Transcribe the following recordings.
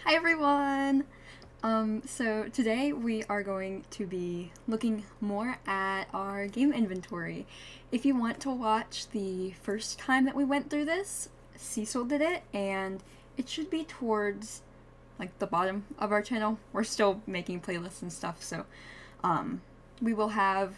Hi everyone! So today we are going to be looking more at our game inventory. If you want to watch the first time that we went through this, Cecil did it, and it should be towards like the bottom of our channel. We're still making playlists and stuff, so we will have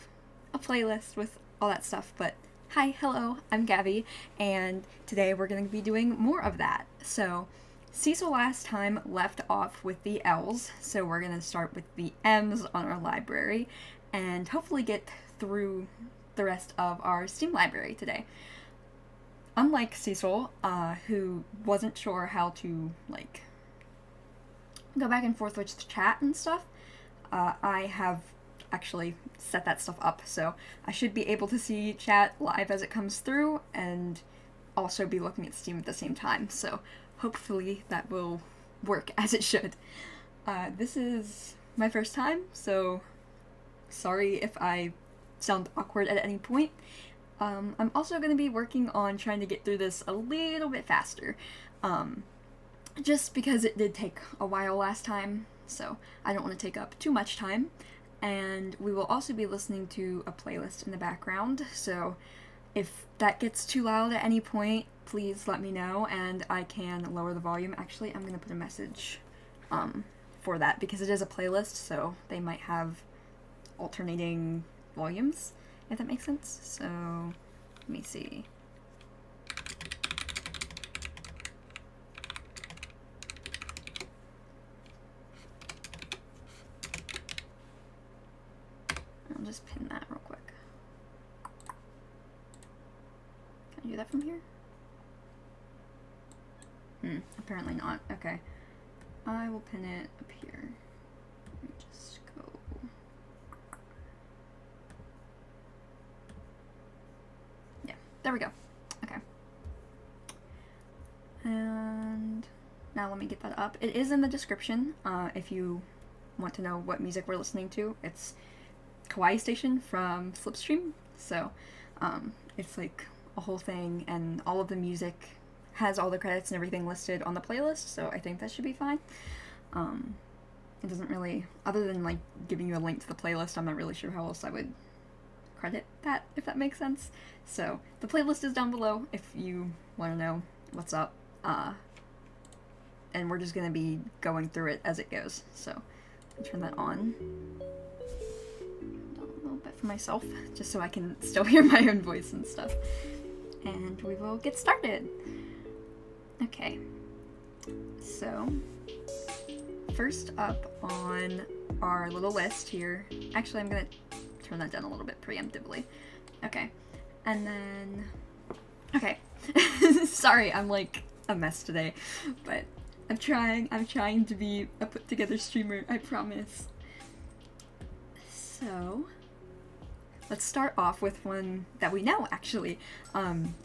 a playlist with all that stuff, but hi, hello, I'm Gabby, and today we're going to be doing more of that. So Cecil last time left off with the L's, so we're going to start with the M's on our library and hopefully get through the rest of our Steam library today. Unlike Cecil, who wasn't sure how to, like, go back and forth with the chat and stuff, I have actually set that stuff up, so I should be able to see chat live as it comes through and also be looking at Steam at the same time, so hopefully that will work as it should. This is my first time, so sorry if I sound awkward at any point. I'm also going to be working on trying to get through this a little bit faster, just because it did take a while last time, so I don't want to take up too much time. And we will also be listening to a playlist in the background, so if that gets too loud at any point, please let me know and I can lower the volume. Actually, I'm going to put a message for that because it is a playlist, so they might have alternating volumes, if that makes sense. So, let me see. I'll just pin that real quick. Can I do that from here? Apparently not. Okay. I will pin it up here. Let me just go. Yeah, there we go. Okay. And now let me get that up. It is in the description, if you want to know what music we're listening to. It's Kawaii Station from Slipstream, so it's like a whole thing, and all of the music has all the credits and everything listed on the playlist, so I think that should be fine. It doesn't really, other than like giving you a link to the playlist, I'm not really sure how else I would credit that, if that makes sense. So the playlist is down below if you want to know what's up, and we're just going to be going through it as it goes, so I'll turn that on a little bit for myself, just so I can still hear my own voice and stuff. And we will get started. Okay, so first up on our little list here, actually I'm going to turn that down a little bit preemptively. Okay, and then, okay, sorry, I'm like a mess today, but I'm trying to be a put together streamer, I promise. So, let's start off with one that we know, actually.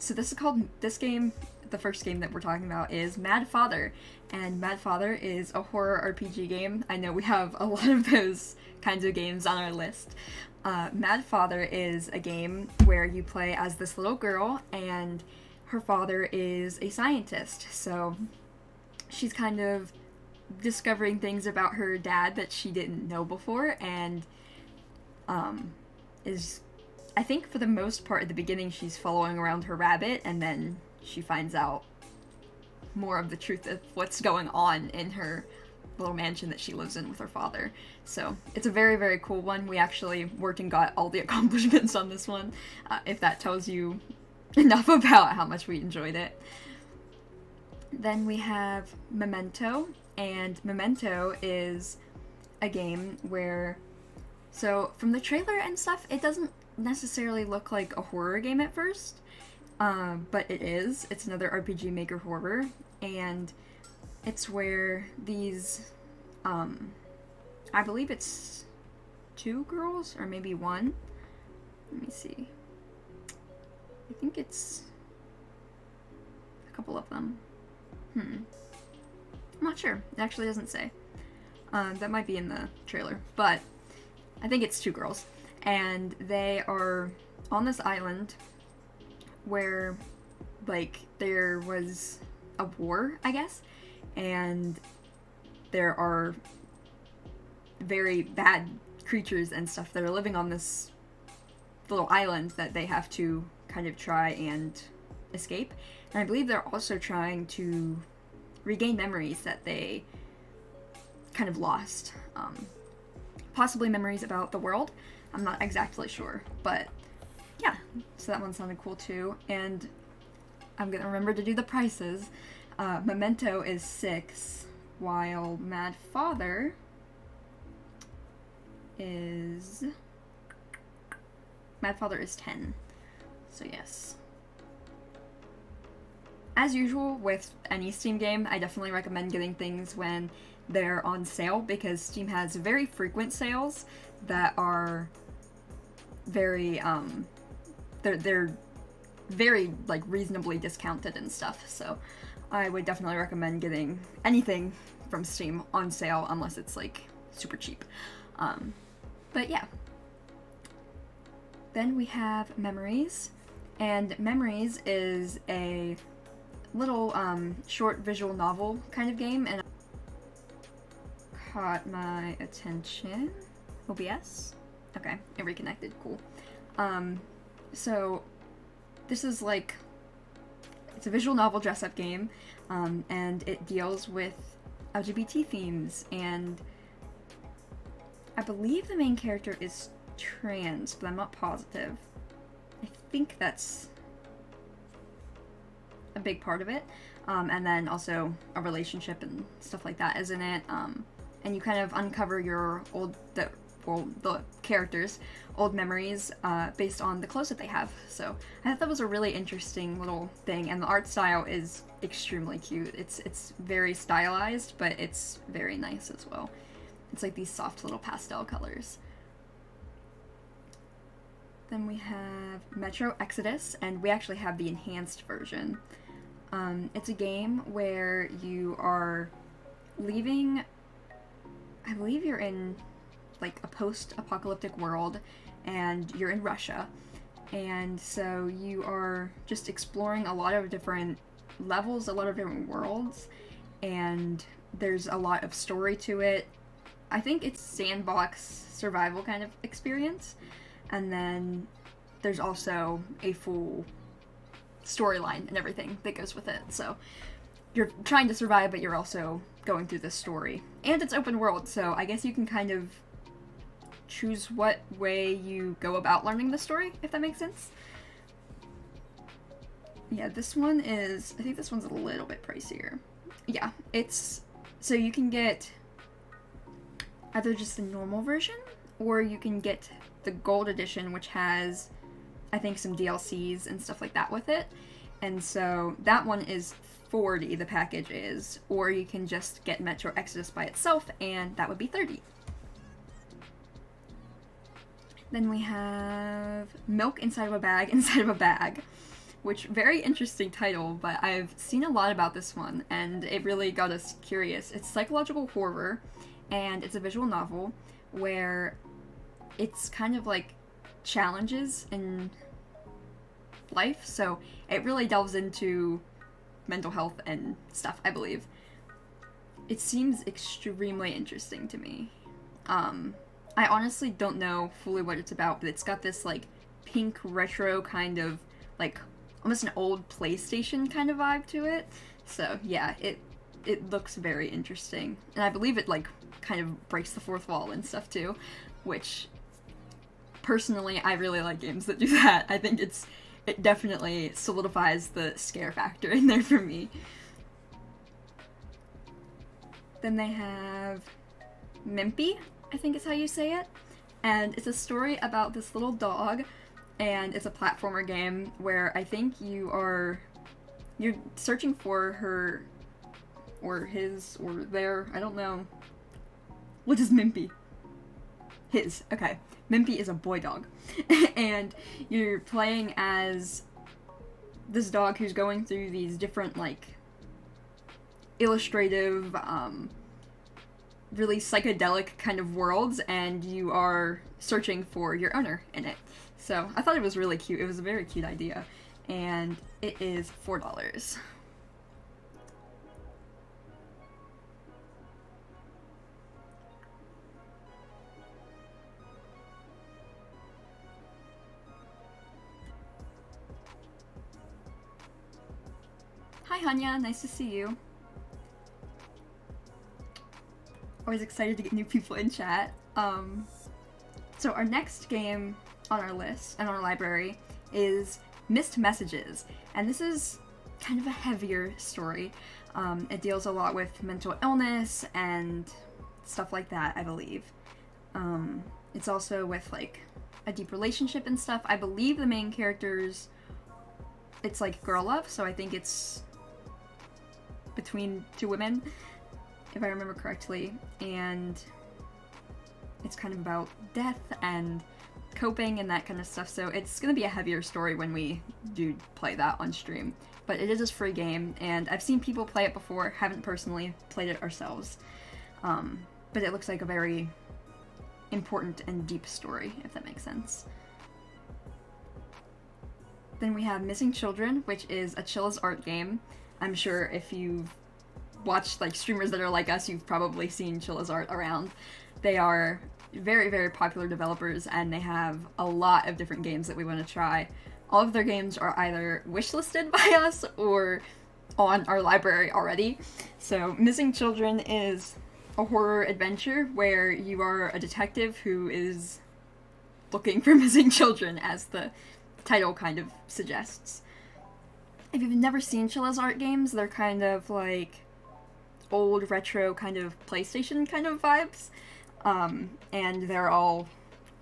So this game, the first game that we're talking about, is Mad Father, and Mad Father is a horror RPG game. I know we have a lot of those kinds of games on our list. Mad Father is a game where you play as this little girl, and her father is a scientist, so she's kind of discovering things about her dad that she didn't know before, and is, I think for the most part at the beginning, she's following around her rabbit, and then she finds out more of the truth of what's going on in her little mansion that she lives in with her father. So it's a very, very cool one. We actually worked and got all the accomplishments on this one, if that tells you enough about how much we enjoyed it. Then we have Memento, and Memento is a game where, so from the trailer and stuff, it doesn't necessarily look like a horror game at first, but it is. It's another RPG Maker horror, and it's where these, I believe it's 2 girls, or maybe 1. Let me see. I think it's a couple of them. I'm not sure. It actually doesn't say. That might be in the trailer, but I think it's 2 girls. And they are on this island where, like, there was a war, I guess, and there are very bad creatures and stuff that are living on this little island that they have to kind of try and escape. And I believe they're also trying to regain memories that they kind of lost. Possibly memories about the world. I'm not exactly sure, but yeah, so that one sounded cool too. And I'm gonna remember to do the prices. Memento is 6, while Mad Father is 10. So yes. As usual with any Steam game, I definitely recommend getting things when they're on sale, because Steam has very frequent sales that are very they're very like reasonably discounted and stuff. So I would definitely recommend getting anything from Steam on sale unless it's like super cheap. But yeah. Then we have Memories, and Memories is a little short visual novel kind of game, and caught my attention. OBS? Okay, it reconnected, cool. So this is like, it's a visual novel dress-up game, and it deals with LGBT themes, and I believe the main character is trans, but I'm not positive. I think that's a big part of it, and then also a relationship and stuff like that is in it, and you kind of uncover your the characters' old memories based on the clothes that they have. So I thought that was a really interesting little thing, and the art style is extremely cute. It's very stylized, but it's very nice as well. It's like these soft little pastel colors. Then we have Metro Exodus, and we actually have the enhanced version. It's a game where you are leaving, I believe you're in like a post-apocalyptic world, and you're in Russia, and so you are just exploring a lot of different levels, a lot of different worlds, and there's a lot of story to it. I think it's sandbox survival kind of experience, and then there's also a full storyline and everything that goes with it. So you're trying to survive, but you're also going through this story. And it's open world, so I guess you can kind of choose what way you go about learning the story, if that makes sense. Yeah, this one is, I think this one's a little bit pricier. Yeah, it's, so you can get either just the normal version, or you can get the gold edition, which has, I think, some DLCs and stuff like that with it. And so that one is $40, the package is, or you can just get Metro Exodus by itself, and that would be $30. Then we have Milk Inside of a Bag, Inside of a Bag, which, very interesting title, but I've seen a lot about this one, and it really got us curious. It's psychological horror, and it's a visual novel where it's kind of like challenges in life, so it really delves into mental health and stuff, I believe. It seems extremely interesting to me. I honestly don't know fully what it's about, but it's got this like pink retro kind of like almost an old PlayStation kind of vibe to it. So yeah, it looks very interesting, and I believe it like kind of breaks the fourth wall and stuff too, which personally I really like games that do that. I think it definitely solidifies the scare factor in there for me. Then they have Mimpy, I think is how you say it, and it's a story about this little dog, and it's a platformer game where I think you're searching for her or his or their, I don't know. What is Mimpy? His, okay. Mimpy is a boy dog. And you're playing as this dog who's going through these different, like, illustrative, really psychedelic kind of worlds, and you are searching for your owner in it. So I thought it was really cute. It was a very cute idea. And it is $4. Hi, Hanya. Nice to see you. Always excited to get new people in chat. So our next game on our list and our library is Missed Messages, and this is kind of a heavier story. It deals a lot with mental illness and stuff like that, I believe. It's also with like a deep relationship and stuff. I believe the main characters, it's like girl love, so I think it's between two women, if I remember correctly, and it's kind of about death and coping and that kind of stuff, so it's gonna be a heavier story when we do play that on stream. But it is a free game, and I've seen people play it before, haven't personally played it ourselves. But it looks like a very important and deep story, if that makes sense. Then we have Missing Children, which is a chill as art game. I'm sure if you've watched like streamers that are like us, you've probably seen chill as art around. They are very, very popular developers, and they have a lot of different games that we want to try. All of their games are either wishlisted by us or on our library already. So Missing Children is a horror adventure where you are a detective who is looking for missing children, as the title kind of suggests. If you've never seen chill as art games, they're kind of like old retro kind of PlayStation kind of vibes. And they're all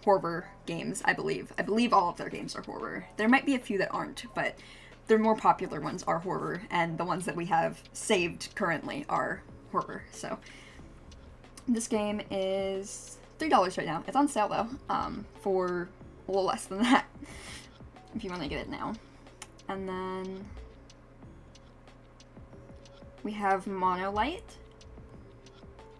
horror games, I believe. I believe all of their games are horror. There might be a few that aren't, but their more popular ones are horror, and the ones that we have saved currently are horror. So this game is $3 right now. It's on sale though, for a little less than that, if you want to get it now. And then we have Monolite.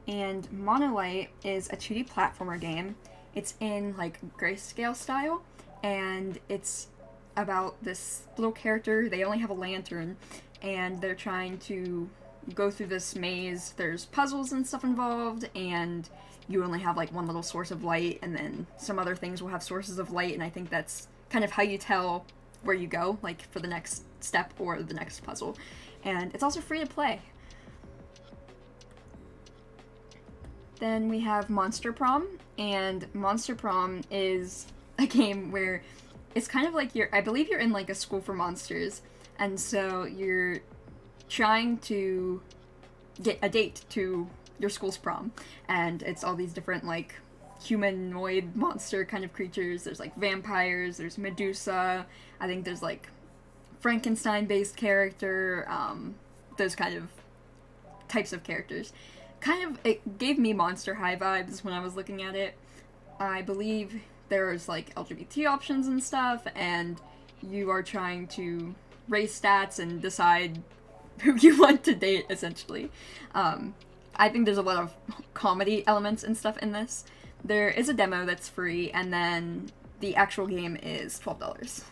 And Monolite is a 2D platformer game. It's in like grayscale style, and it's about this little character. They only have a lantern, and they're trying to go through this maze. There's puzzles and stuff involved, and you only have like one little source of light, and then some other things will have sources of light, and I think that's kind of how you tell where you go, like for the next step or the next puzzle. And it's also free to play. Then we have Monster Prom, and Monster Prom is a game where it's kind of like I believe you're in like a school for monsters, and so you're trying to get a date to your school's prom, and it's all these different like humanoid monster kind of creatures. There's like vampires, there's Medusa, I think there's like Frankenstein-based character, those kind of types of characters. It gave me Monster High vibes when I was looking at it. I believe there's like LGBT options and stuff, and you are trying to raise stats and decide who you want to date, essentially. I think there's a lot of comedy elements and stuff in this. There is a demo that's free, and then the actual game is $12.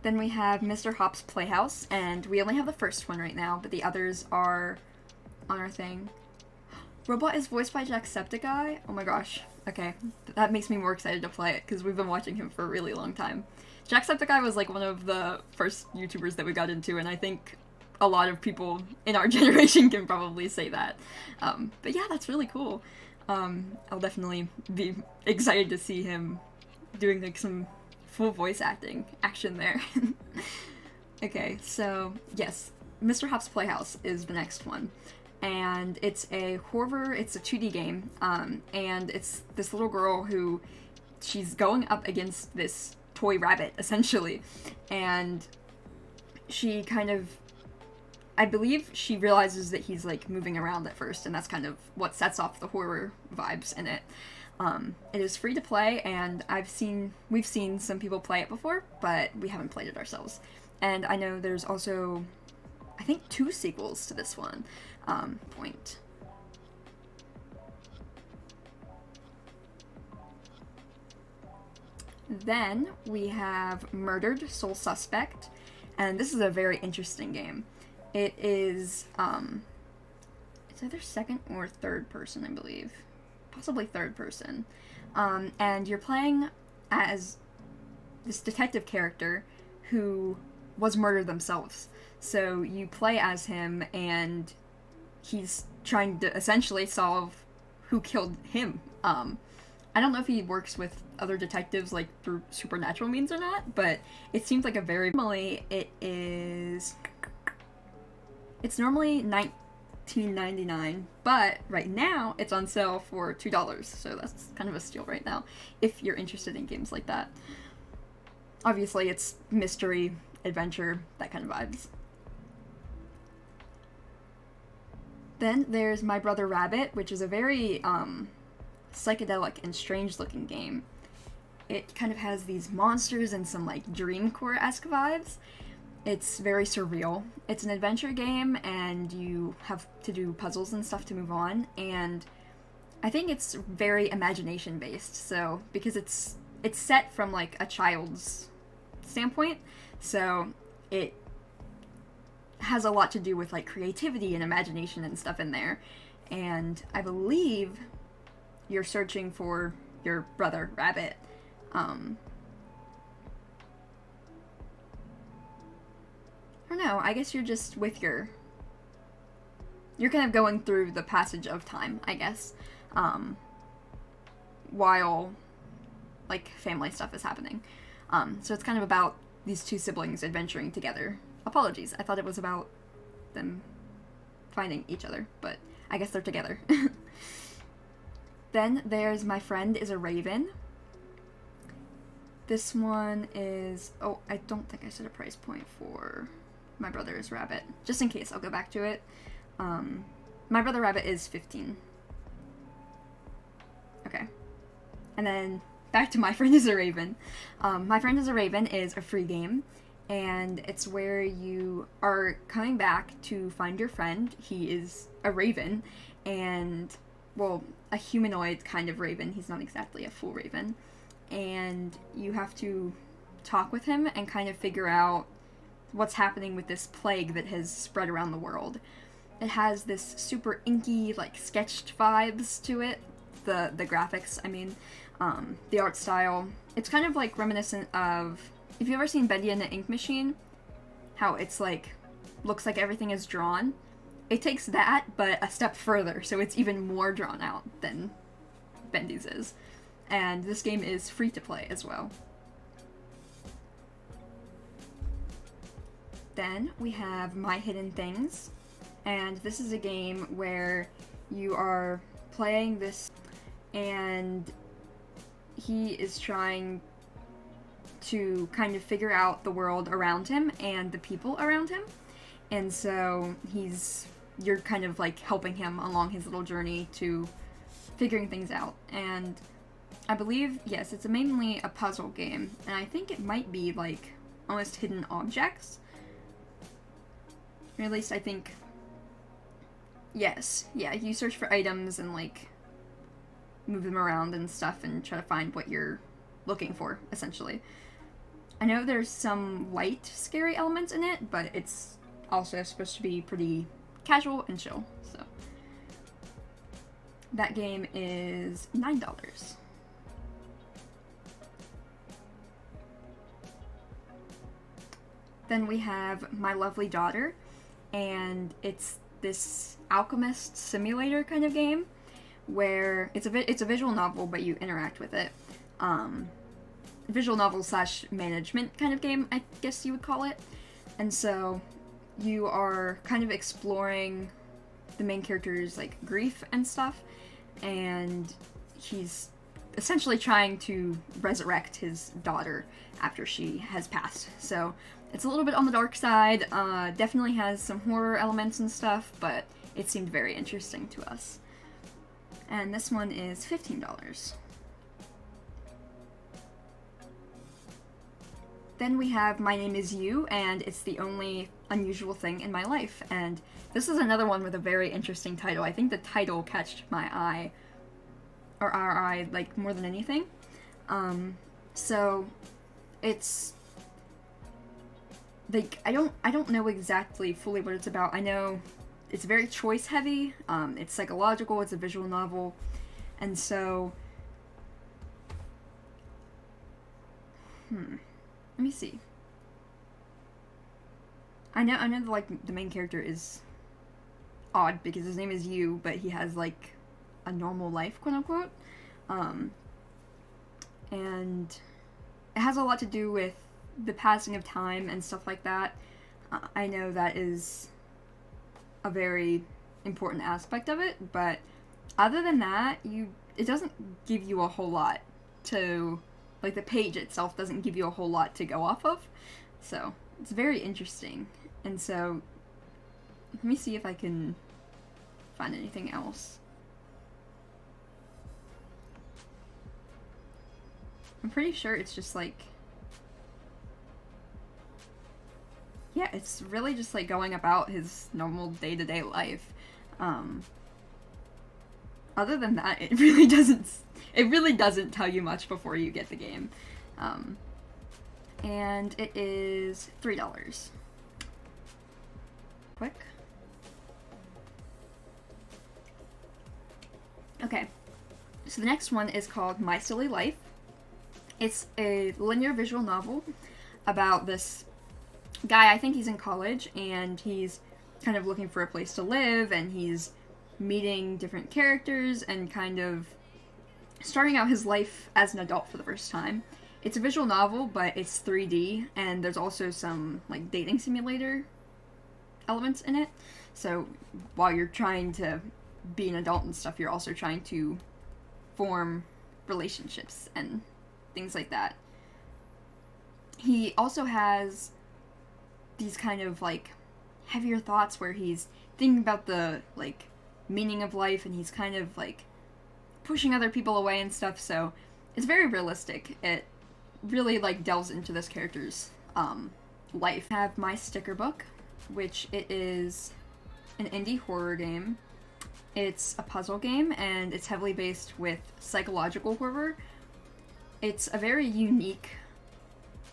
Then we have Mr. Hop's Playhouse, and we only have the first one right now, but the others are on our thing. Robot is voiced by Jacksepticeye? Oh my gosh. Okay, that makes me more excited to play it, because we've been watching him for a really long time. Jacksepticeye was like one of the first YouTubers that we got into, and I think a lot of people in our generation can probably say that. But yeah, that's really cool. I'll definitely be excited to see him doing like some full voice action there. Okay, so yes, Mr. Hop's Playhouse is the next one, and it's a horror, it's a 2D game, and it's this little girl who, she's going up against this toy rabbit, essentially, and she kind of, I believe she realizes that he's like moving around at first, and that's kind of what sets off the horror vibes in it. It is free to play, and we've seen some people play it before, but we haven't played it ourselves. And I know there's also, I think, 2 sequels to this one. Point. Then we have Murdered Soul Suspect, and this is a very interesting game. It is, it's either second or third person, I believe. Possibly third person. And you're playing as this detective character who was murdered themselves. So you play as him, and he's trying to essentially solve who killed him. I don't know if he works with other detectives like through supernatural means or not, but it seems like a very normally it's normally $19.99, but right now it's on sale for $2, so that's kind of a steal right now if you're interested in games like that. Obviously, it's mystery, adventure, that kind of vibes. Then there's My Brother Rabbit, which is a very psychedelic and strange looking game. It kind of has these monsters and some like dreamcore-esque vibes. It's very surreal. It's an adventure game, and you have to do puzzles and stuff to move on, and I think it's very imagination based, so because it's set from like a child's standpoint, so it has a lot to do with like creativity and imagination and stuff in there. And I believe you're searching for your brother rabbit. I don't know, I guess you're just with you're kind of going through the passage of time, I guess, while like family stuff is happening. So it's kind of about these two siblings adventuring together. Apologies, I thought it was about them finding each other, but I guess they're together. Then there's My Friend is a Raven. This one is, oh, I don't think I set a price point for My Brother's Rabbit. Just in case, I'll go back to it. My Brother Rabbit is $15. Okay. And then back to My Friend is a Raven. My Friend is a Raven is a free game, and it's where you are coming back to find your friend. He is a raven, and, well, a humanoid kind of raven. He's not exactly a full raven. And you have to talk with him and kind of figure out what's happening with this plague that has spread around the world. It has this super inky, like, sketched vibes to it. The graphics, I mean, the art style. It's kind of, like, reminiscent of... If you've ever seen Bendy and the Ink Machine, how it's, like, looks like everything is drawn. It takes that, but a step further, so it's even more drawn out than Bendy's is. And this game is free to play as well. Then we have My Hidden Things, and this is a game where you are playing this, and he is trying to kind of figure out the world around him and the people around him. And so you're kind of like helping him along his little journey to figuring things out. And I believe, yes, it's mainly a puzzle game, and I think it might be like almost hidden objects. Or at least I think, yes, yeah, you search for items and like move them around and stuff and try to find what you're looking for, essentially. I know there's some light, scary elements in it, but it's also supposed to be pretty casual and chill, so. That game is $9. Then we have My Lovely Daughter, and it's this alchemist simulator kind of game where it's a visual novel, but you interact with it. Visual novel / management kind of game, I guess you would call it. And so you are kind of exploring the main character's like grief and stuff, and he's essentially trying to resurrect his daughter after she has passed. So it's a little bit on the dark side, definitely has some horror elements and stuff, but it seemed very interesting to us. And this one is $15. Then we have My Name Is You, and it's the only unusual thing in my life. And this is another one with a very interesting title. I think the title catched my eye, or our eye, like, more than anything. So it's like, I don't know exactly fully what it's about. I know it's very choice heavy, it's psychological, it's a visual novel, and so let me see. I know like the main character is odd because his name is Yu, but he has like a normal life, quote unquote. And it has a lot to do with the passing of time and stuff like that. I know that is a very important aspect of it, but other than that, it doesn't give you a whole lot to, like, the page itself doesn't give you a whole lot to go off of. So it's very interesting. And so let me see if I can find anything else. I'm pretty sure it's just like, yeah, it's really just like going about his normal day-to-day life. Other than that, it really doesn't tell you much before you get the game. And it is $3. Quick. Okay, so the next one is called My Silly Life. It's a linear visual novel about this guy. I think he's in college, and he's kind of looking for a place to live, and he's meeting different characters and kind of starting out his life as an adult for the first time. It's a visual novel, but it's 3D, and there's also some like dating simulator elements in it. So while you're trying to be an adult and stuff, you're also trying to form relationships and things like that. He also has these kind of like heavier thoughts where he's thinking about the like meaning of life, and he's kind of like pushing other people away and stuff, so it's very realistic. It really like delves into this character's life. I have my sticker book, which it is an indie horror game. It's a puzzle game, and it's heavily based with psychological horror. It's a very unique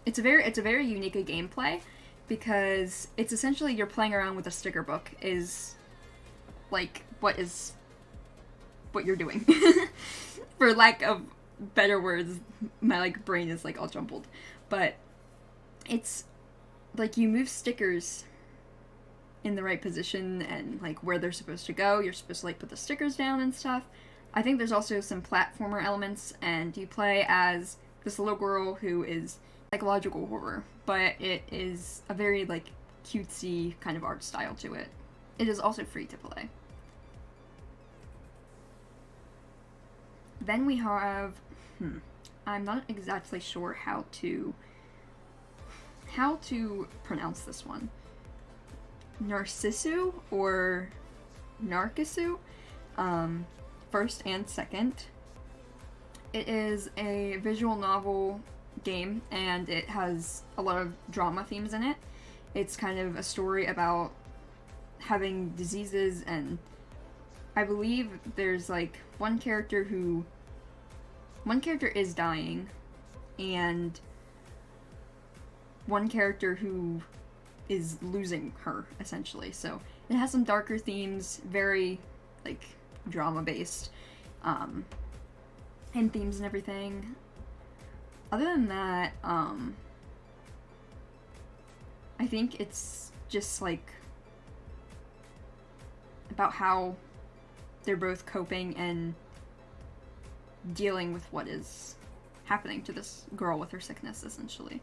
gameplay, because it's essentially you're playing around with a sticker book is like what you're doing. For lack of better words, my like brain is like all jumbled. But it's like you move stickers in the right position and like where they're supposed to go. You're supposed to like put the stickers down and stuff. I think there's also some platformer elements, and you play as this little girl who is psychological horror, but it is a very like cutesy kind of art style to it. It is also free to play. Then we have, I'm not exactly sure how to pronounce this one. Narcissu or Narcissu, first and second. It is a visual novel game, and it has a lot of drama themes in it. It's kind of a story about having diseases, and I believe there's like one character is dying, and one character who is losing her, essentially. So it has some darker themes, very like drama based, and themes and everything. Other than that, I think it's just like about how they're both coping and dealing with what is happening to this girl with her sickness, essentially.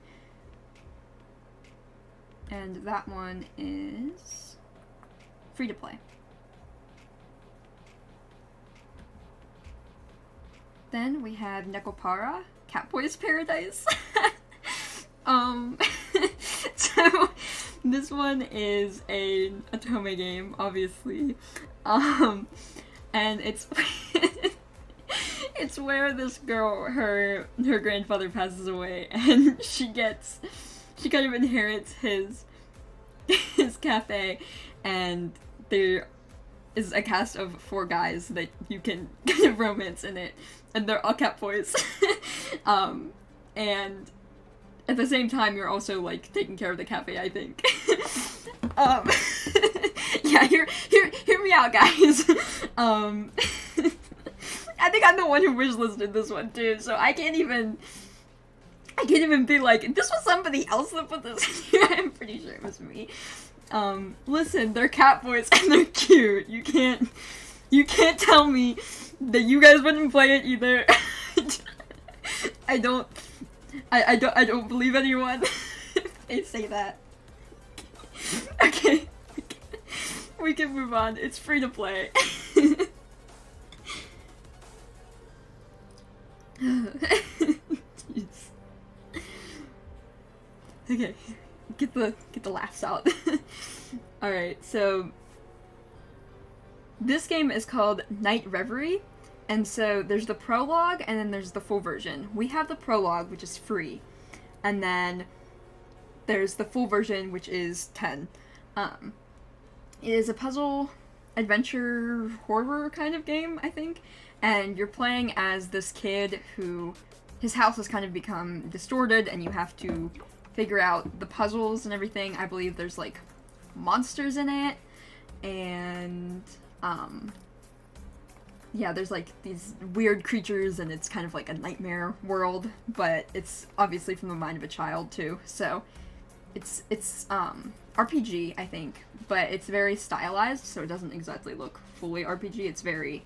And that one is free to play. Then we have Nekopara, Catboy's Paradise. So this one is an Otome game, obviously. And it's it's where this girl, her grandfather passes away, and she kind of inherits his cafe, and there is a cast of 4 guys that you can kind of romance in it, and they're all cat boys. And at the same time, you're also like taking care of the cafe, I think. Yeah, hear me out, guys. I think I'm the one who wishlisted this one too, so I can't even I can't even be like, this was somebody else that put this in here. I'm pretty sure it was me. Listen, they're cat boys and they're cute. You can't tell me that you guys wouldn't play it either. I don't believe anyone if they say that. Okay. We can move on. It's free to play. Jeez. Okay, get the laughs out. Alright, so this game is called Night Reverie, and so there's the prologue and then there's the full version. We have the prologue, which is free, and then there's the full version, which is 10. It is a puzzle, adventure, horror kind of game, I think, and you're playing as this kid who, his house has kind of become distorted, and you have to figure out the puzzles and everything. I believe there's, like, monsters in it, and, yeah, there's, like, these weird creatures, and it's kind of like a nightmare world, but it's obviously from the mind of a child, too, so it's RPG, I think, but it's very stylized, so it doesn't exactly look fully RPG. It's very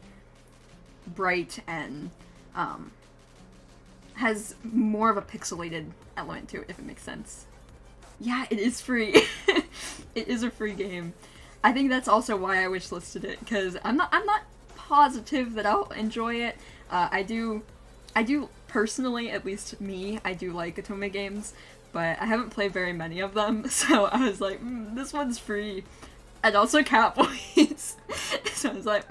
bright and, has more of a pixelated element to it, if it makes sense. Yeah, it is free. It is a free game. I think that's also why I wishlisted it, because I'm not positive that I'll enjoy it. I do personally, at least me, I do like Otome games, but I haven't played very many of them, so I was like, this one's free. And also cat boys. So I was like,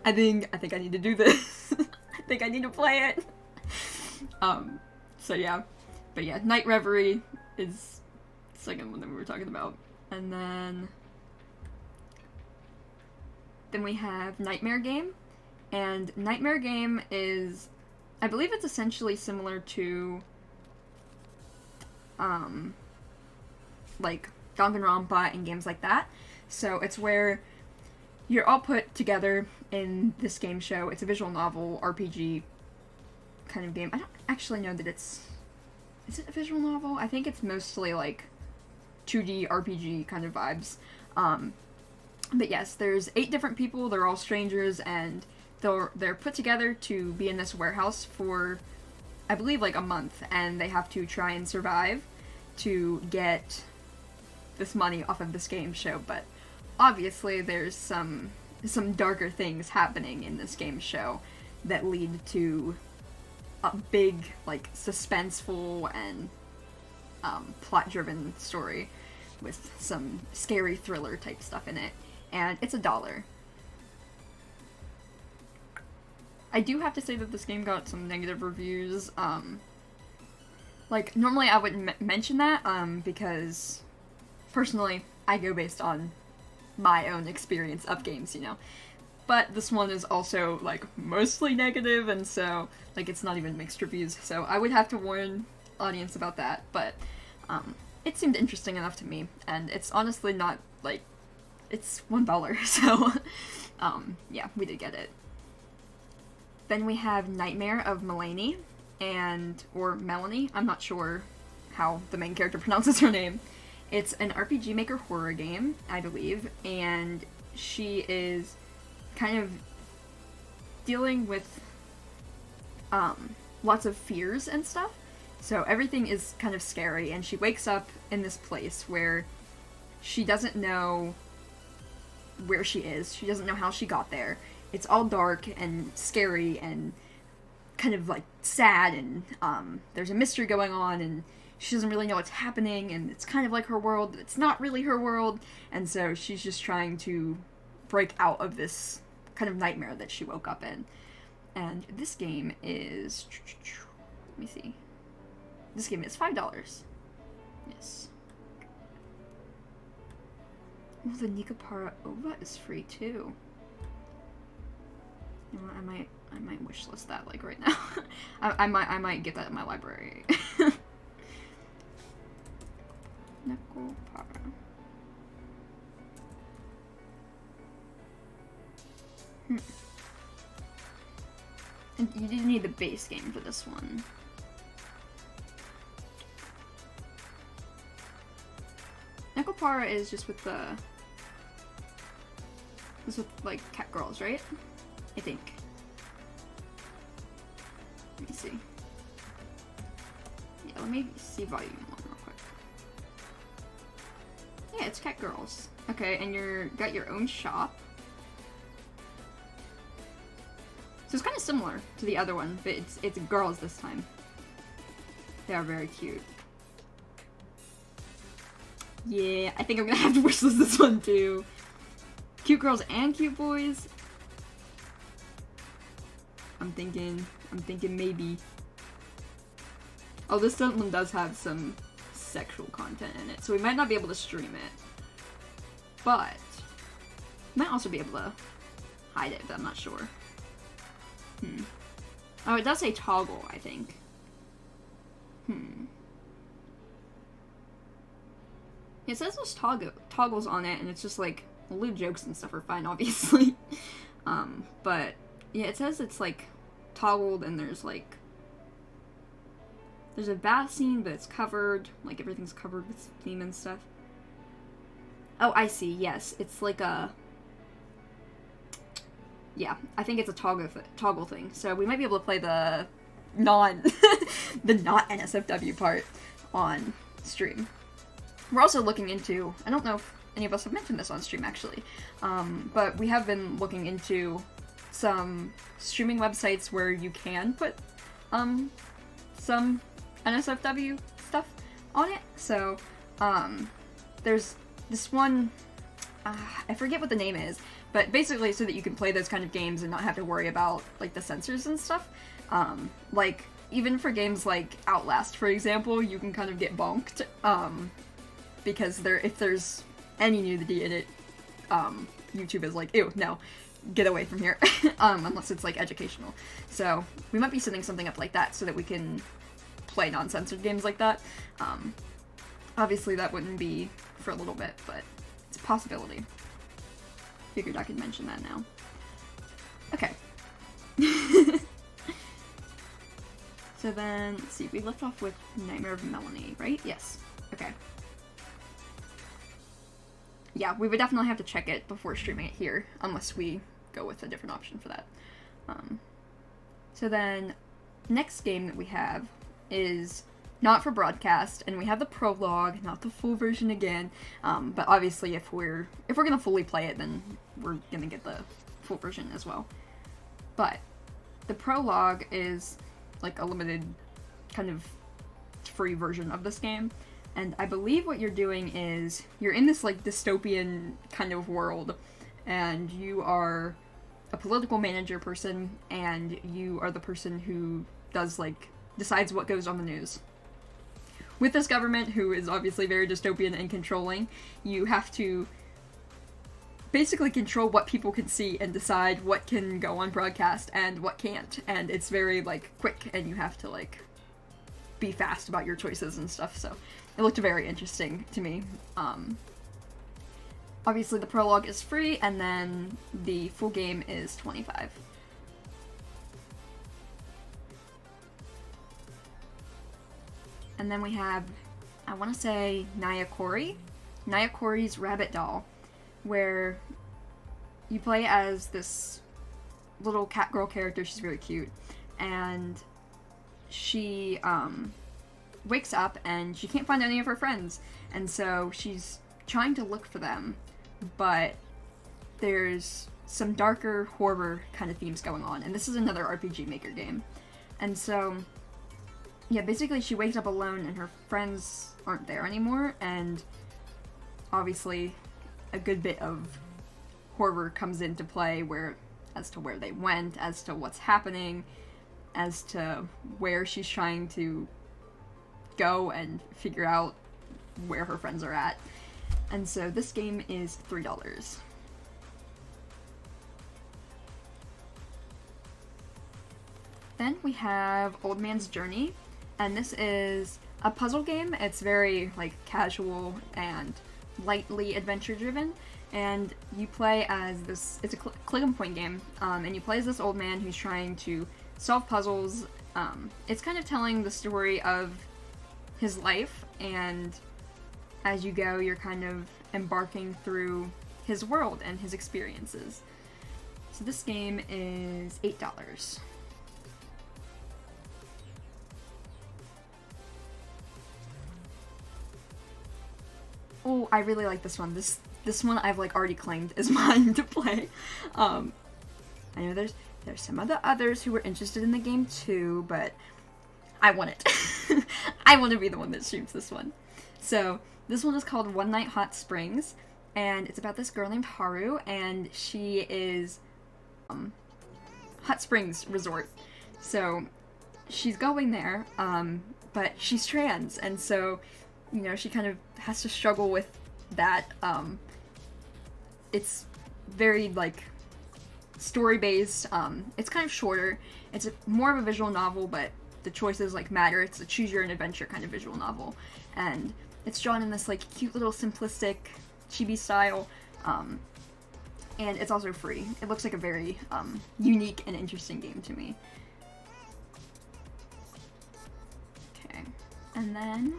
I think I need to do this. I think I need to play it. So yeah. But yeah, Night Reverie is the second one that we were talking about. And then we have Nightmare Game. And Nightmare Game is, I believe it's essentially similar to like Danganronpa and games like that. So it's where you're all put together in this game show. It's a visual novel, RPG kind of game. I don't actually know that is it a visual novel? I think it's mostly like 2D RPG kind of vibes. But yes, there's 8 different people, they're all strangers, and they're put together to be in this warehouse for, I believe, like a month, and they have to try and survive to get this money off of this game show. But obviously there's some darker things happening in this game show that lead to a big, like, suspenseful and plot-driven story with some scary thriller type stuff in it. And it's $1. I do have to say that this game got some negative reviews. Like, normally I wouldn't mention that, because personally, I go based on my own experience of games, you know. But this one is also, like, mostly negative, and so, like, it's not even mixed reviews, so I would have to warn audience about that, but, it seemed interesting enough to me, and it's honestly not, like, it's $1, so, yeah, we did get it. Then we have Nightmare of Melanie, or Melanie, I'm not sure how the main character pronounces her name. It's an RPG Maker horror game, I believe, and she is kind of dealing with lots of fears and stuff. So everything is kind of scary, and she wakes up in this place where she doesn't know where she is. She doesn't know how she got there. It's all dark and scary and kind of, like, sad, and there's a mystery going on, and she doesn't really know what's happening, and it's kind of like her world, but it's not really her world, and so she's just trying to break out of this kind of nightmare that she woke up in. And this game is, let me see, this game is $5. Yes. Oh, the Nikapara OVA is free too. You know what, I might wishlist that, like, right now. I might get that in my library. Nikapara. And you do need the base game for this one. far is just with the... This with, like, cat girls, right? I think. Let me see. Yeah, let me see volume 1 real quick. Yeah, it's cat girls. Okay, and you're got your own shop. So it's kind of similar to the other one, but it's girls this time. They are very cute. Yeah, I think I'm gonna have to wishlist this one too. Cute girls and cute boys. I'm thinking maybe. Oh, this one does have some sexual content in it, so we might not be able to stream it. But might also be able to hide it, but I'm not sure. Oh, it does say toggle, I think. It says there's toggles on it, and it's just like, lewd jokes and stuff are fine, obviously. But yeah, it says it's like toggled, and there's like, there's a bath scene, but it's covered, like everything's covered with theme and stuff. Oh, I see, yes, it's like a, yeah, I think it's a toggle thing, so we might be able to play the not NSFW part on stream. We're also looking into, I don't know if any of us have mentioned this on stream actually, but we have been looking into some streaming websites where you can put some NSFW stuff on it. So there's this one, I forget what the name is, but basically so that you can play those kind of games and not have to worry about like the censors and stuff. Like even for games like Outlast, for example, you can kind of get bonked because if there's any nudity in it, YouTube is like, ew, no, get away from here, unless it's like educational. So we might be setting something up like that so that we can play non-censored games like that. Obviously that wouldn't be for a little bit, but it's a possibility. Figured I could mention that now. Okay. So then, let's see, we left off with Nightmare of Melanie, right? Yes. Okay. Yeah, we would definitely have to check it before streaming it here, unless we go with a different option for that. So then, next game that we have is not for broadcast, and we have the prologue, not the full version again, but obviously if we're gonna fully play it, then we're gonna get the full version as well. But the prologue is like a limited kind of free version of this game, and I believe what you're doing is you're in this like dystopian kind of world, and you are a political manager person, and you are the person who decides what goes on the news. With this government, who is obviously very dystopian and controlling, you have to basically control what people can see and decide what can go on broadcast and what can't. And it's very, like, quick, and you have to, like, be fast about your choices and stuff, so it looked very interesting to me. Obviously the prologue is free, and then the full game is $25. And then we have, I want to say, Nyakori's Rabbit Doll, where you play as this little cat girl character. She's really cute, and she wakes up and she can't find any of her friends, and so she's trying to look for them, but there's some darker horror kind of themes going on, and this is another RPG Maker game. And so yeah, basically she wakes up alone and her friends aren't there anymore, and obviously a good bit of horror comes into play as to where they went, as to what's happening, as to where she's trying to go and figure out where her friends are at. And so this game is $3. Then we have Old Man's Journey, and this is a puzzle game. It's very, like, casual and lightly adventure-driven, and you play as this, it's a click and point game, and you play as this old man who's trying to solve puzzles. It's kind of telling the story of his life and as you go, you're kind of embarking through his world and his experiences. So this game is $8. Oh, I really like this one. This one I've like already claimed as mine to play. I know there's some of the others who were interested in the game too, but I want it. I want to be the one that shoots this one. So this one is called One Night Hot Springs, and it's about this girl named Haru, and she is hot springs resort. So she's going there, but she's trans, and so you know she kind of has to struggle with that. It's very like story based. It's kind of shorter. It's more of a visual novel, but the choices like matter. It's a choose your own adventure kind of visual novel, and it's drawn in this like cute little simplistic chibi style, and it's also free. It looks like a very unique and interesting game to me. Okay, and then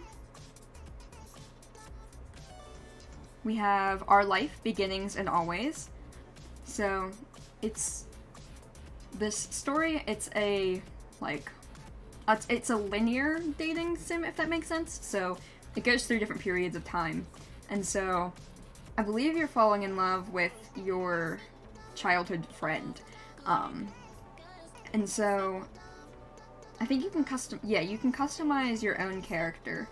we have Our Life, Beginnings and Always. So it's this story. It's a like it's a linear dating sim, if that makes sense. So it goes through different periods of time, and so I believe you're falling in love with your childhood friend, and so I think you can customize your own character,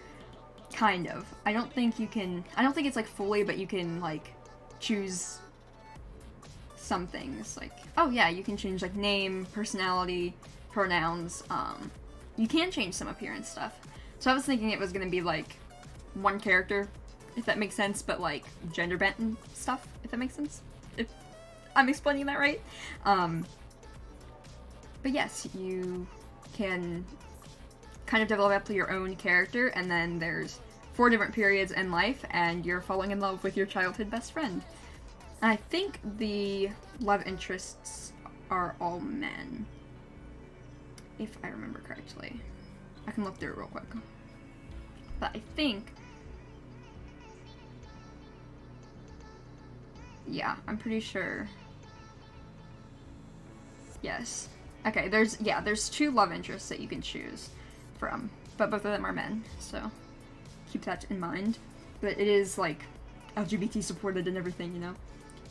kind of. I don't think it's like fully, but you can like choose some things, like, oh yeah, you can change like name, personality, pronouns. You can change some appearance stuff. So I was thinking it was gonna be like one character, if that makes sense, but like gender bent and stuff, if that makes sense. If I'm explaining that right. But yes, you can kind of develop your own character, and then there's 4 different periods in life, and you're falling in love with your childhood best friend. And I think the love interests are all men, if I remember correctly. I can look through it real quick. But I think... yeah, I'm pretty sure. Yes. Okay, there's 2 love interests that you can choose from, but both of them are men, so keep that in mind. But it is, like, LGBT supported and everything, you know?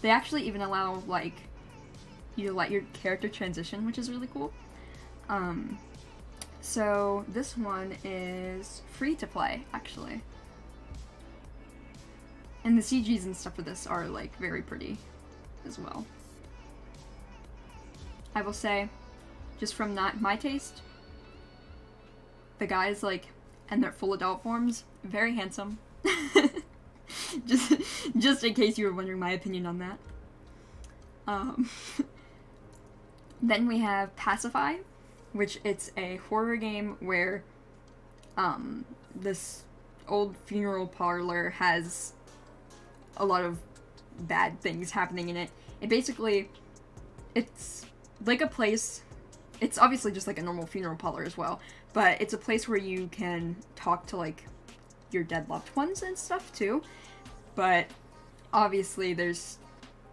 They actually even allow, like, you to let your character transition, which is really cool. So this one is free to play, actually. And the CGs and stuff for this are, like, very pretty as well. I will say, just from not my taste, the guys, like, in their full adult forms, very handsome. just in case you were wondering my opinion on that. Then we have Pacify, which it's a horror game where this old funeral parlor has a lot of bad things happening in it. It's like a place, it's obviously just like a normal funeral parlor as well, but it's a place where you can talk to like your dead loved ones and stuff too, but obviously there's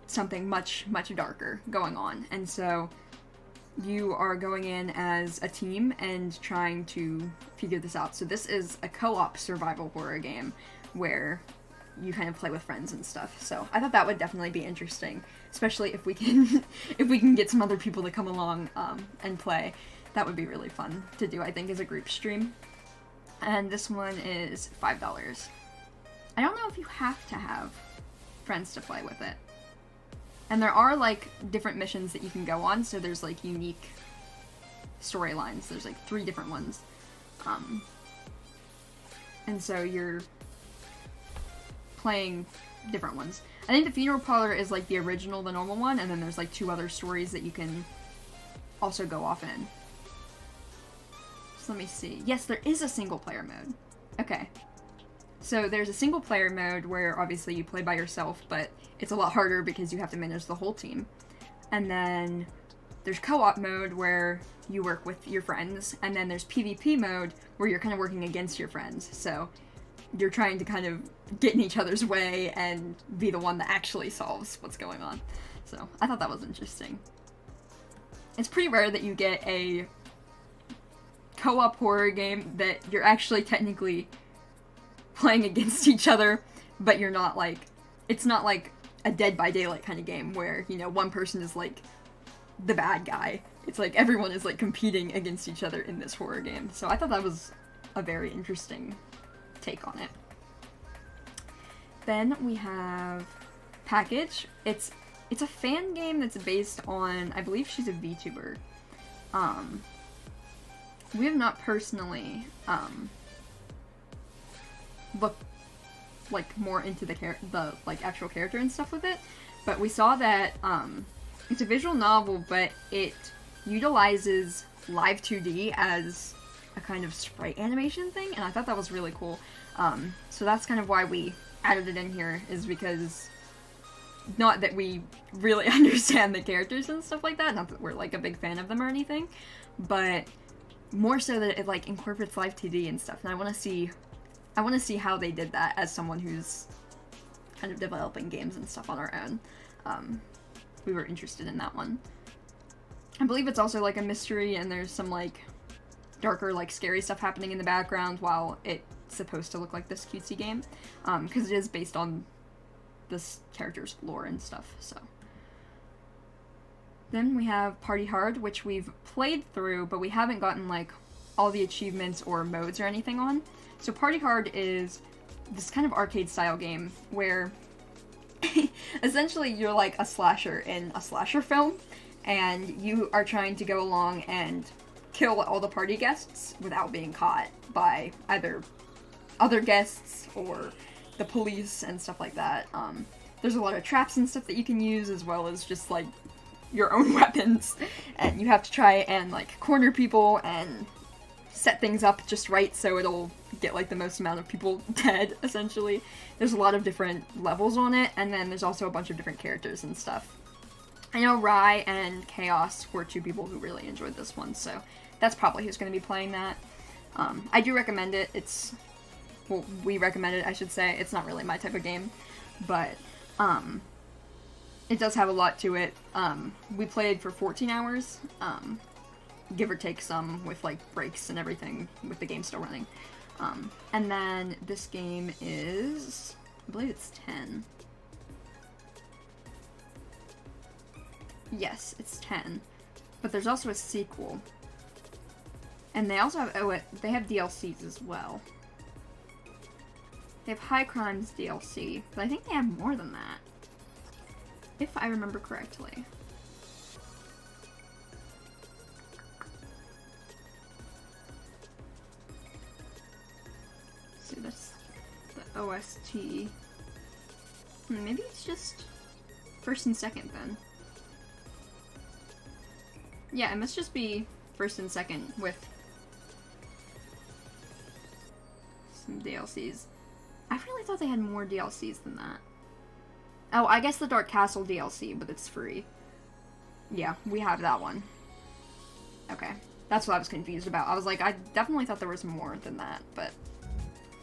something much, much darker going on, and so you are going in as a team and trying to figure this out. So this is a co-op survival horror game where you kind of play with friends and stuff. So I thought that would definitely be interesting, especially if we can get some other people to come along and play. That would be really fun to do, I think, as a group stream. And this one is $5. I don't know if you have to have friends to play with it. And there are, like, different missions that you can go on, so there's, like, unique storylines. There's, like, 3 different ones. And so you're playing different ones. I think the funeral parlor is, like, the original, the normal one, and then there's, like, 2 other stories that you can also go off in. So let me see. Yes, there is a single-player mode. Okay. So there's a single-player mode where, obviously, you play by yourself, but it's a lot harder because you have to manage the whole team. And then there's co-op mode where you work with your friends, and then there's PvP mode where you're kind of working against your friends. So you're trying to kind of get in each other's way and be the one that actually solves what's going on. So I thought that was interesting. It's pretty rare that you get a co-op horror game that you're actually technically playing against each other, but you're not like, it's not like a Dead by Daylight kind of game where, you know, one person is like the bad guy. It's like everyone is like competing against each other in this horror game. So I thought that was a very interesting take on it. Then we have Package. It's a fan game that's based on, I believe she's a VTuber. We have not personally looked like more into the like actual character and stuff with it, but we saw that it's a visual novel, but it utilizes live 2D as a kind of sprite animation thing, and I thought that was really cool. So that's kind of why we added it in here, is because not that we really understand the characters and stuff like that, not that we're like a big fan of them or anything, but more so that it like incorporates live 2D and stuff, and I want to see how they did that as someone who's kind of developing games and stuff on our own. We were interested in that one. I believe it's also like a mystery, and there's some like darker, like scary stuff happening in the background while it's supposed to look like this cutesy game, because it is based on this character's lore and stuff, so. Then we have Party Hard, which we've played through, but we haven't gotten like all the achievements or modes or anything on. So Party Hard is this kind of arcade style game where essentially you're like a slasher in a slasher film, and you are trying to go along and kill all the party guests without being caught by either other guests or the police and stuff like that. There's a lot of traps and stuff that you can use, as well as just like your own weapons, and you have to try and like corner people and set things up just right so it'll get like the most amount of people dead, essentially. There's a lot of different levels on it, and then there's also a bunch of different characters and stuff. I know Rye and Chaos were two people who really enjoyed this one, so that's probably who's going to be playing that. I do recommend it. Well, we recommend it, I should say. It's not really my type of game, but it does have a lot to it. We played for 14 hours, give or take some with like breaks and everything with the game still running. And then this game is, I believe it's 10. Yes, it's 10. But there's also a sequel. And they also have, they have DLCs as well. They have High Crimes DLC, but I think they have more than that, if I remember correctly. So that's the OST. Maybe it's just first and second then. Yeah, it must just be first and second with some DLCs. I really thought they had more DLCs than that. Oh, I guess the Dark Castle DLC, but it's free. Yeah, we have that one. Okay, that's what I was confused about. I was like, I definitely thought there was more than that, but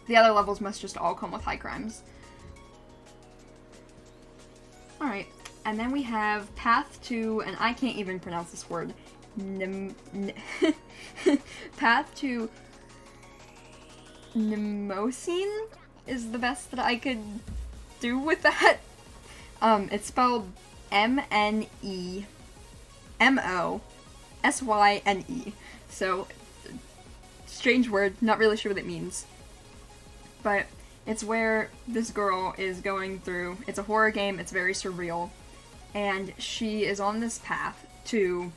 the other levels must just all come with High Crimes. Alright, and then we have Path to, and I can't even pronounce this word, Path to Mnemosyne is the best that I could do with that. It's spelled Mnemosyne. So, strange word, not really sure what it means. But it's where this girl is going through, it's a horror game, it's very surreal, and she is on this path to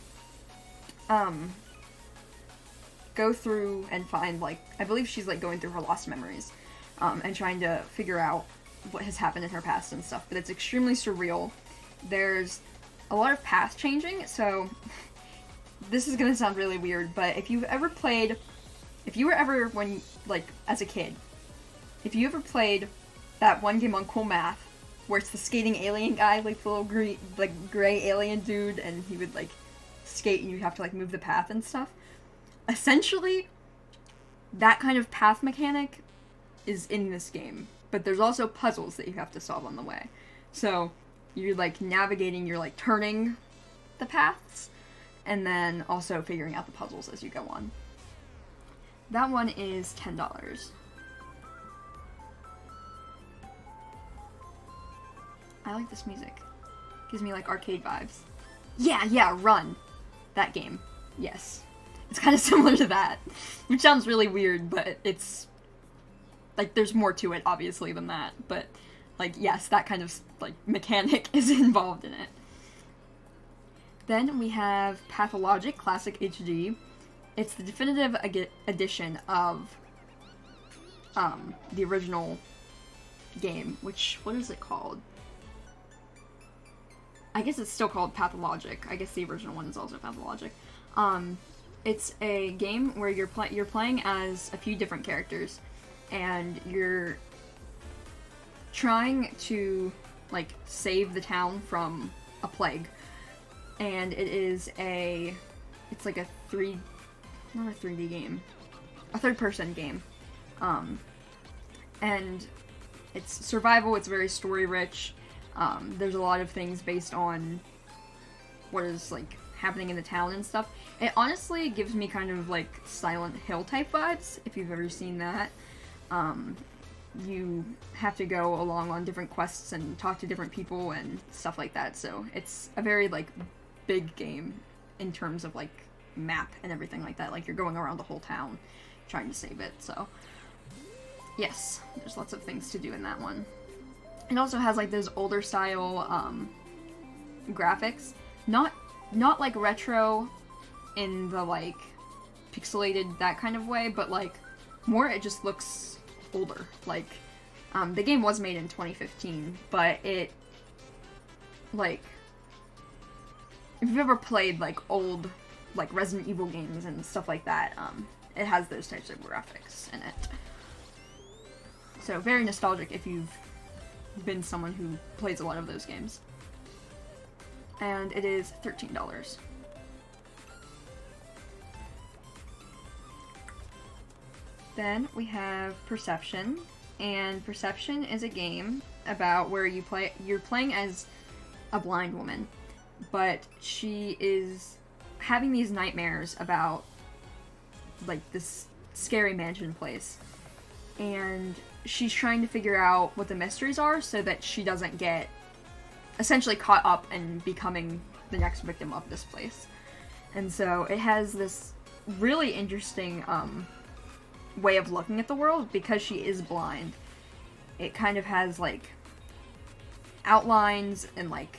go through and find, like, I believe she's like going through her lost memories, and trying to figure out what has happened in her past and stuff, but it's extremely surreal. There's a lot of path changing, so this is gonna sound really weird, but if you were ever, when, like, as a kid, if you ever played that one game on Cool Math, where it's the skating alien guy, like the little gray alien dude, and he would, like, skate and you'd have to, like, move the path and stuff, essentially, that kind of path mechanic is in this game. but there's also puzzles that you have to solve on the way. So you're like navigating, you're like turning the paths, and then also figuring out the puzzles as you go on. That one is $10. I like this music. Gives me like arcade vibes. Yeah, Run. That game. Yes. It's kind of similar to that. Which sounds really weird, but it's like there's more to it obviously than that. But like yes, that kind of like mechanic is involved in it. Then we have Pathologic Classic HD. It's the definitive edition of the original game, which, what is it called? I guess it's still called Pathologic. I guess the original one is also Pathologic. It's a game where you're playing as a few different characters, and you're trying to like save the town from a plague. And it's like a not a 3D game, a third-person game. And it's survival, it's very story-rich. There's a lot of things based on what is, like, happening in the town and stuff. It honestly gives me kind of, like, Silent Hill type vibes, if you've ever seen that. You have to go along on different quests and talk to different people and stuff like that, so it's a very, like, big game in terms of, like, map and everything like that. Like, you're going around the whole town trying to save it, so yes, there's lots of things to do in that one. It also has like those older style graphics, not like retro in the like pixelated that kind of way, but like more it just looks older. Like the game was made in 2015, but it like if you've ever played like old like Resident Evil games and stuff like that, it has those types of graphics in it. So very nostalgic if you've been someone who plays a lot of those games. And it is $13. Then we have Perception, and Perception is a game about where you're playing as a blind woman, but she is having these nightmares about like this scary mansion place, and she's trying to figure out what the mysteries are so that she doesn't get essentially caught up and becoming the next victim of this place. And so it has this really interesting way of looking at the world because she is blind. It kind of has like outlines and like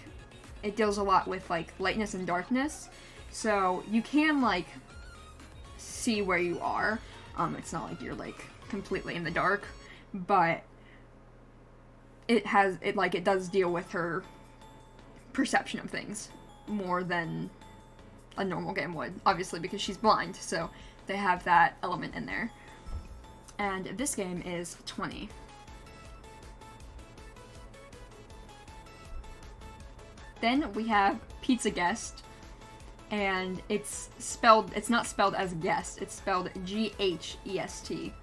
it deals a lot with like lightness and darkness, so you can like see where you are. It's not like you're like completely in the dark, but it does deal with her perception of things more than a normal game would, obviously because she's blind, so they have that element in there. And this game is $20. Then we have Pizza Guest, and it's not spelled as guest, it's spelled G-H-E-S-T.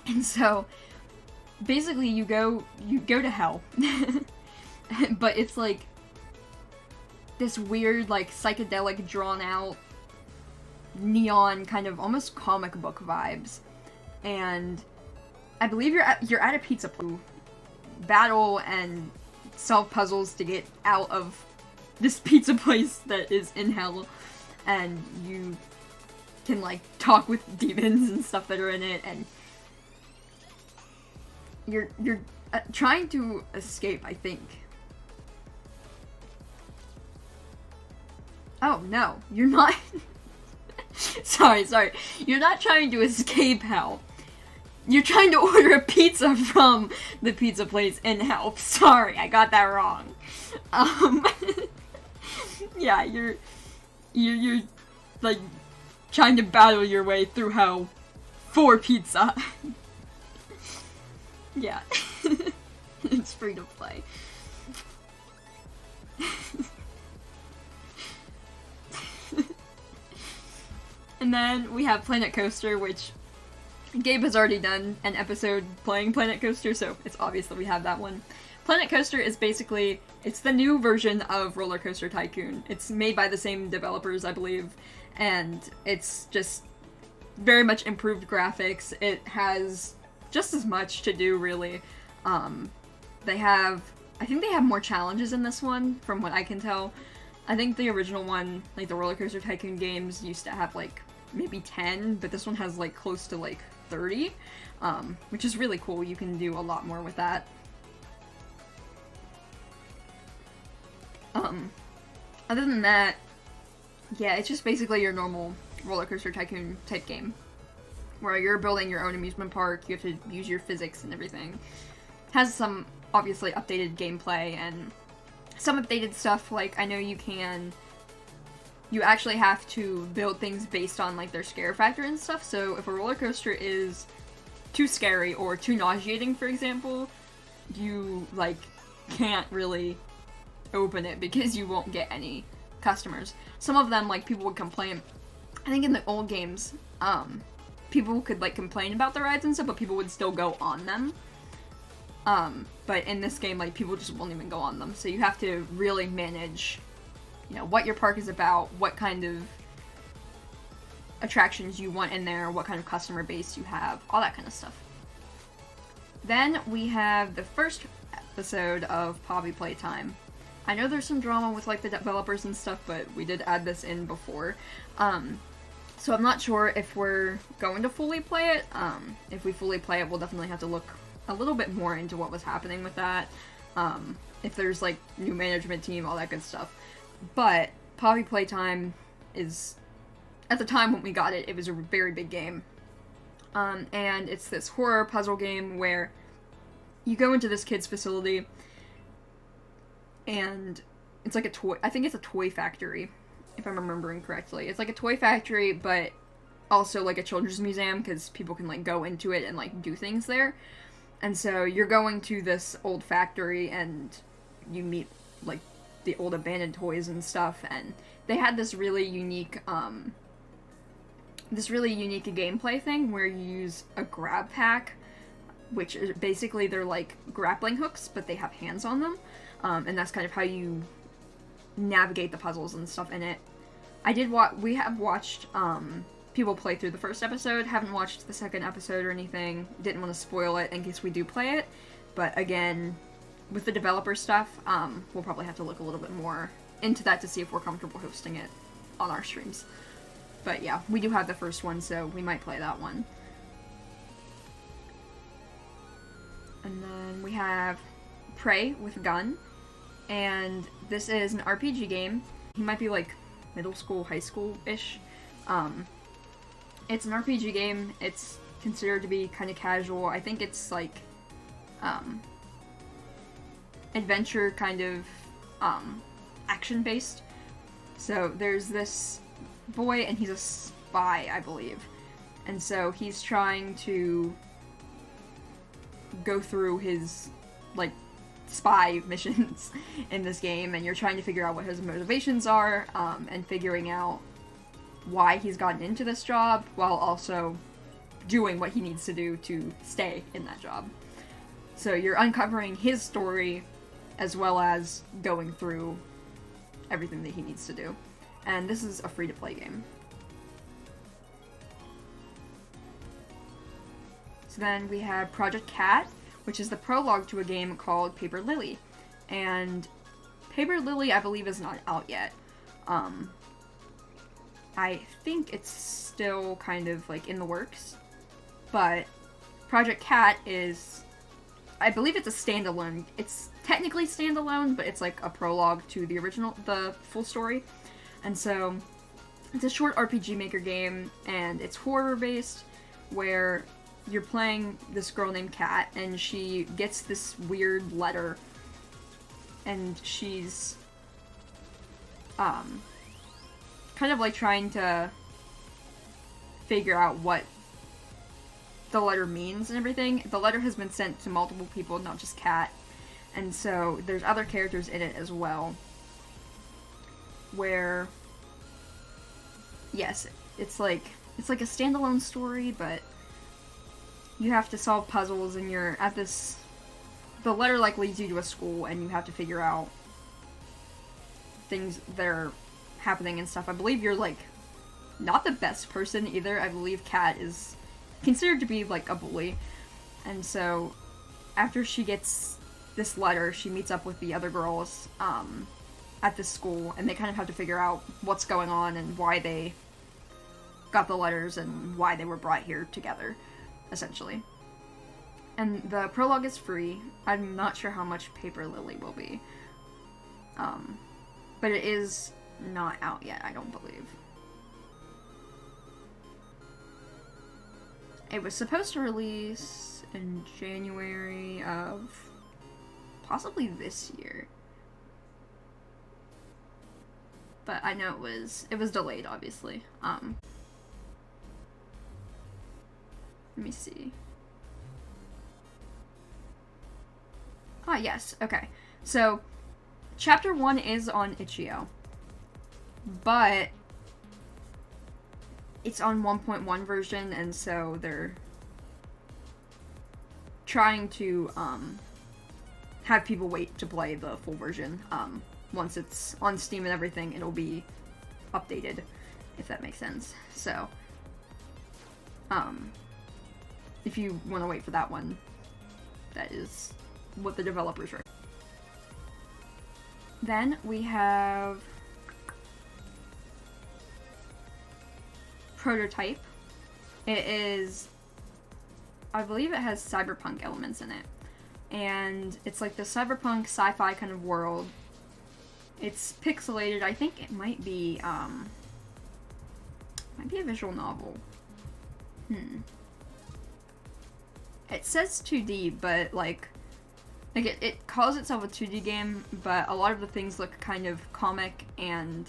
And so basically you go to hell. But it's like this weird like psychedelic drawn out neon kind of almost comic book vibes. And I believe you're at a pizza place, battle and solve puzzles to get out of this pizza place that is in hell, and you can like talk with demons and stuff that are in it, and you're trying to escape, I think. Oh no, you're not. sorry, you're not trying to escape hell. You're trying to order a pizza from the pizza place in hell. Sorry, I got that wrong. Yeah, you're like trying to battle your way through hell for pizza. Yeah. It's free to play. And then we have Planet Coaster, which Gabe has already done an episode playing Planet Coaster, so it's obvious that we have that one. Planet Coaster is basically, it's the new version of Roller Coaster Tycoon. It's made by the same developers, I believe, and it's just very much improved graphics. It has just as much to do, really. I think they have more challenges in this one, from what I can tell. I think the original one, like the Roller Coaster Tycoon games, used to have like maybe 10, but this one has like close to like 30, which is really cool. You can do a lot more with that. Other than that, yeah, it's just basically your normal Roller Coaster Tycoon type game, where you're building your own amusement park, you have to use your physics and everything. Has some, obviously, updated gameplay, and some updated stuff, like, I know you actually have to build things based on, like, their scare factor and stuff, so if a roller coaster is too scary or too nauseating, for example, you, like, can't really open it because you won't get any customers. Some of them, like, people would complain. I think in the old games, people could, like, complain about the rides and stuff, but people would still go on them. But in this game, like, people just won't even go on them. So you have to really manage, you know, what your park is about, what kind of attractions you want in there, what kind of customer base you have, all that kind of stuff. Then we have the first episode of Poppy Playtime. I know there's some drama with, like, the developers and stuff, but we did add this in before. So I'm not sure if we're going to fully play it. If we fully play it, we'll definitely have to look a little bit more into what was happening with that. If there's, like, new management team, all that good stuff. But Poppy Playtime is, at the time when we got it, it was a very big game. And it's this horror puzzle game where you go into this kid's facility, and it's like a toy, I think it's a toy factory, if I'm remembering correctly. It's like a toy factory, but also like a children's museum, because people can, like, go into it and, like, do things there. And so you're going to this old factory, and you meet, like, the old abandoned toys and stuff, and they had this really unique gameplay thing where you use a grab pack, which is basically, they're like grappling hooks, but they have hands on them, and that's kind of how you navigate the puzzles and stuff in it. We have watched people play through the first episode, haven't watched the second episode or anything, didn't want to spoil it in case we do play it, but again, with the developer stuff, we'll probably have to look a little bit more into that to see if we're comfortable hosting it on our streams. But yeah, we do have the first one, so we might play that one. And then we have Prey with Gun, and this is an RPG game. He might be like middle school, high school-ish. It's an RPG game. It's considered to be kind of casual. I think it's like adventure kind of action-based. So there's this boy, and he's a spy, I believe. And so he's trying to go through his, like, spy missions in this game, and you're trying to figure out what his motivations are, and figuring out why he's gotten into this job, while also doing what he needs to do to stay in that job. So you're uncovering his story, as well as going through everything that he needs to do. And this is a free-to-play game. So then we have Project Cat, which is the prologue to a game called Paper Lily. And Paper Lily, I believe, is not out yet. I think it's still kind of, like, in the works. But Project Cat is, I believe it's a standalone. It's technically standalone, but it's like a prologue to the full story. And so it's a short RPG Maker game, and it's horror-based, where you're playing this girl named Kat, and she gets this weird letter, and she's kind of like trying to figure out what the letter means and everything. The letter has been sent to multiple people, not just Kat, and so there's other characters in it as well, where, yes, it's like a standalone story, but you have to solve puzzles, and you're at this... The letter, like, leads you to a school, and you have to figure out things that are happening and stuff. I believe you're, like, not the best person either. I believe Kat is considered to be, like, a bully. And so, after she gets this letter, she meets up with the other girls, at this school, and they kind of have to figure out what's going on and why they got the letters and why they were brought here together, essentially. And the prologue is free. I'm not sure how much Paper Lily will be. But it is not out yet, I don't believe. It was supposed to release in January of possibly this year. But I know it was delayed, obviously. Let me see. Ah, yes, okay. So, Chapter 1 is on itch.io, but it's on 1.1 version, and so they're trying to, have people wait to play the full version. Once it's on Steam and everything, it'll be updated, if that makes sense. So, if you want to wait for that one, that is what the developers are. Then we have Prototype. It is, I believe it has cyberpunk elements in it. And it's like the cyberpunk sci-fi kind of world. It's pixelated. I think it might be a visual novel. It says 2D, but like it calls itself a 2D game, but a lot of the things look kind of comic and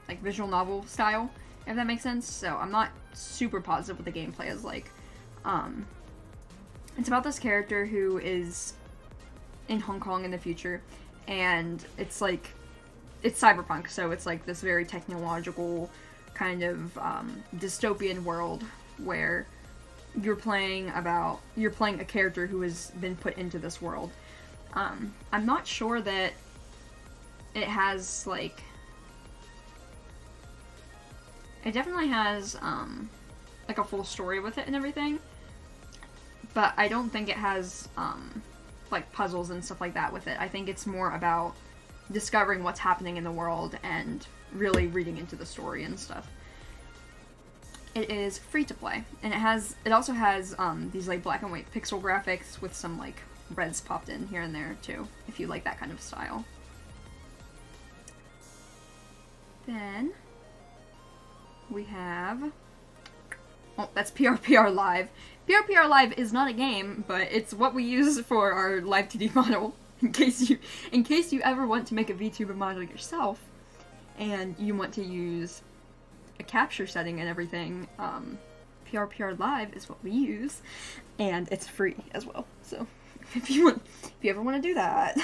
like visual novel style, if that makes sense. So I'm not super positive what the gameplay is like. It's about this character who is in Hong Kong in the future, and it's like, it's cyberpunk, so it's like this very technological kind of dystopian world where you're playing a character who has been put into this world. I'm not sure that it has, like, it definitely has like a full story with it and everything, but I don't think it has like puzzles and stuff like that with it. I think it's more about discovering what's happening in the world and really reading into the story and stuff. It is free to play, and it also has these like black and white pixel graphics with some like reds popped in here and there too, if you like that kind of style. Then we have, oh, that's PRPR Live. PRPR Live is not a game, but it's what we use for our live 2D model. In case you ever want to make a VTuber model yourself, and you want to use a capture setting and everything, PRPR Live is what we use, and it's free as well. So if you ever want to do that,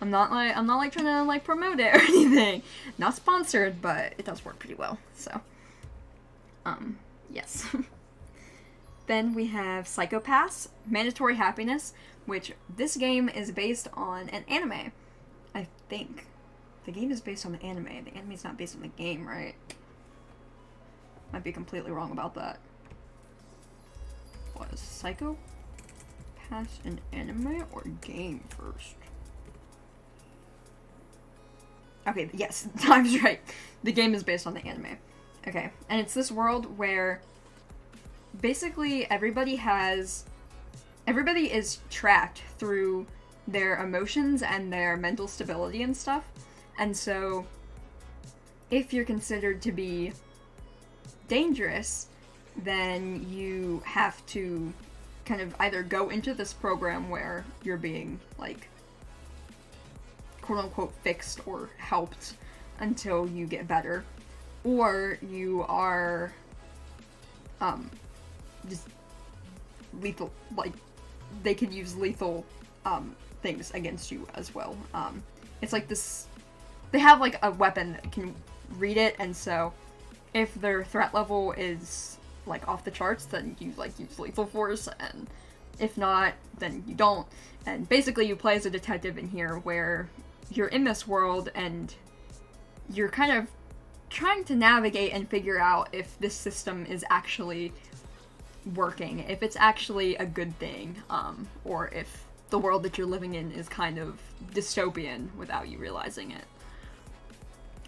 I'm not like trying to like promote it or anything. Not sponsored, but it does work pretty well. So, yes. Then we have Psychopaths, Mandatory Happiness, which this game is based on an anime. I think the game is based on the anime. The anime is not based on the game, right? Might be completely wrong about that. Was Psychopaths an anime or game first? Okay, yes, I was right. The game is based on the anime. Okay, and it's this world where basically everybody is tracked through their emotions and their mental stability and stuff. And so if you're considered to be dangerous, then you have to kind of either go into this program where you're being like quote-unquote fixed or helped until you get better, or you are just lethal, like they could use lethal things against you as well. It's like this, they have like a weapon that can read it, and so if their threat level is like off the charts, then you like use lethal force, and if not, then you don't. And basically you play as a detective in here where you're in this world and you're kind of trying to navigate and figure out if this system is actually working, if it's actually a good thing, or if the world that you're living in is kind of dystopian without you realizing it.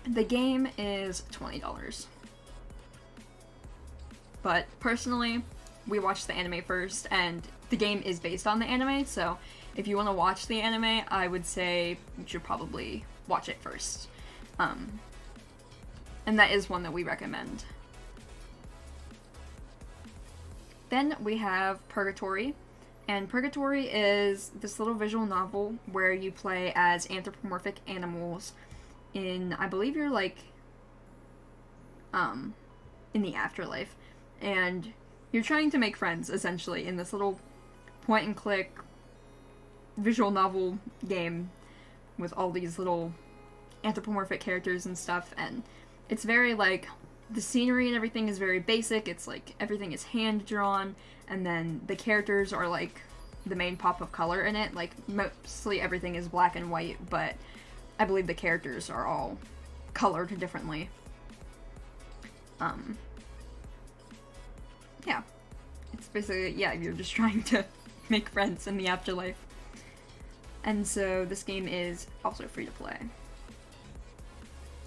The game is $20. But personally, we watched the anime first, and the game is based on the anime, so if you want to watch the anime, I would say you should probably watch it first. And that is one that we recommend. Then we have Purgatory, and Purgatory is this little visual novel where you play as anthropomorphic animals in, I believe you're like, in the afterlife, and you're trying to make friends, essentially, in this little point-and-click visual novel game with all these little anthropomorphic characters and stuff, and it's very, like, the scenery and everything is very basic. It's, like, everything is hand-drawn, and then the characters are, like, the main pop of color in it. Like, mostly everything is black and white, but I believe the characters are all colored differently. Yeah. It's basically, yeah, you're just trying to make friends in the afterlife. And so this game is also free to play.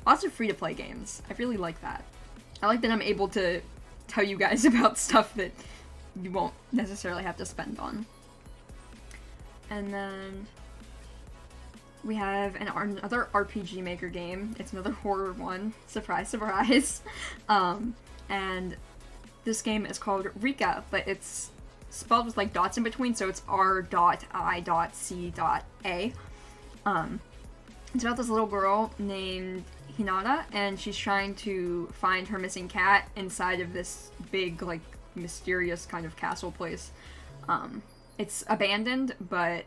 Lots of free to play games. I really like that. I like that I'm able to tell you guys about stuff that you won't necessarily have to spend on. And then we have another RPG Maker game. It's another horror one. Surprise, surprise. And this game is called Rika, but it's spelled with like dots in between, so it's R.I.C.A. It's about this little girl named Hinata, and she's trying to find her missing cat inside of this big, like, mysterious kind of castle place. It's abandoned, but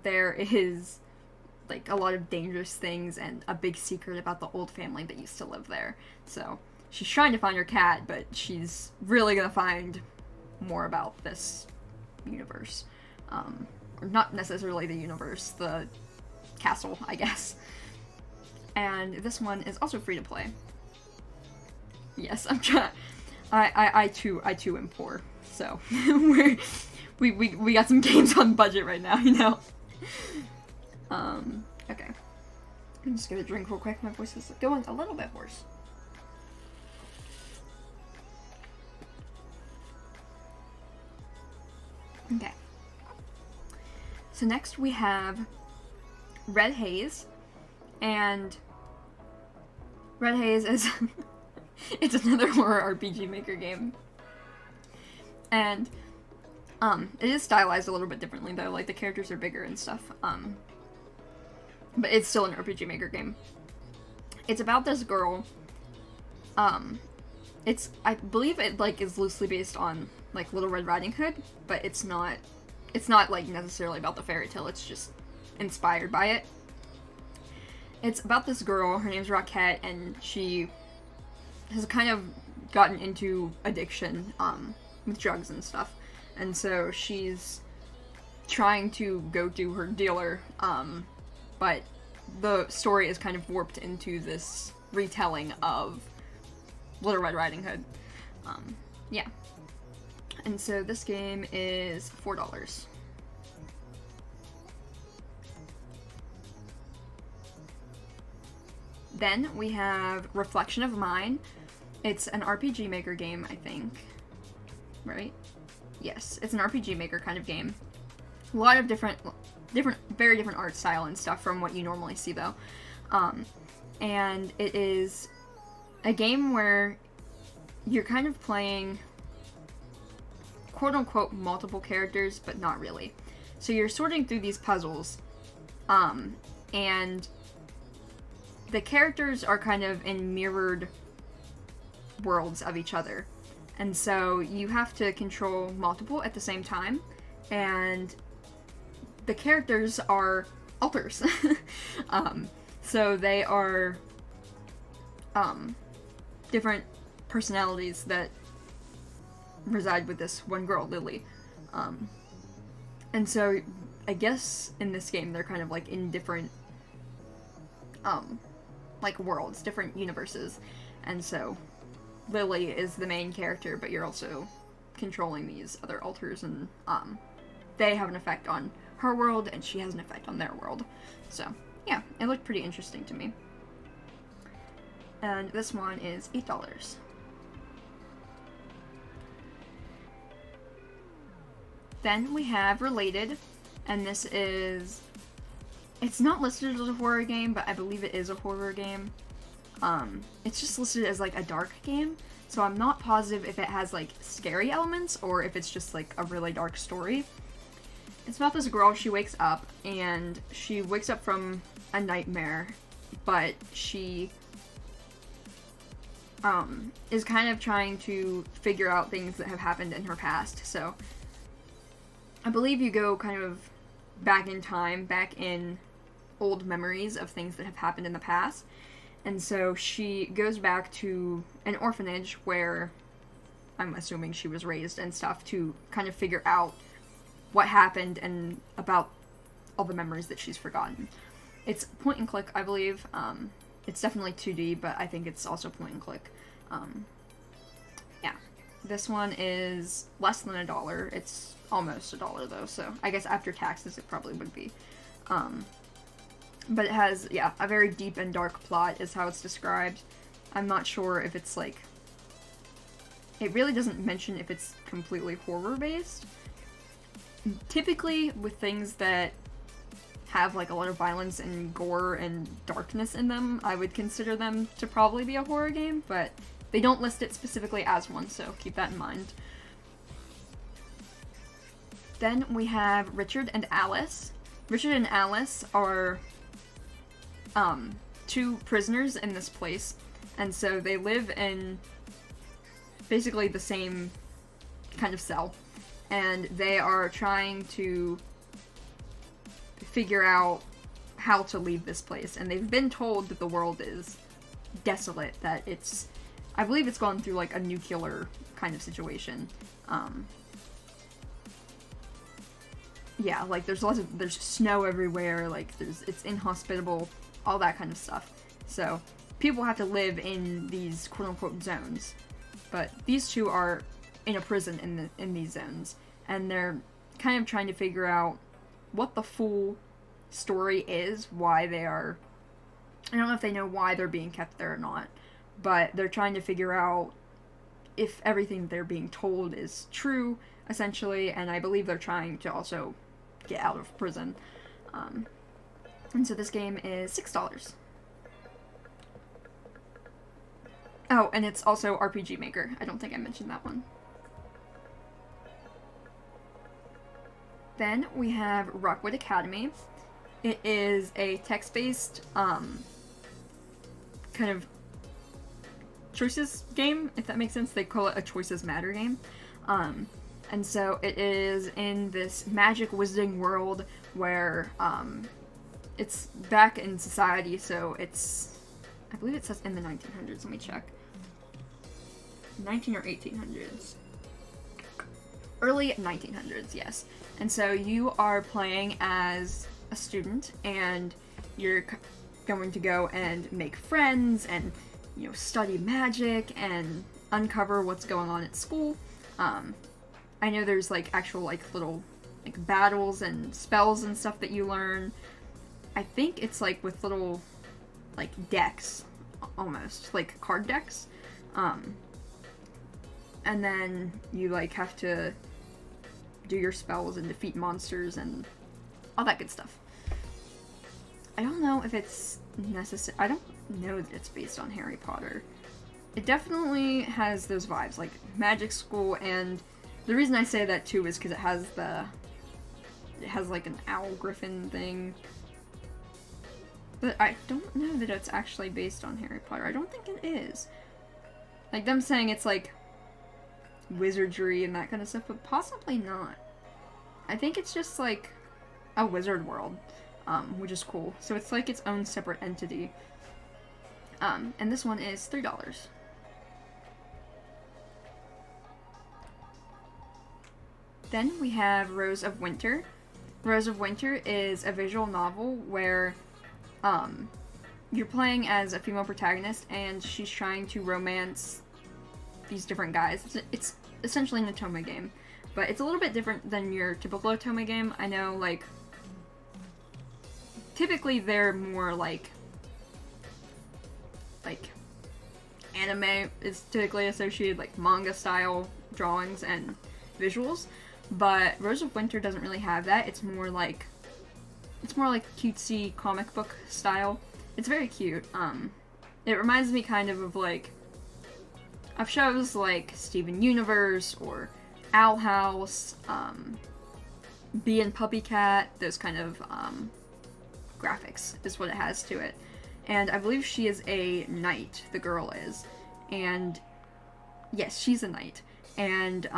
there is, like, a lot of dangerous things and a big secret about the old family that used to live there. So she's trying to find her cat, but she's really gonna find more about this universe. Or not necessarily the universe, the castle, I guess. And this one is also free to play. Yes, I'm trying. I too am poor, so we got some games on budget right now, you know. Okay. I'm just gonna drink real quick. My voice is going a little bit hoarse. Okay. So next we have Red Haze, and Red Haze is it's another horror RPG Maker game. And it is stylized a little bit differently though, like the characters are bigger and stuff. But it's still an RPG Maker game. It's about this girl. I believe it like is loosely based on like Little Red Riding Hood, but it's not like necessarily about the fairy tale, it's just inspired by it. It's about this girl, her name's Roquette, and she has kind of gotten into addiction with drugs and stuff. And so she's trying to go to her dealer, but the story is kind of warped into this retelling of Little Red Riding Hood. Yeah. And so this game is $4. Then we have Reflection of Mine. It's an RPG Maker game, I think. Right? Yes, it's an RPG Maker kind of game. A lot of very different art style and stuff from what you normally see, though. And it is a game where you're kind of playing quote-unquote multiple characters, but not really. So you're sorting through these puzzles, and the characters are kind of in mirrored worlds of each other. And so you have to control multiple at the same time, and the characters are alters. So they are different personalities that reside with this one girl, Lily. And so I guess in this game they're kind of like in different like worlds, different universes. And so Lily is the main character, but you're also controlling these other alters, and they have an effect on her world and she has an effect on their world. So yeah, it looked pretty interesting to me. And this one is $8. Then we have Related, and this is, it's not listed as a horror game, but I believe it is a horror game. It's just listed as like a dark game, so I'm not positive if it has like scary elements or if it's just like a really dark story. It's about this girl, she wakes up from a nightmare, but she is kind of trying to figure out things that have happened in her past. So I believe you go kind of back in time, back in old memories of things that have happened in the past. And so she goes back to an orphanage where I'm assuming she was raised and stuff, to kind of figure out what happened and about all the memories that she's forgotten. It's point and click, I believe. It's definitely 2D, but I think it's also point and click. Yeah. This one is less than $1. It's almost $1 though, so I guess after taxes it probably would be. But it has, yeah, a very deep and dark plot is how it's described. I'm not sure if it's like... It really doesn't mention if it's completely horror-based. Typically, with things that have like a lot of violence and gore and darkness in them, I would consider them to probably be a horror game, but they don't list it specifically as one, so keep that in mind. Then we have Richard and Alice. Richard and Alice are two prisoners in this place, and so they live in basically the same kind of cell, and they are trying to figure out how to leave this place, and they've been told that the world is desolate, that it's, I believe it's gone through like a nuclear kind of situation. Yeah, like there's snow everywhere, like it's inhospitable, all that kind of stuff. So people have to live in these quote-unquote zones, but these two are in a prison in these zones, and they're kind of trying to figure out what the full story is, why they are, I don't know if they know why they're being kept there or not, but they're trying to figure out if everything they're being told is true, essentially, and I believe they're trying to also get out of prison. And so this game is $6. Oh, and it's also RPG Maker. I don't think I mentioned that one. Then we have Rockwood Academy. It is a text-based, kind of choices game, if that makes sense. They call it a Choices Matter game. And so it is in this magic wizarding world where, it's back in society, so it's, I believe it says in the 1900s, let me check. 19 or 1800s. Early 1900s, yes. And so you are playing as a student, and you're going to go and make friends, and, you know, study magic, and uncover what's going on at school. I know there's, like, actual, like, little, like, battles and spells and stuff that you learn. I think it's, like, with little, like, decks, almost, like, card decks. And then you, like, have to do your spells and defeat monsters and all that good stuff. I don't know if it's necessary. I don't know that it's based on Harry Potter. It definitely has those vibes, like magic school, and the reason I say that too is because it has like an owl griffin thing. But I don't know that it's actually based on Harry Potter. I don't think it is. Like them saying it's like wizardry and that kind of stuff, but possibly not. I think it's just like a wizard world, which is cool. So it's like its own separate entity. And this one is $3. Then we have Rose of Winter. Rose of Winter is a visual novel where you're playing as a female protagonist and she's trying to romance these different guys. It's essentially an otome game, but it's a little bit different than your typical otome game. I know, like, typically they're more like anime is typically associated, like manga style drawings and visuals, but Rose of Winter doesn't really have that. It's more like cutesy comic book style. It's very cute. It reminds me kind of like of shows like Steven Universe or Owl House, Bee and Puppy Cat. Those kind of graphics is what it has to it. And I believe she is a knight, the girl is. And yes, she's a knight. And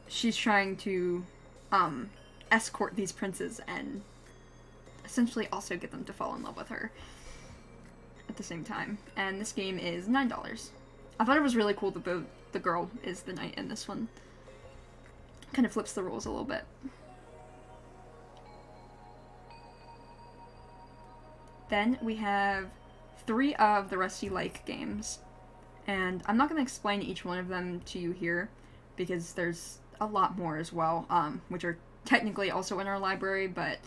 she's trying to escort these princes and essentially also get them to fall in love with her at the same time. And this game is $9. I thought it was really cool that the girl is the knight in this one. Kind of flips the rules a little bit. Then we have 3 of the Rusty Lake games, and I'm not going to explain each one of them to you here, because there's a lot more as well, which are technically also in our library, but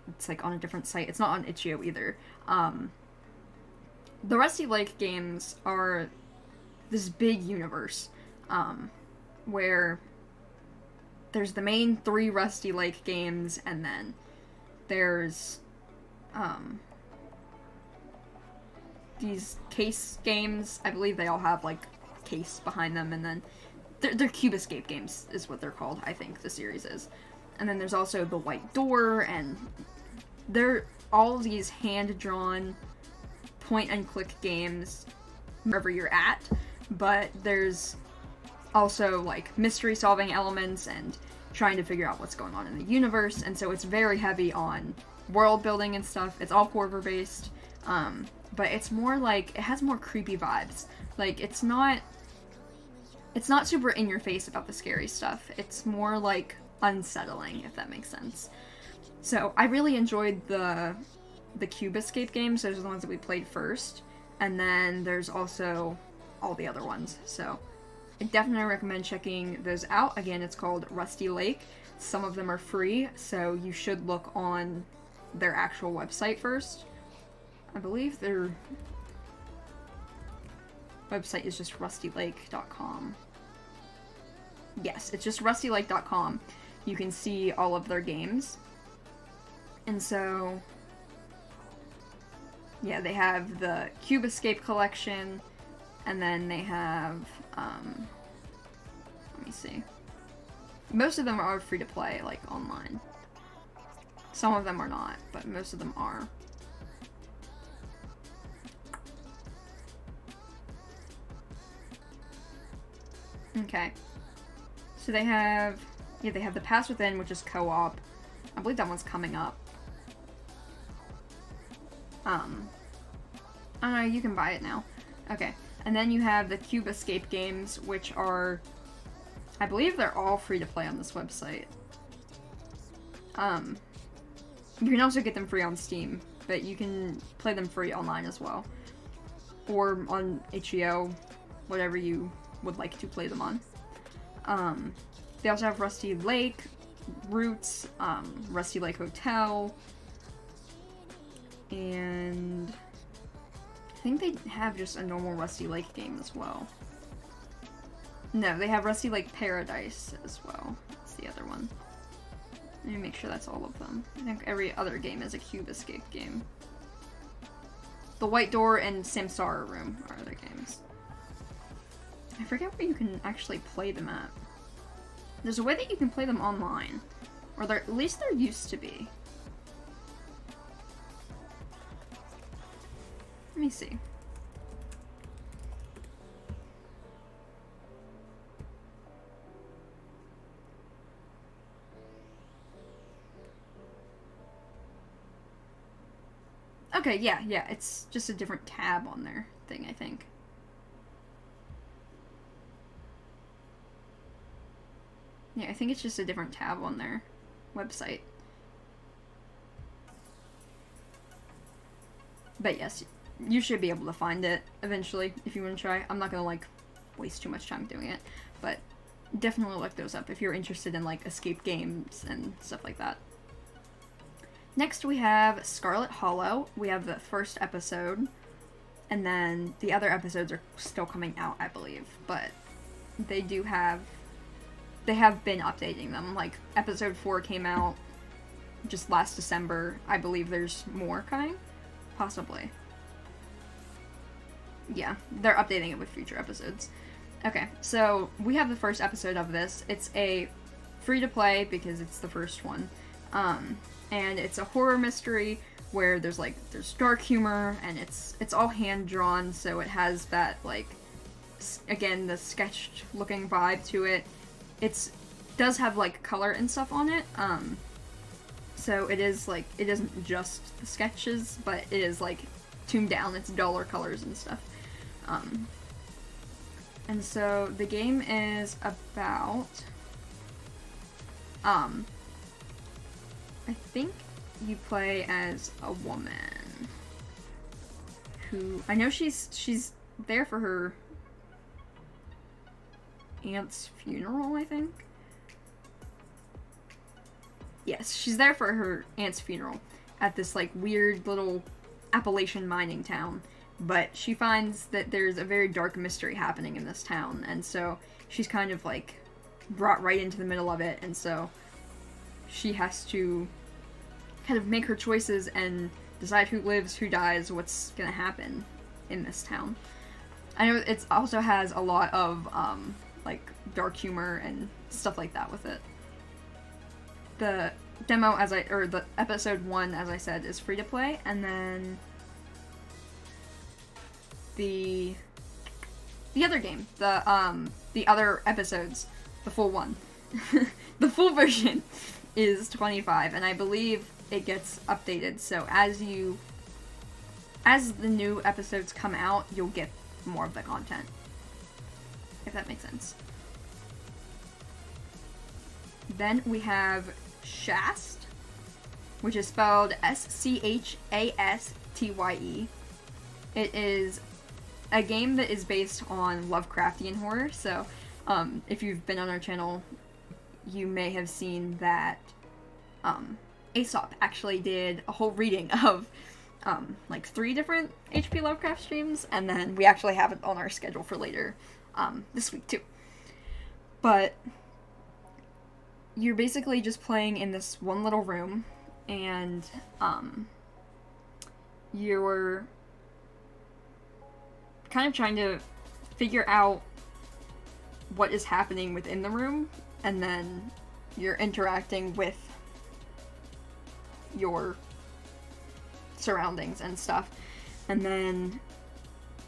it's like on a different site. It's not on itch.io either. The Rusty Lake games are this big universe, where there's the main 3 Rusty Lake games, and then there's these case games. I believe they all have like case behind them, and then they're Cube Escape games is what they're called, I think the series is. And then there's also the White Door, and they're all these hand-drawn point-and-click games wherever you're at, but there's also like mystery-solving elements and trying to figure out what's going on in the universe, and so it's very heavy on world building and stuff. It's all horror based, but it's more like, it has more creepy vibes. Like, it's not super in your face about the scary stuff. It's more like unsettling, if that makes sense. So I really enjoyed the Cube Escape games. Those are the ones that we played first, and then there's also all the other ones. So I definitely recommend checking those out. Again, it's called Rusty Lake. Some of them are free, so you should look on their actual website first. I believe their website is just rustylake.com. Yes, it's just rustylake.com. You can see all of their games. And so, yeah, they have the Cube Escape collection, and then they have, let me see. Most of them are free to play, like, online. Some of them are not, but most of them are. Okay. So they have the Pass Within, which is co-op. I believe that one's coming up. I don't know, you can buy it now. Okay. And then you have the Cube Escape games, which are, I believe they're all free to play on this website. You can also get them free on Steam, but you can play them free online as well. Or on itch.io, whatever you would like to play them on. They also have Rusty Lake, Roots, Rusty Lake Hotel, and I think they have just a normal Rusty Lake game as well. No, they have Rusty Lake Paradise as well. That's the other one. Let me make sure that's all of them. I think every other game is a Cube Escape game. The White Door and Samsara Room are other games. I forget where you can actually play them at. There's a way that you can play them online. Or at least there used to be. Let me see. Okay, yeah, it's just a different tab on their thing, I think. Yeah, I think it's just a different tab on their website. But yes, you should be able to find it eventually if you want to try. I'm not gonna like waste too much time doing it, but definitely look those up if you're interested in like escape games and stuff like that. Next we have Scarlet Hollow. We have the first episode, and then the other episodes are still coming out, I believe, but they have been updating them. Like episode 4 came out just last December. I believe there's more coming. Possibly. Yeah, they're updating it with future episodes. Okay, so we have the first episode of this. It's a free-to-play because it's the first one. And it's a horror mystery where there's dark humor, and it's all hand-drawn, so it has that, like, again, the sketched-looking vibe to it. It does have, like, color and stuff on it, so it is, like, it isn't just the sketches, but it is, like, tuned down. It's duller colors and stuff. And so the game is about, I think you play as a woman who, I know she's there for her aunt's funeral, I think. Yes, she's there for her aunt's funeral at this, like, weird little Appalachian mining town. But she finds that there's a very dark mystery happening in this town, and so she's kind of, like, brought right into the middle of it, and so she has to kind of make her choices and decide who lives, who dies, what's gonna happen in this town. I know it also has a lot of, like, dark humor and stuff like that with it. The demo, or the episode 1, as I said, is free to play, and then the other game, the other episodes, the full one, the full version is $25, and I believe it gets updated, so as the new episodes come out, you'll get more of the content, if that makes sense. Then we have Shast, which is spelled Schastye. It is a game that is based on Lovecraftian horror, so if you've been on our channel, you may have seen that Aesop actually did a whole reading of like 3 different H.P. Lovecraft streams, and then we actually have it on our schedule for later this week too. But you're basically just playing in this one little room, and you're kind of trying to figure out what is happening within the room, and then you're interacting with your surroundings and stuff. And then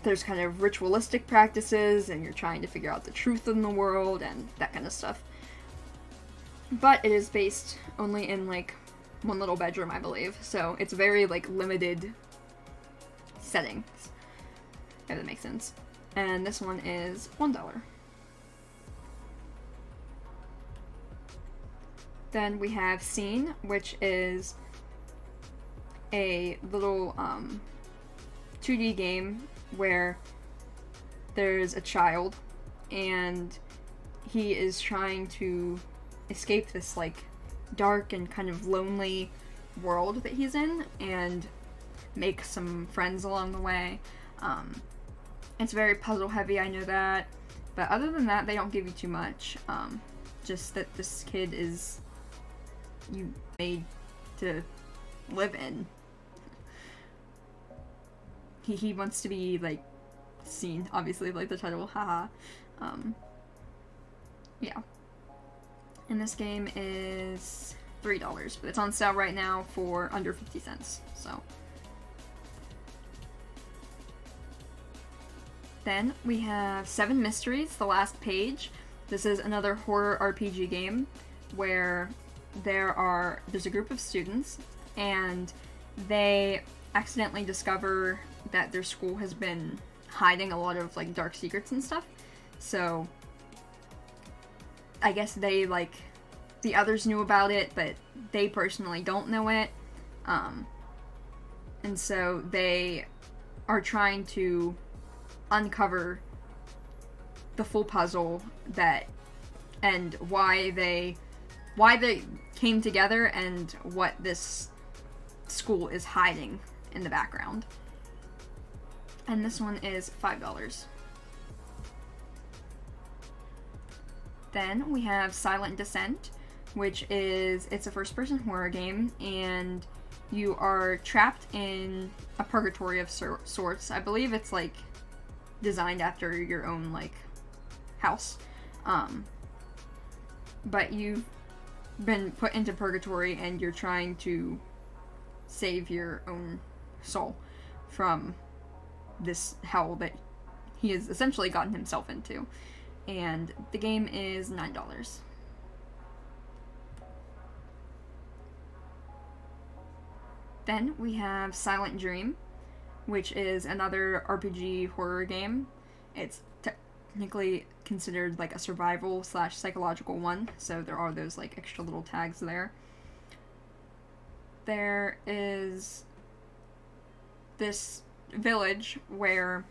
there's kind of ritualistic practices, and you're trying to figure out the truth in the world and that kind of stuff. But it is based only in, like, one little bedroom, I believe, so it's very, like, limited settings, if that makes sense. And this one is $1. Then we have Scene, which is a little 2D game where there's a child, and he is trying to escape this, like, dark and kind of lonely world that he's in, and make some friends along the way. It's very puzzle heavy, I know that, but other than that, they don't give you too much. Just that this kid is made to live in. He wants to be, like, seen, obviously, like the title, haha. Yeah. And this game is $3, but it's on sale right now for under 50 cents, so. Then we have 7 Mysteries, The Last Page. This is another horror RPG game where there's a group of students, and they accidentally discover that their school has been hiding a lot of, like, dark secrets and stuff. So I guess they, like, the others knew about it, but they personally don't know it. And so they are trying to uncover the full puzzle and why they came together and what this school is hiding in the background. And this one is $5. Then we have Silent Descent, which it's a first-person horror game, and you are trapped in a purgatory of sorts. I believe it's, like, designed after your own, like, house. But you've been put into purgatory, and you're trying to save your own soul from this hell that he has essentially gotten himself into. And the game is $9. Then we have Silent Dream, which is another RPG horror game. It's technically considered like a survival / psychological one, so there are those like extra little tags there. There is this village where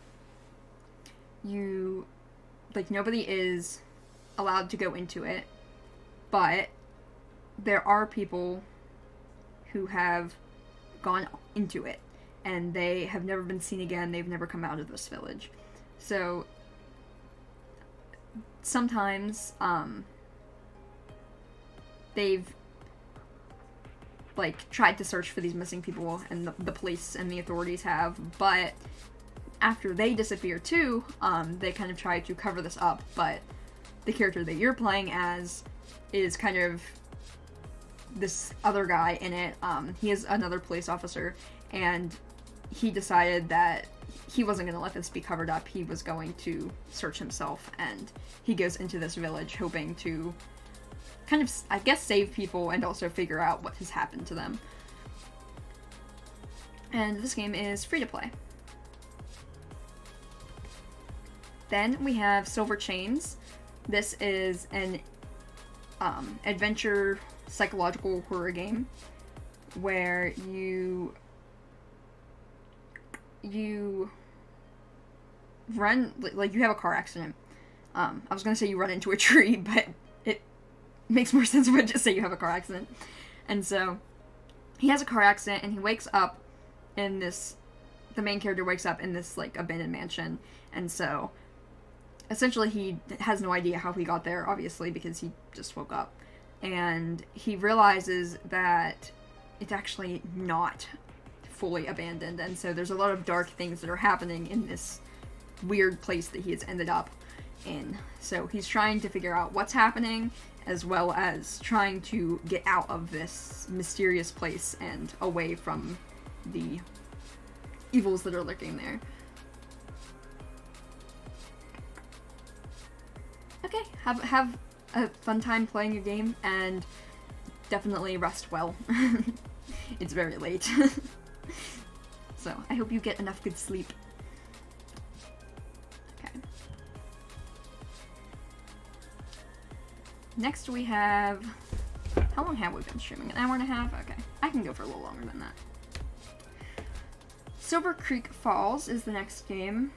nobody is allowed to go into it, but there are people who have gone into it, and they have never been seen again. They've never come out of this village. So sometimes they've like tried to search for these missing people, and the police and the authorities have, but after they disappear too, they kind of try to cover this up. But the character that you're playing as is kind of this other guy in it. He is another police officer, and he decided that he wasn't going to let this be covered up. He was going to search himself, and he goes into this village hoping to kind of, I guess, save people and also figure out what has happened to them. And this game is free to play. Then we have Silver Chains. This is an adventure psychological horror game where you run, like, you have a car accident. I was gonna say you run into a tree, but it makes more sense if I just say you have a car accident. And so he has a car accident, and he wakes up in this, the main character wakes up in this like abandoned mansion, and so essentially he has no idea how he got there, obviously, because he just woke up. And he realizes that it's actually not fully abandoned, and so there's a lot of dark things that are happening in this weird place that he has ended up in. So he's trying to figure out what's happening, as well as trying to get out of this mysterious place and away from the evils that are lurking there. Okay, have a fun time playing your game, and definitely rest well. It's very late. So I hope you get enough good sleep. Okay. Next we have... How long have we been streaming? An hour and a half? Okay. I can go for a little longer than that. Silver Creek Falls is the next game.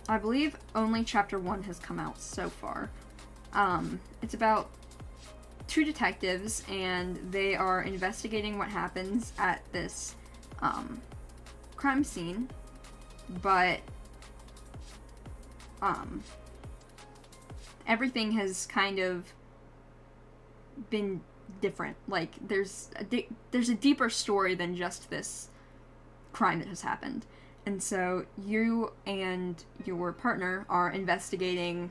I believe only Chapter 1 has come out so far. It's about 2 detectives, and they are investigating what happens at this crime scene, but everything has kind of been different. Like, there's a deeper story than just this crime that has happened. And so you and your partner are investigating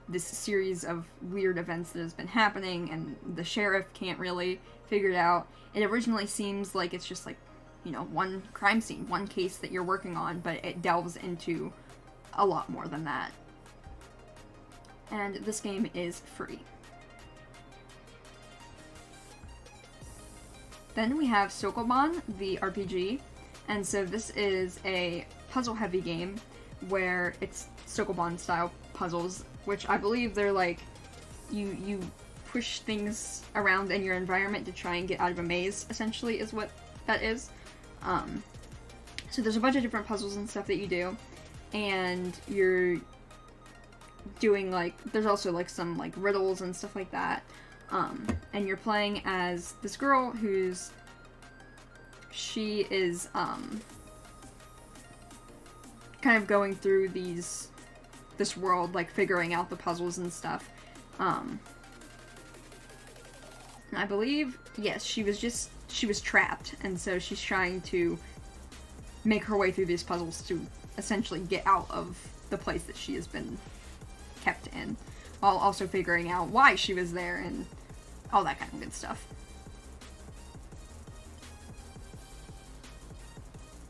this series of weird events that has been happening, and the sheriff can't really figure it out. It originally seems like it's just like, you know, one crime scene, one case that you're working on, but it delves into a lot more than that. And this game is free. Then we have Sokoban, the RPG. And so this is a puzzle-heavy game where it's Sokoban-style puzzles, which I believe they're like, you push things around in your environment to try and get out of a maze, essentially, is what that is. So there's a bunch of different puzzles and stuff that you do, and you're doing, like, there's also, like, some, like, riddles and stuff like that, and you're playing as this girl she is, kind of going through this world, like, figuring out the puzzles and stuff. And I believe, yes, she was trapped, and so she's trying to make her way through these puzzles to essentially get out of the place that she has been kept in, while also figuring out why she was there and all that kind of good stuff.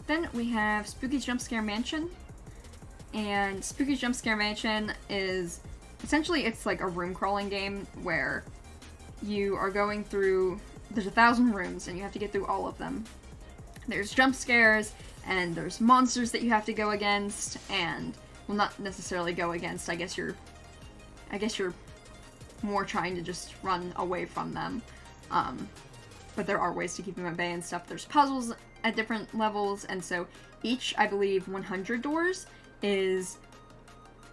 Then we have Spooky Jump Scare Mansion, and Spooky Jump Scare Mansion is essentially, it's like a room crawling game where you are going through, there's 1,000 rooms and you have to get through all of them. There's jump scares, and there's monsters that you have to go against, and, well, not necessarily go against, I guess you're more trying to just run away from them. But there are ways to keep them at bay and stuff. There's puzzles at different levels, and so each, I believe, 100 doors is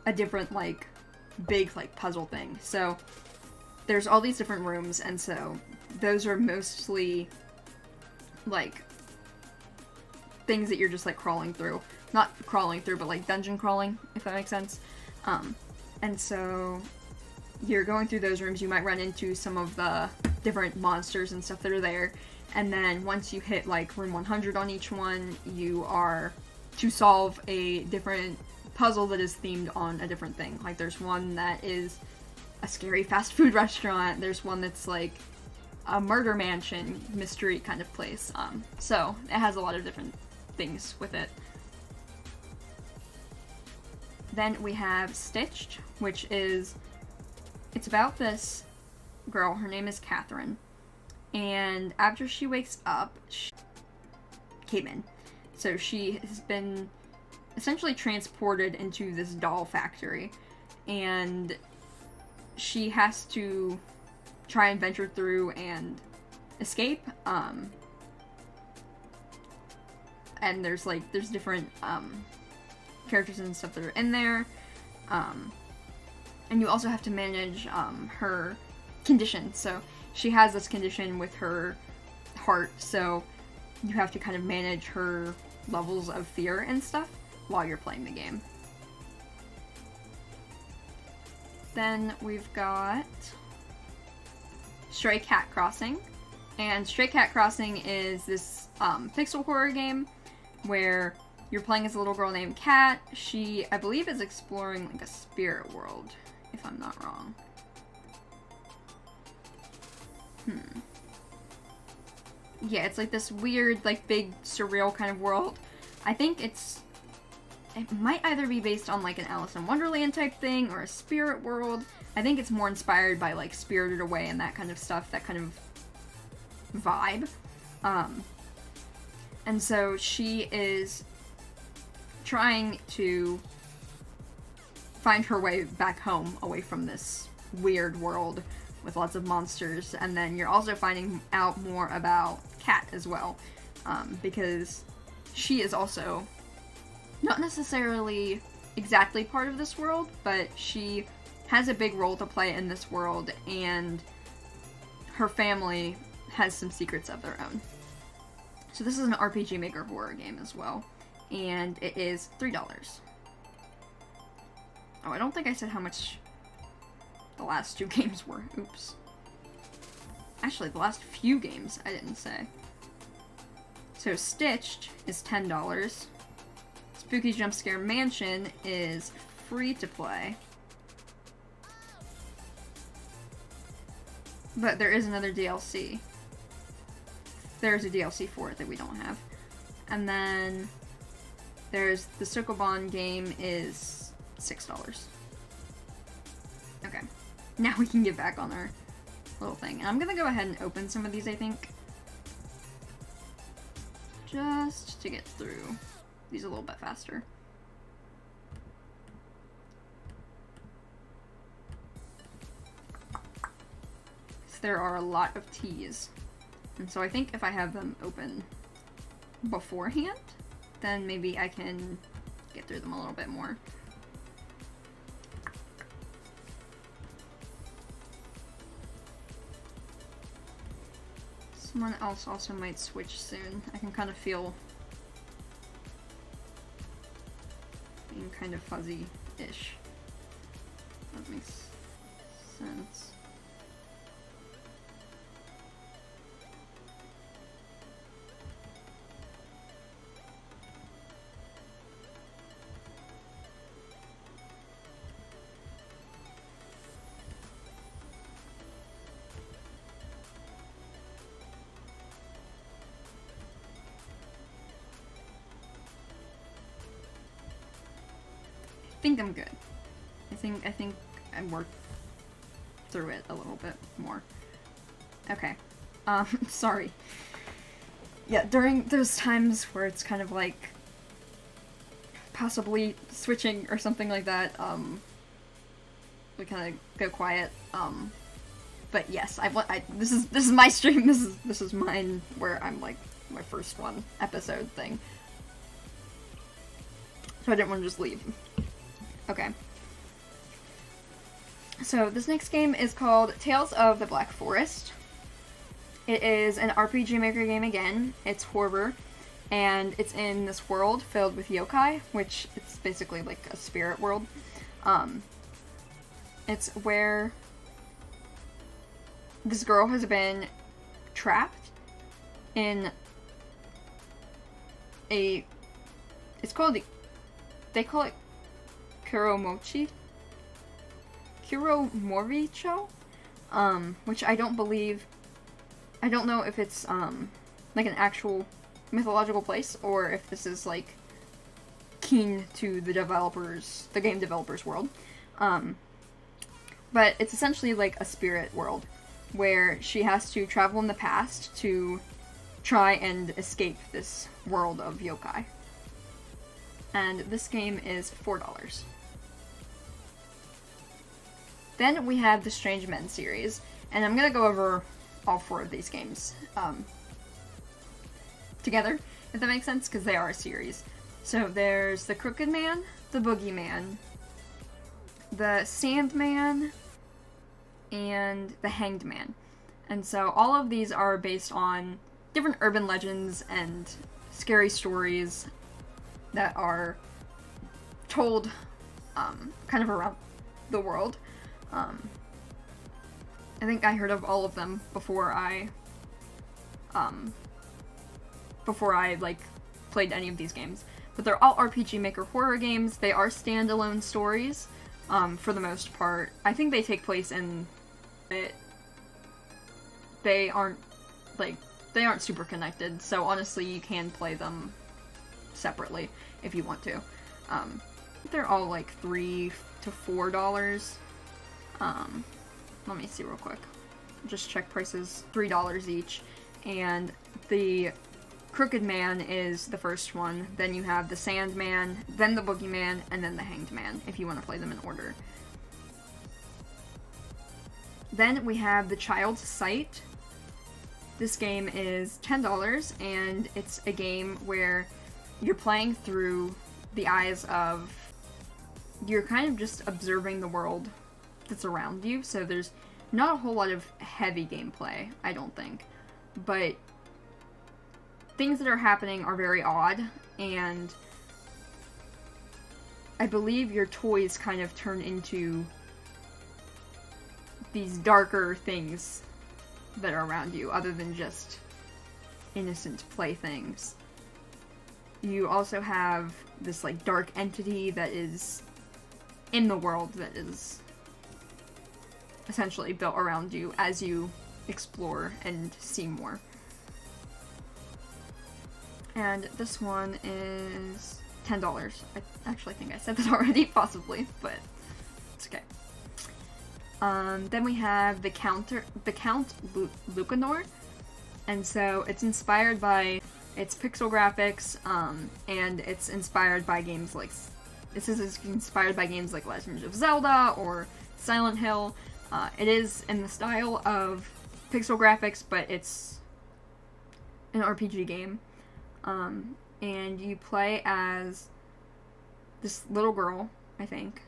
a different, like, big, like, puzzle thing. So there's all these different rooms, and so those are mostly, like, things that you're just, like, crawling through. Not crawling through, but, like, dungeon crawling, if that makes sense. And so you're going through those rooms, you might run into some of the different monsters and stuff that are there, and then once you hit, like, room 100 on each one, you are to solve a different puzzle that is themed on a different thing. Like, there's one that is a scary fast food restaurant, there's one that's, like, a murder mansion mystery kind of place. So it has a lot of different things with it. Then we have Stitched, which is, it's about this girl, her name is Catherine, and after she wakes up, she came in. So she has been essentially transported into this doll factory, and she has to try and venture through and escape, and there's different, characters and stuff that are in there, and you also have to manage, her condition. So she has this condition with her heart, so you have to kind of manage her levels of fear and stuff while you're playing the game. Then we've got Stray Cat Crossing, and Stray Cat Crossing is this pixel horror game where you're playing as a little girl named Cat. She, I believe, is exploring, like, a spirit world, if I'm not wrong. Yeah, it's like this weird, like, big, surreal kind of world. I think it might either be based on, like, an Alice in Wonderland type thing or a spirit world. I think it's more inspired by, like, Spirited Away and that kind of stuff, that kind of vibe. And so she is trying to find her way back home away from this weird world with lots of monsters, and then you're also finding out more about Cat as well, because she is also not necessarily exactly part of this world, but she has a big role to play in this world, and her family has some secrets of their own. So this is an RPG Maker horror game as well, and it is $3. Oh, I don't think I said how much the last two games were. Oops. Actually, the last few games I didn't say. So Stitched is $10. Spooky Jump Scare Mansion is free to play. But there is another DLC. There's a DLC for it that we don't have. And then there's the Sokoban game is $6. Okay. Now we can get back on our little thing. And I'm gonna go ahead and open some of these, I think. Just to get through these a little bit faster. there are a lot of T's. And so I think if I have them open beforehand, then maybe I can get through them a little bit more. Someone else also might switch soon. I can kind of feel being kind of fuzzy-ish. That makes sense. I think I'm good. I think I worked through it a little bit more. Okay. Sorry. Yeah, during those times where it's kind of like possibly switching or something like that, we kind of go quiet. But yes, this is my stream. This is mine where I'm like my first one episode thing. So I didn't want to just leave. Okay. So this next game is called Tales of the Black Forest. It is an RPG Maker game again. It's horror, and it's in this world filled with yokai, which it's basically like a spirit world. It's where this girl has been trapped in a... It's called... They call it Kuromoricho, which I don't know if it's, like an actual mythological place, or if this is, like, keen to the game developers' world. But it's essentially like a spirit world, where she has to travel in the past to try and escape this world of yokai. And this game is $4. Then we have the Strange Men series, and I'm gonna go over all 4 of these games together, if that makes sense, because they are a series. So there's the Crooked Man, the Boogeyman, the Sandman, and the Hanged Man. And so all of these are based on different urban legends and scary stories that are told kind of around the world. I think I heard of all of them before I like played any of these games. But they're all RPG Maker horror games. They are standalone stories, for the most part. I think they take place in it. They aren't super connected, so honestly you can play them separately if you want to. They're all like $3 to $4. Let me see real quick. Just check prices. $3 each. And the Crooked Man is the first one. Then you have the Sandman, then the Boogeyman, and then the Hanged Man, if you want to play them in order. Then we have the Child's Sight. This game is $10, and it's a game where you're playing through the eyes of... You're kind of just observing the world that's around you, so there's not a whole lot of heavy gameplay, I don't think. But things that are happening are very odd, and I believe your toys kind of turn into these darker things that are around you, other than just innocent playthings. You also have this like dark entity that is in the world that is essentially built around you as you explore and see more. And this one is $10. I actually think I said that already, possibly, but it's okay. Then we have the Count Lucanor, and so it's inspired by its pixel graphics, and it's inspired by games like Legend of Zelda or Silent Hill. It is in the style of pixel graphics, but it's an RPG game. And you play as this little girl, I think.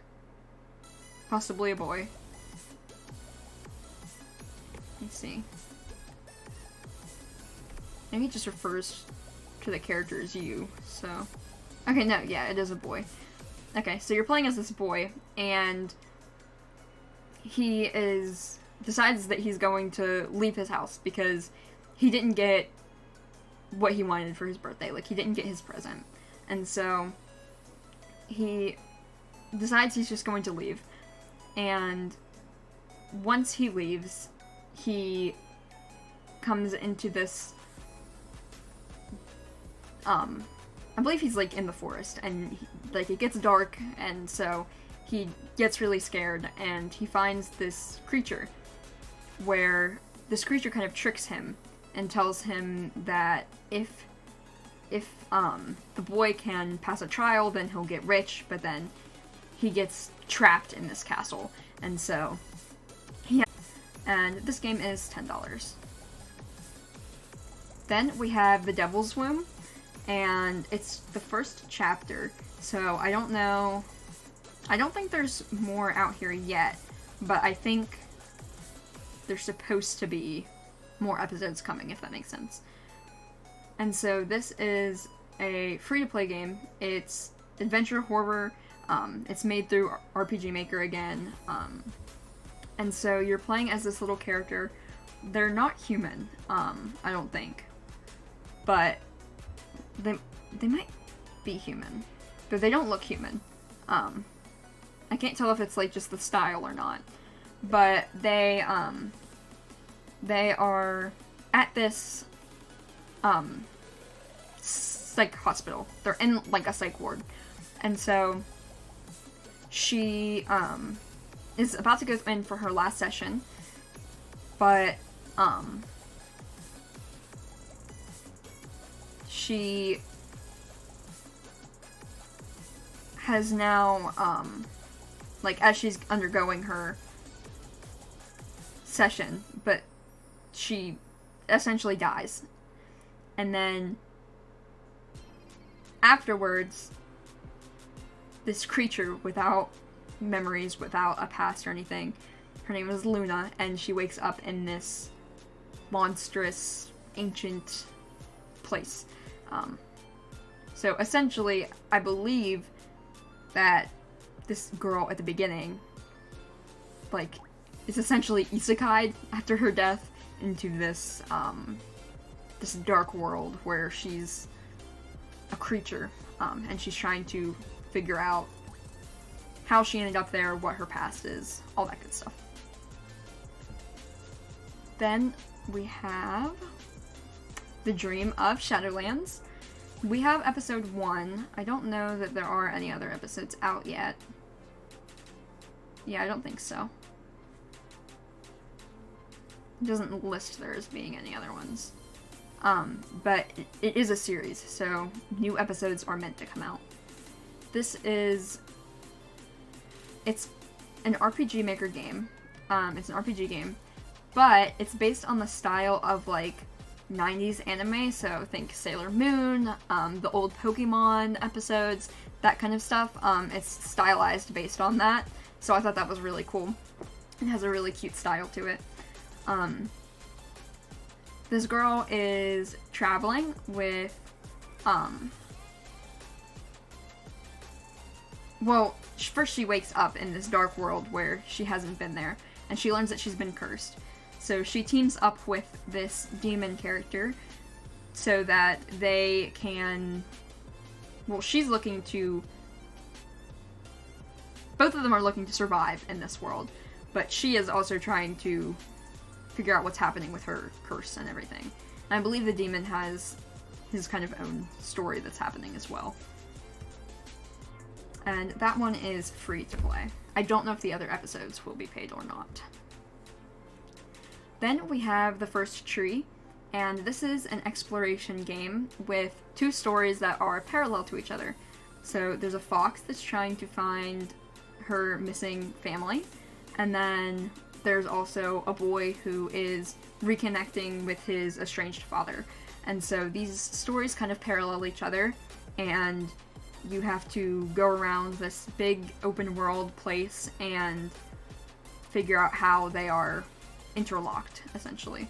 Possibly a boy. Let's see. Maybe it just refers to the character as you, so... Okay, no, yeah, it is a boy. Okay, so you're playing as this boy, and he decides that he's going to leave his house because he didn't get what he wanted for his birthday. Like, he didn't get his present. And so he decides he's just going to leave. And once he leaves, he comes into this, I believe he's, like, in the forest, and, like, it gets dark, and so he gets really scared, and he finds this creature, where this creature kind of tricks him, and tells him that if the boy can pass a trial, then he'll get rich, but then he gets trapped in this castle, and so, yeah. And this game is $10. Then we have The Devil's Womb, and it's the first chapter, so I don't know, I don't think there's more out here yet, but I think there's supposed to be more episodes coming, if that makes sense. And so this is a free-to-play game. It's adventure horror. It's made through RPG Maker again. And so you're playing as this little character. They're not human, I don't think. But they might be human. But they don't look human. I can't tell if it's like just the style or not. But they are at this psych hospital. They're in like a psych ward. And so she is about to go in for her last session, but she has now like as she's undergoing her session, but she essentially dies. And then afterwards, this creature without memories, without a past or anything, her name is Luna, and she wakes up in this monstrous, ancient place. So essentially, I believe that this girl at the beginning, like, is essentially isekai'd after her death into this, this dark world where she's a creature, and she's trying to figure out how she ended up there, what her past is, all that good stuff. Then we have The Dream of Shadowlands. We have episode 1. I don't know that there are any other episodes out yet. Yeah, I don't think so. It doesn't list there as being any other ones. But it is a series, so new episodes are meant to come out. It's an RPG Maker game. It's an RPG game, but it's based on the style of, like, 90s anime, so think Sailor Moon, the old Pokemon episodes, that kind of stuff. It's stylized based on that, so I thought that was really cool. It has a really cute style to it. This girl is traveling with, well, first she wakes up in this dark world where she hasn't been there, and she learns that she's been cursed. So she teams up with this demon character so that they can, well, she's looking to, both of them are looking to survive in this world, but she is also trying to figure out what's happening with her curse and everything. And I believe the demon has his kind of own story that's happening as well. And that one is free to play. I don't know if the other episodes will be paid or not. Then we have The First Tree, and this is an exploration game with 2 stories that are parallel to each other. So there's a fox that's trying to find her missing family, and then there's also a boy who is reconnecting with his estranged father. And so these stories kind of parallel each other, and you have to go around this big open world place and figure out how they are interlocked, essentially.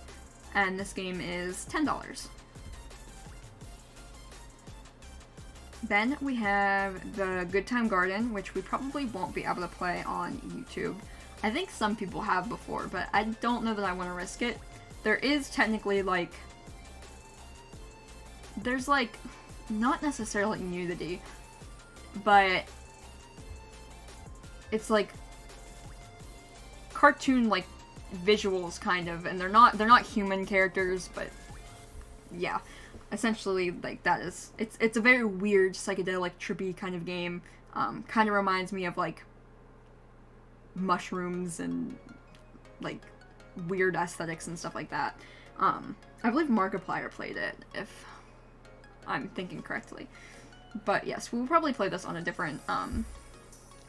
And this game is $10. Then we have the Good Time Garden, which we probably won't be able to play on YouTube. I think some people have before, but I don't know that I want to risk it. There is technically, like, there's, like, not necessarily nudity, but it's, like, cartoon, like, visuals, kind of, and they're not human characters, but, yeah. Essentially, like, that is, it's a very weird, psychedelic, trippy kind of game. Kind of reminds me of, like, mushrooms and, like, weird aesthetics and stuff like that. I believe Markiplier played it, if I'm thinking correctly. But yes, we'll probably play this on a different,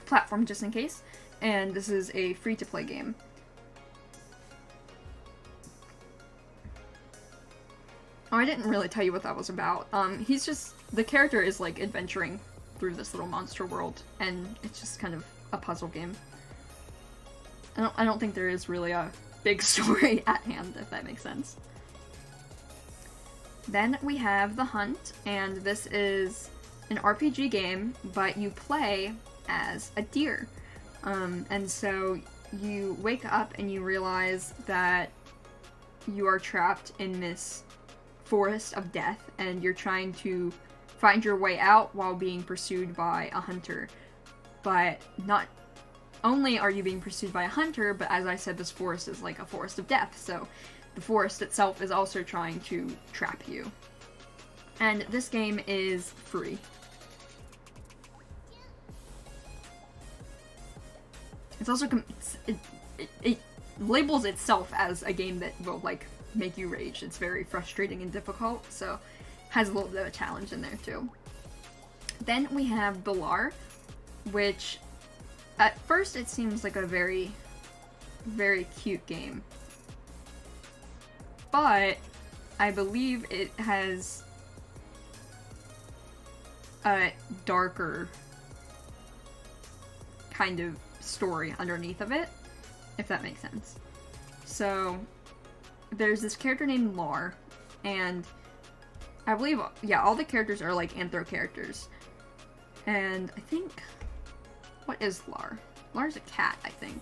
platform just in case. And this is a free-to-play game. Oh, I didn't really tell you what that was about. He's just, the character is, like, adventuring through this little monster world, and it's just kind of a puzzle game. I don't think there is really a big story at hand, if that makes sense. Then we have The Hunt, and this is an RPG game, but you play as a deer. And so you wake up and you realize that you are trapped in this forest of death, and you're trying to find your way out while being pursued by a hunter. But not only are you being pursued by a hunter, but as I said, this forest is like a forest of death, so the forest itself is also trying to trap you. And this game is free. It's also it labels itself as a game that will, like, make you rage. It's very frustrating and difficult, so has a little bit of a challenge in there too. Then we have Bilar, which at first it seems like a very, very cute game, but I believe it has a darker kind of story underneath of it, if that makes sense. So there's this character named Lar, and I believe, yeah, all the characters are like anthro characters. And I think, what is Lar? Lar's a cat, I think.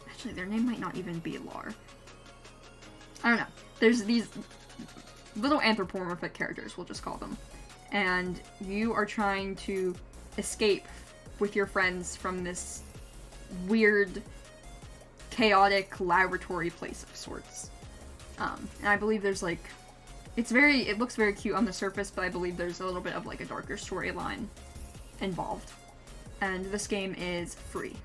Actually, their name might not even be Lar. I don't know. There's these little anthropomorphic characters, we'll just call them. And you are trying to escape with your friends from this weird, chaotic laboratory place of sorts. And I believe there's, like, it looks very cute on the surface, but I believe there's a little bit of, like, a darker storyline involved. And this game is free.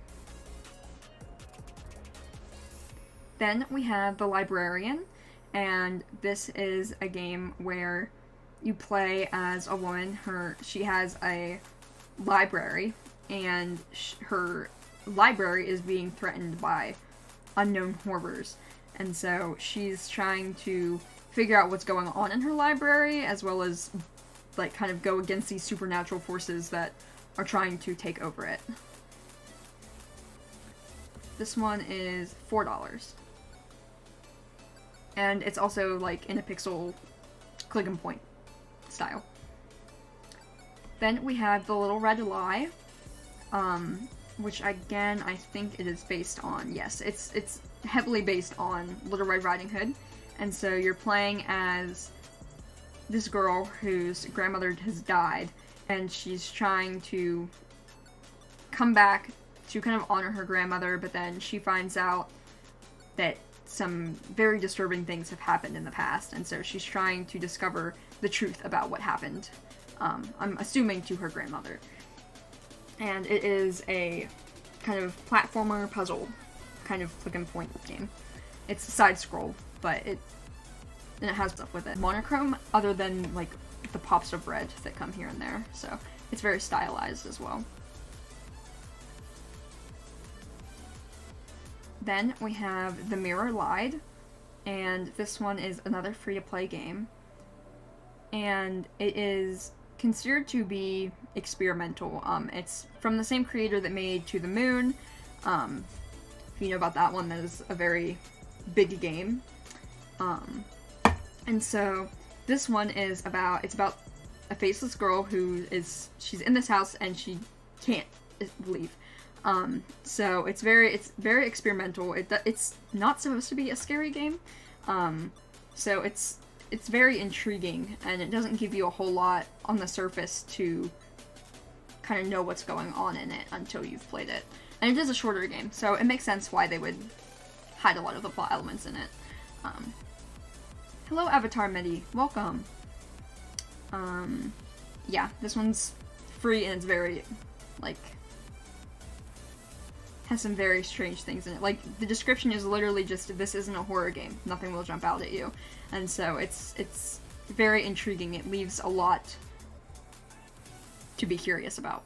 Then we have The Librarian, and this is a game where you play as a woman. She has a library, and her library is being threatened by unknown horrors, and so she's trying to figure out what's going on in her library, as well as, like, kind of go against these supernatural forces that are trying to take over it. This one is $4. And it's also, like, in a pixel click and point style. Then we have The Little Red Lie, which again, I think it is based on, yes, it's heavily based on Little Red Riding Hood. And so you're playing as this girl whose grandmother has died, and she's trying to come back to kind of honor her grandmother, but then she finds out that some very disturbing things have happened in the past, and so she's trying to discover the truth about what happened. I'm assuming to her grandmother. And it is a kind of platformer puzzle, kind of click and point game. It's a side scroll, but it has stuff with it. Monochrome, other than, like, the pops of red that come here and there, so it's very stylized as well. Then we have The Mirror Lied, and this one is another free-to-play game. And it is considered to be experimental. It's from the same creator that made To the Moon. If you know about that one, that is a very big game. And so this one is about, it's about a faceless girl she's in this house and she can't leave. So it's very experimental. It's not supposed to be a scary game. So it's very intriguing, and it doesn't give you a whole lot on the surface to kind of know what's going on in it until you've played it. And it is a shorter game, so it makes sense why they would hide a lot of the plot elements in it. Hello, Avatar Medi. Welcome. Yeah, this one's free, and it's very, like, has some very strange things in it. Like, the description is literally just, this isn't a horror game. Nothing will jump out at you. And so it's very intriguing. It leaves a lot to be curious about.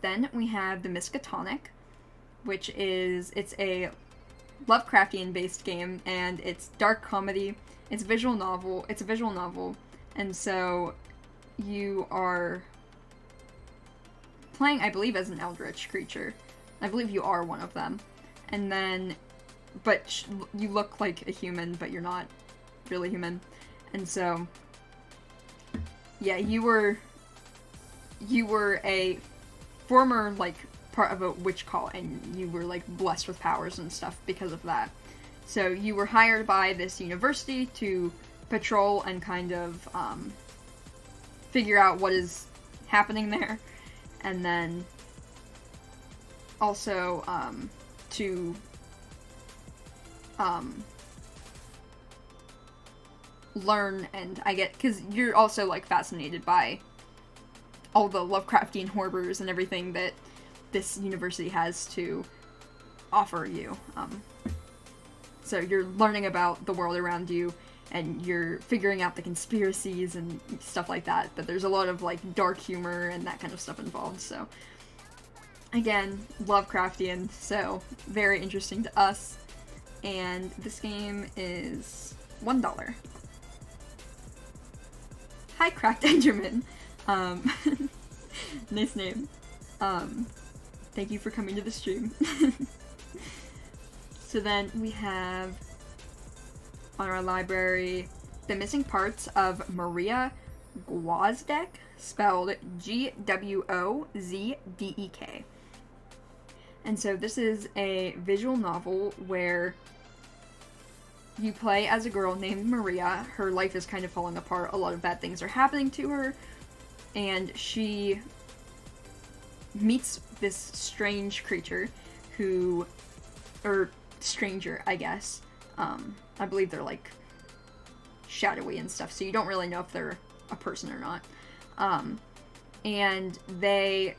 Then we have The Miskatonic, which is, it's a Lovecraftian-based game, and it's dark comedy. It's a visual novel, and so you are playing, I believe, as an eldritch creature. I believe you are one of them. And then, but you look like a human, but you're not really human. And so, yeah, you were a former, like, part of a witch cult, and you were, like, blessed with powers and stuff because of that. So you were hired by this university to patrol and kind of figure out what is happening there, and then also to learn, and I get, because you're also, like, fascinated by all the Lovecraftian horrors and everything that this university has to offer you. So you're learning about the world around you, and you're figuring out the conspiracies and stuff like that, but there's a lot of, like, dark humor and that kind of stuff involved, so. Again, Lovecraftian, so very interesting to us. And this game is $1. Hi, Cracked Enderman. Nice name. Thank you for coming to the stream. So then we have on our library The Missing Parts of Maria Gwozdek, spelled Gwozzdek. And so this is a visual novel where you play as a girl named Maria. Her life is kind of falling apart. A lot of bad things are happening to her. And she meets this strange creature stranger, I guess. I believe they're, like, shadowy and stuff, so you don't really know if they're a person or not. And they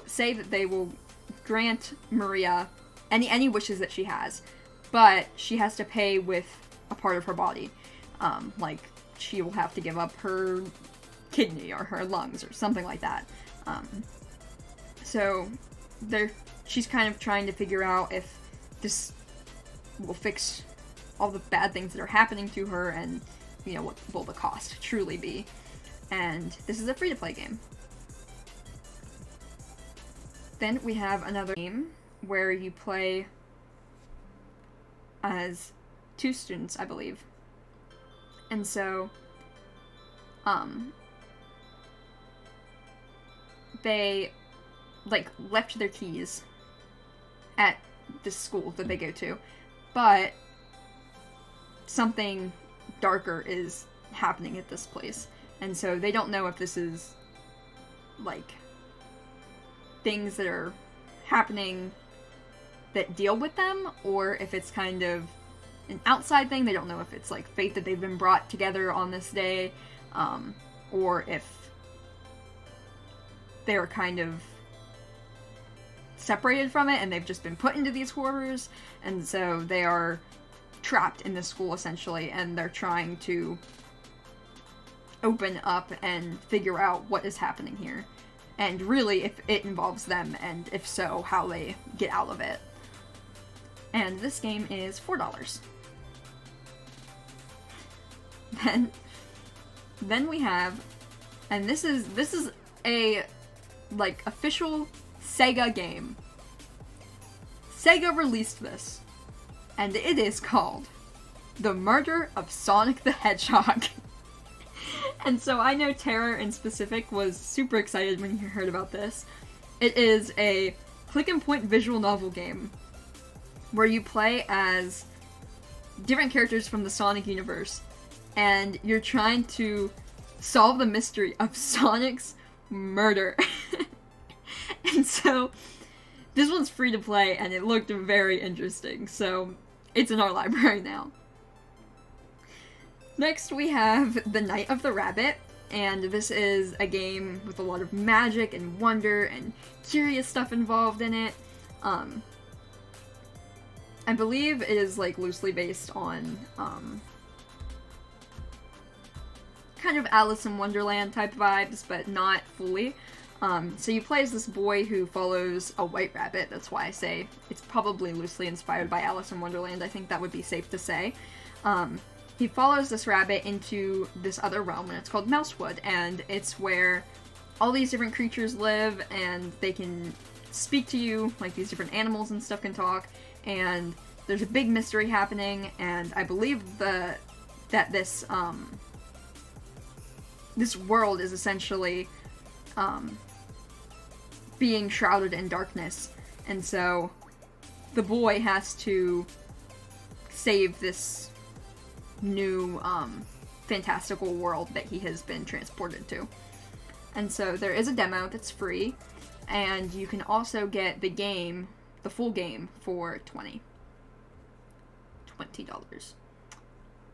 say that they will grant Maria any wishes that she has, but she has to pay with a part of her body. Like, she will have to give up her kidney or her lungs or something like that. So she's kind of trying to figure out if this will fix all the bad things that are happening to her, and, you know, what will the cost truly be. And this is a free-to-play game. Then we have another game where you play as 2 students, I believe. And so, they, like, left their keys at this school that they go to, but something darker is happening at this place. And so they don't know if this is, like, things that are happening that deal with them, or if it's kind of an outside thing. They don't know if it's, like, fate that they've been brought together on this day, or if they're kind of separated from it and they've just been put into these horrors, and so they are trapped in this school, essentially, and they're trying to open up and figure out what is happening here, and really if it involves them, and if so, how they get out of it. And this game is $4. Then we have, and this is a, like, official Sega game. Sega released this, and it is called The Murder of Sonic the Hedgehog. And so I know Tara in specific was super excited when he heard about this. It is a click-and-point visual novel game where you play as different characters from the Sonic universe, and you're trying to solve the mystery of Sonic's murder. And so this one's free to play, and it looked very interesting, so it's in our library now. Next we have The Night of the Rabbit, and this is a game with a lot of magic and wonder and curious stuff involved in it. I believe it is, like, loosely based on kind of Alice in Wonderland type vibes, but not fully. So you play as this boy who follows a white rabbit. That's why I say it's probably loosely inspired by Alice in Wonderland. I think that would be safe to say. He follows this rabbit into this other realm, and it's called Mousewood, and it's where all these different creatures live, and they can speak to you, like these different animals and stuff can talk, and there's a big mystery happening, and I believe that this world is essentially being shrouded in darkness, and so the boy has to save this new fantastical world that he has been transported to. And so there is a demo that's free, and you can also get the game, the full game, for $20.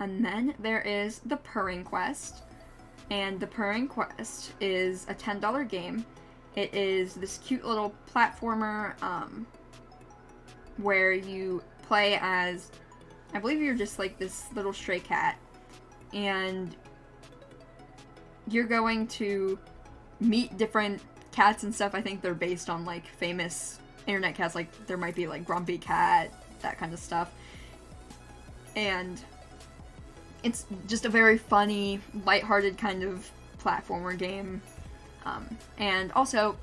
And then there is The Purring Quest, and The Purring Quest is a $10 game. It is this cute little platformer where you play as, I believe you're just like this little stray cat, and you're going to meet different cats and stuff. I think they're based on, like, famous internet cats, like there might be like Grumpy Cat, that kind of stuff. And it's just a very funny, lighthearted kind of platformer game. And also,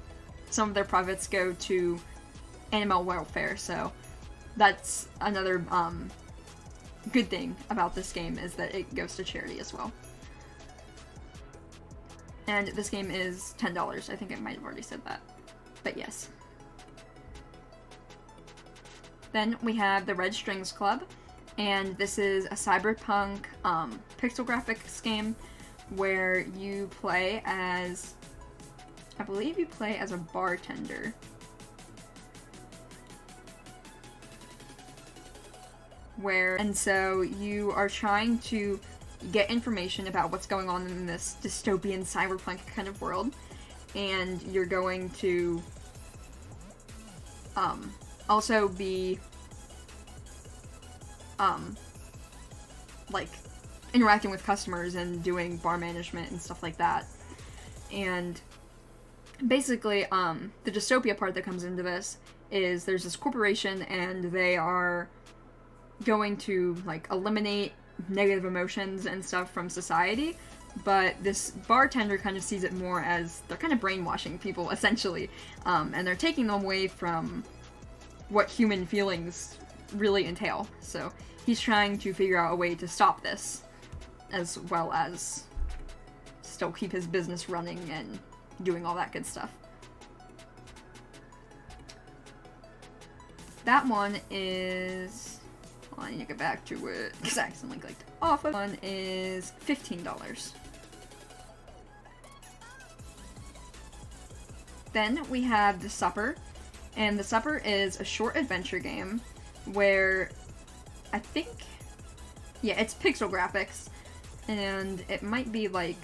some of their profits go to animal welfare, so that's another good thing about this game, is that it goes to charity as well. And this game is $10. I think I might have already said that, but yes. Then we have the Red Strings Club, and this is a cyberpunk pixel graphics game where you play as, I believe you play as a bartender. And so you are trying to get information about what's going on in this dystopian cyberpunk kind of world, and you're going to also be like interacting with customers and doing bar management and stuff like that. And basically the dystopia part that comes into this is there's this corporation, and they are going to, like, eliminate negative emotions and stuff from society, but this bartender kind of sees it more as they're kind of brainwashing people, essentially, and they're taking them away from what human feelings really entail. So he's trying to figure out a way to stop this, as well as still keep his business running and doing all that good stuff. That one is, I need to get back to it because I accidentally clicked off. One is $15. Then we have The Supper, and The Supper is a short adventure game where I think, yeah, it's pixel graphics, and it might be like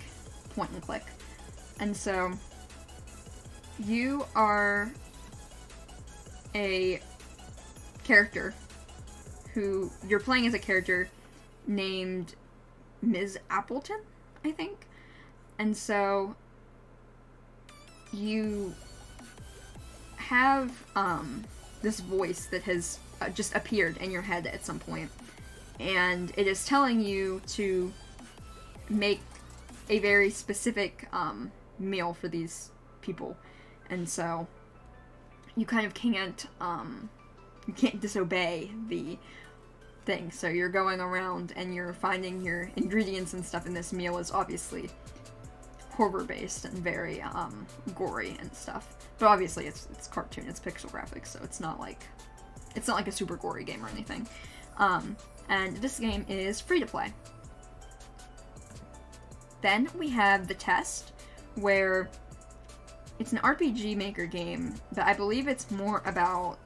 point and click. And so you are a character who you're playing as a character named Ms. Appleton, I think. And so you have this voice that has just appeared in your head at some point. And it is telling you to make a very specific meal for these people. And so you kind of can't disobey the thing. So you're going around and you're finding your ingredients and stuff, and this meal is obviously horror based and very gory and stuff. But obviously it's cartoon, it's pixel graphics, so it's not like a super gory game or anything. And this game is free to play. Then we have The Test, where it's an RPG Maker game, but I believe it's more about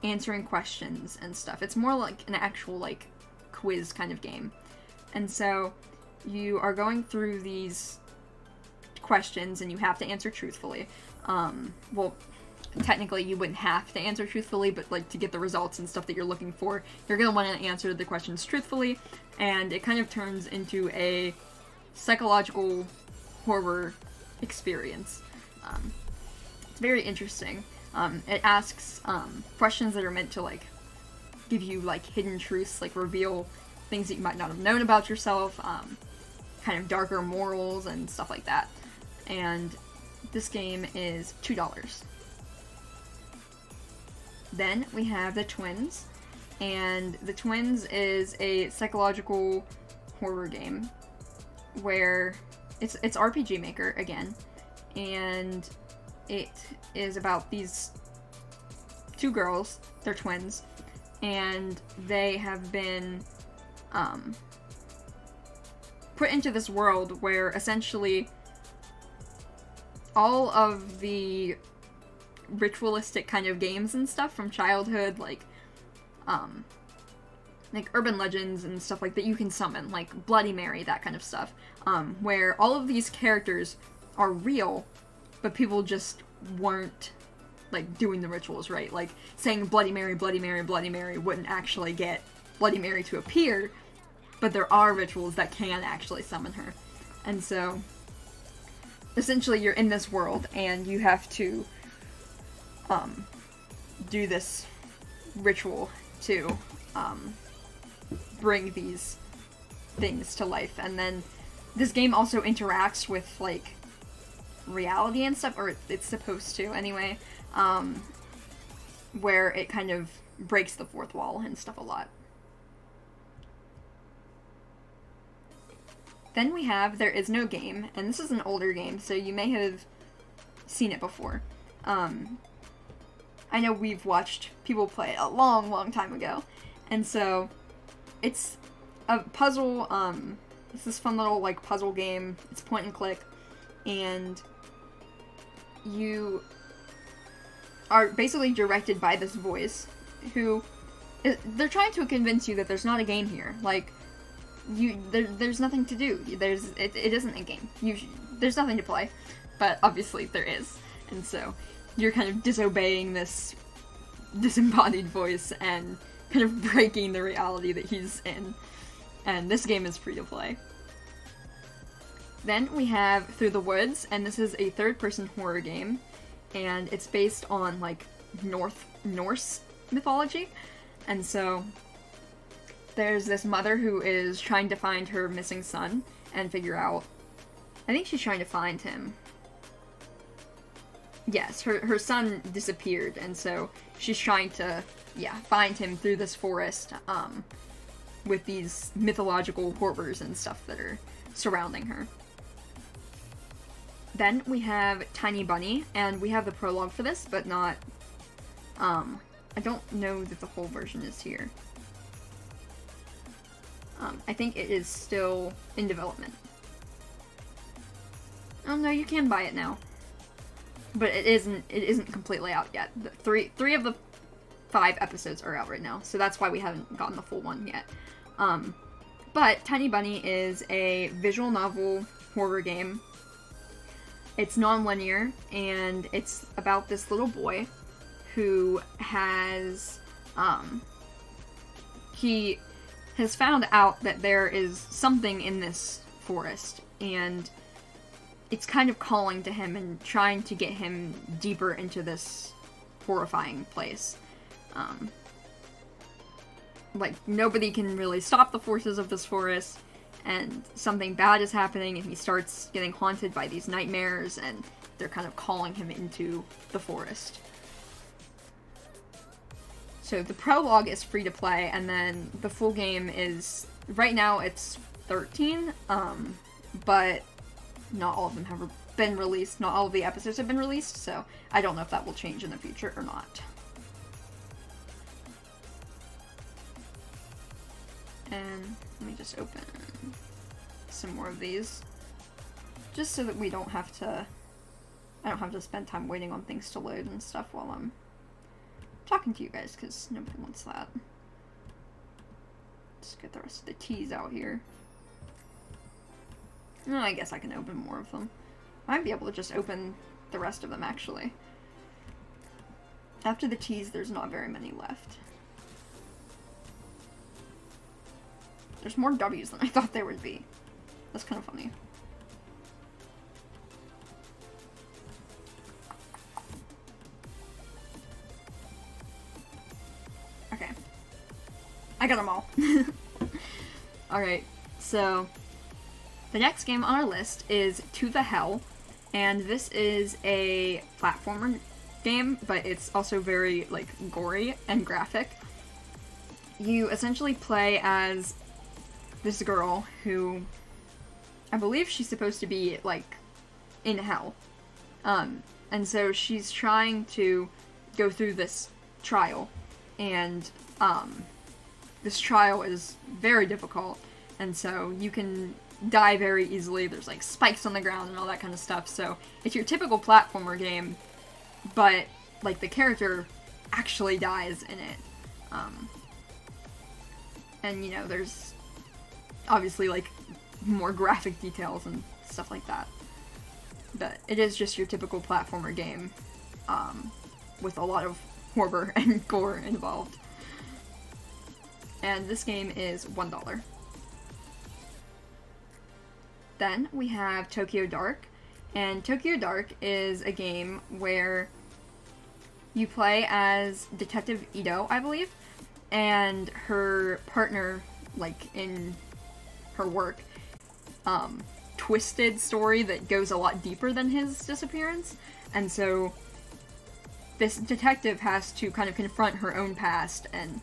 answering questions and stuff. It's more like an actual, like, quiz kind of game. And so you are going through these questions and you have to answer truthfully. Well, technically you wouldn't have to answer truthfully, but like to get the results and stuff that you're looking for, you're going to want to answer the questions truthfully, and it kind of turns into a psychological horror experience. It's very interesting. It asks questions that are meant to like give you like hidden truths, like reveal things that you might not have known about yourself, kind of darker morals and stuff like that. And this game is $2. Then we have The Twins, and The Twins is a psychological horror game where it's RPG Maker again, and it is about these two girls, they're twins, and they have been put into this world where essentially all of the ritualistic kind of games and stuff from childhood, like urban legends and stuff like that, you can summon, like Bloody Mary, that kind of stuff, where all of these characters are real, but people just weren't like doing the rituals right. Like saying Bloody Mary, Bloody Mary, Bloody Mary wouldn't actually get Bloody Mary to appear, but there are rituals that can actually summon her. And so essentially you're in this world and you have to do this ritual to bring these things to life. And then this game also interacts with like reality and stuff, or it's supposed to anyway, where it kind of breaks the fourth wall and stuff a lot. Then we have There Is No Game, and this is an older game, so you may have seen it before. I know we've watched people play it a long, long time ago, and so it's a puzzle, it's this fun little, like, puzzle game. It's point and click, and you are basically directed by this voice who, they're trying to convince you that there's not a game here. Like, there's nothing to do. It isn't a game. There's nothing to play, but obviously there is. And so you're kind of disobeying this disembodied voice and kind of breaking the reality that he's in. And this game is free to play. Then we have Through the Woods, and this is a third-person horror game, and it's based on, like, Norse mythology. And so there's this mother who is trying to find her missing son and figure out, I think she's trying to find him. Yes, her son disappeared, and so she's trying to, find him through this forest, with these mythological horrors and stuff that are surrounding her. Then we have Tiny Bunny, and we have the prologue for this, but not, I don't know that the whole version is here. I think it is still in development. Oh no, you can buy it now. But it isn't completely out yet. Three of the 5 episodes are out right now, so that's why we haven't gotten the full one yet. But Tiny Bunny is a visual novel horror game. It's non-linear, and it's about this little boy who has, he has found out that there is something in this forest, and it's kind of calling to him and trying to get him deeper into this horrifying place. like, nobody can really stop the forces of this forest, and something bad is happening, and he starts getting haunted by these nightmares, and they're kind of calling him into the forest. So the prologue is free to play, and then the full game is, right now it's 13, but not all of them have been released, not all of the episodes have been released, so I don't know if that will change in the future or not. And let me just open some more of these, just so that we don't have to, I don't have to spend time waiting on things to load and stuff while I'm talking to you guys, because nobody wants that. Let's get the rest of the teas out here. Oh, I guess I can open more of them. I might be able to just open the rest of them, actually. After the teas, there's not very many left. There's more W's than I thought there would be. That's kind of funny. Okay. I got them all. Alright, so the next game on our list is To the Hell, and this is a platformer game, but it's also very, like, gory and graphic. You essentially play as this girl who, I believe she's supposed to be, like, in hell. And so she's trying to go through this trial, and, this trial is very difficult, and so you can die very easily. There's, like, spikes on the ground and all that kind of stuff, so it's your typical platformer game, but, like, the character actually dies in it. And, you know, there's obviously, like, more graphic details and stuff like that. But it is just your typical platformer game, with a lot of horror and gore involved. And this game is $1. Then we have Tokyo Dark, and Tokyo Dark is a game where you play as Detective Ito, I believe, and her partner, like, in her work, twisted story that goes a lot deeper than his disappearance, and so this detective has to kind of confront her own past and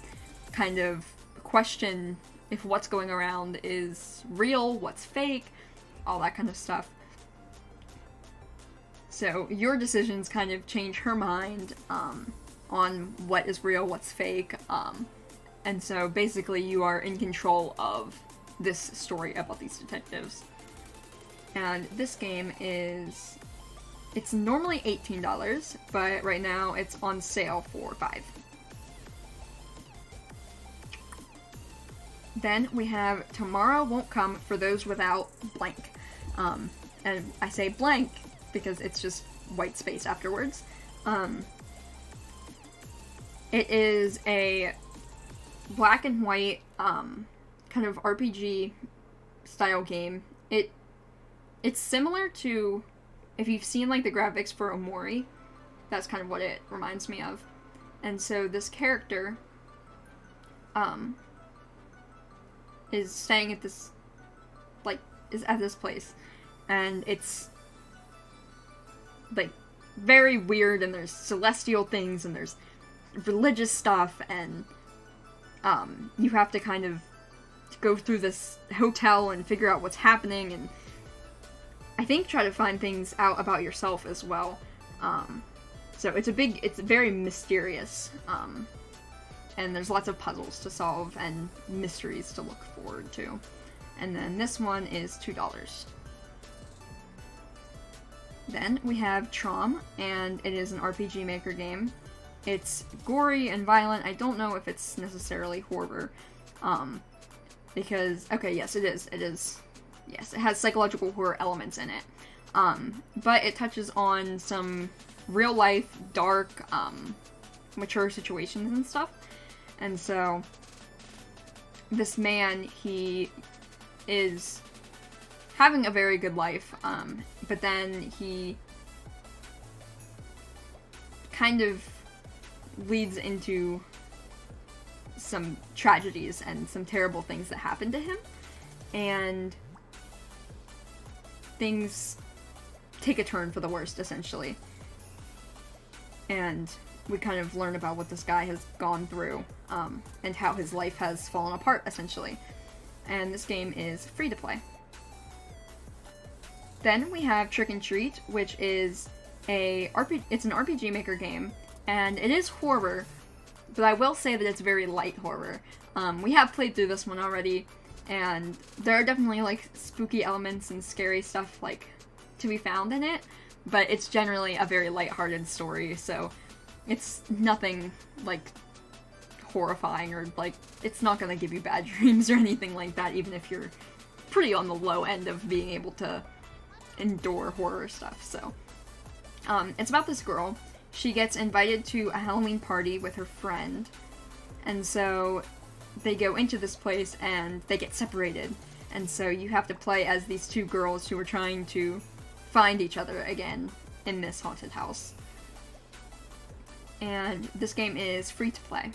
kind of question if what's going around is real, what's fake, all that kind of stuff. So your decisions kind of change her mind on what is real, what's fake, and so basically you are in control of this story about these detectives. And this game is, it's normally $18, but right now it's on sale for $5. Then we have Tomorrow Won't Come for Those Without Blank. And I say blank because it's just white space afterwards. It is a black and white kind of RPG style game. It's similar to, if you've seen, like, the graphics for Omori, that's kind of what it reminds me of. And so this character is staying at this, like, is at this place, and it's, like, very weird, and there's celestial things, and there's religious stuff, and you have to kind of go through this hotel and figure out what's happening, and I think try to find things out about yourself as well. So it's very mysterious, and there's lots of puzzles to solve and mysteries to look forward to. And then this one is $2. Then we have Trom, and it is an RPG Maker game. It's gory and violent. I don't know if it's necessarily horror, because, okay, yes, it is. Yes, it has psychological horror elements in it. But it touches on some real-life, dark, mature situations and stuff. And so, this man, he is having a very good life, but then he kind of leads into some tragedies and some terrible things that happened to him, and things take a turn for the worst, essentially. And we kind of learn about what this guy has gone through, and how his life has fallen apart, essentially. And this game is free to play. Then we have Trick and Treat, which is it's an RPG Maker game, and it is horror, but I will say that it's very light horror. We have played through this one already, and there are definitely, like, spooky elements and scary stuff, like, to be found in it, but it's generally a very lighthearted story, so it's nothing, like, horrifying, or, like, it's not gonna give you bad dreams or anything like that, even if you're pretty on the low end of being able to endure horror stuff. So it's about this girl. She gets invited to a Halloween party with her friend, and so they go into this place and they get separated, and so you have to play as these two girls who are trying to find each other again in this haunted house. And this game is free to play.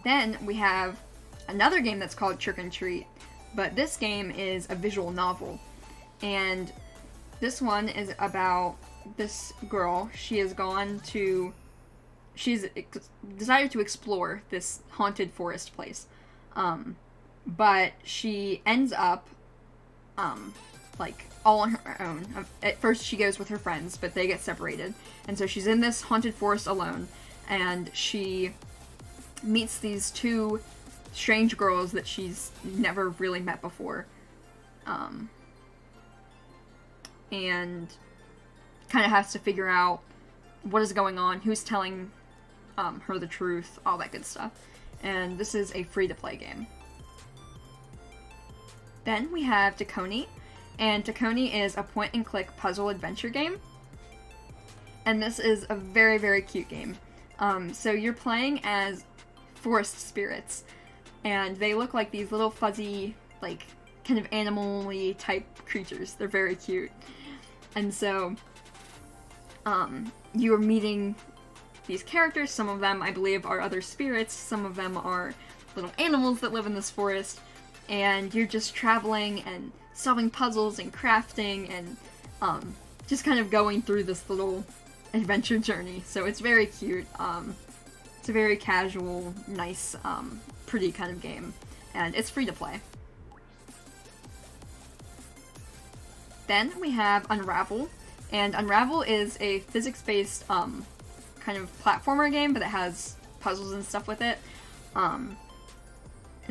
Then we have another game that's called Trick and Treat, but this game is a visual novel, and this one is about this girl. She's decided to explore this haunted forest place, but she ends up, like, all on her own. At first she goes with her friends, but they get separated, and so she's in this haunted forest alone, and she meets these two strange girls that she's never really met before, and kind of has to figure out what is going on, who's telling her the truth, all that good stuff. And this is a free-to-play game. Then we have Tacony, and Tacony is a point-and-click puzzle adventure game, and this is a very, very cute game. So you're playing as forest spirits, and they look like these little fuzzy, like, kind of animal-y type creatures. They're very cute. And so, you are meeting these characters. Some of them, I believe, are other spirits. Some of them are little animals that live in this forest. And you're just traveling and solving puzzles and crafting and, just kind of going through this little adventure journey. So it's very cute. It's a very casual, nice, pretty kind of game. And it's free to play. Then we have Unravel, and Unravel is a physics-based, kind of platformer game, but it has puzzles and stuff with it. And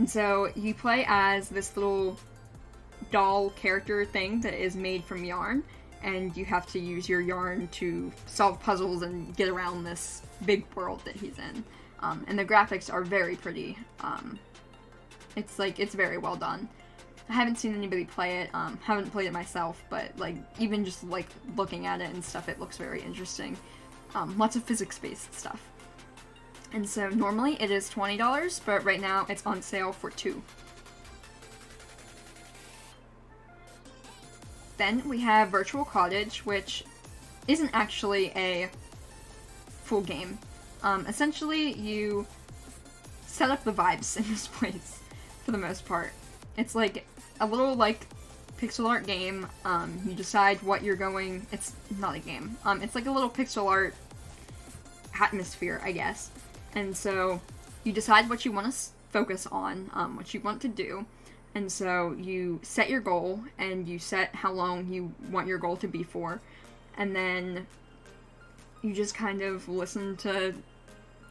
so you play as this little doll character thing that is made from yarn, and you have to use your yarn to solve puzzles and get around this big world that he's in. And the graphics are very pretty. It's very well done. I haven't seen anybody play it, haven't played it myself, but, like, even just, like, looking at it and stuff, it looks very interesting. Lots of physics-based stuff. And so, normally it is $20, but right now it's on sale for $2. Then we have Virtual Cottage, which isn't actually a full game. Essentially, you set up the vibes in this place, for the most part. It's like a little, like, pixel art game. You decide what you're going... It's not a game. It's like a little pixel art atmosphere, I guess. And so you decide what you want to focus on, what you want to do. And so you set your goal, and you set how long you want your goal to be for. And then you just kind of listen to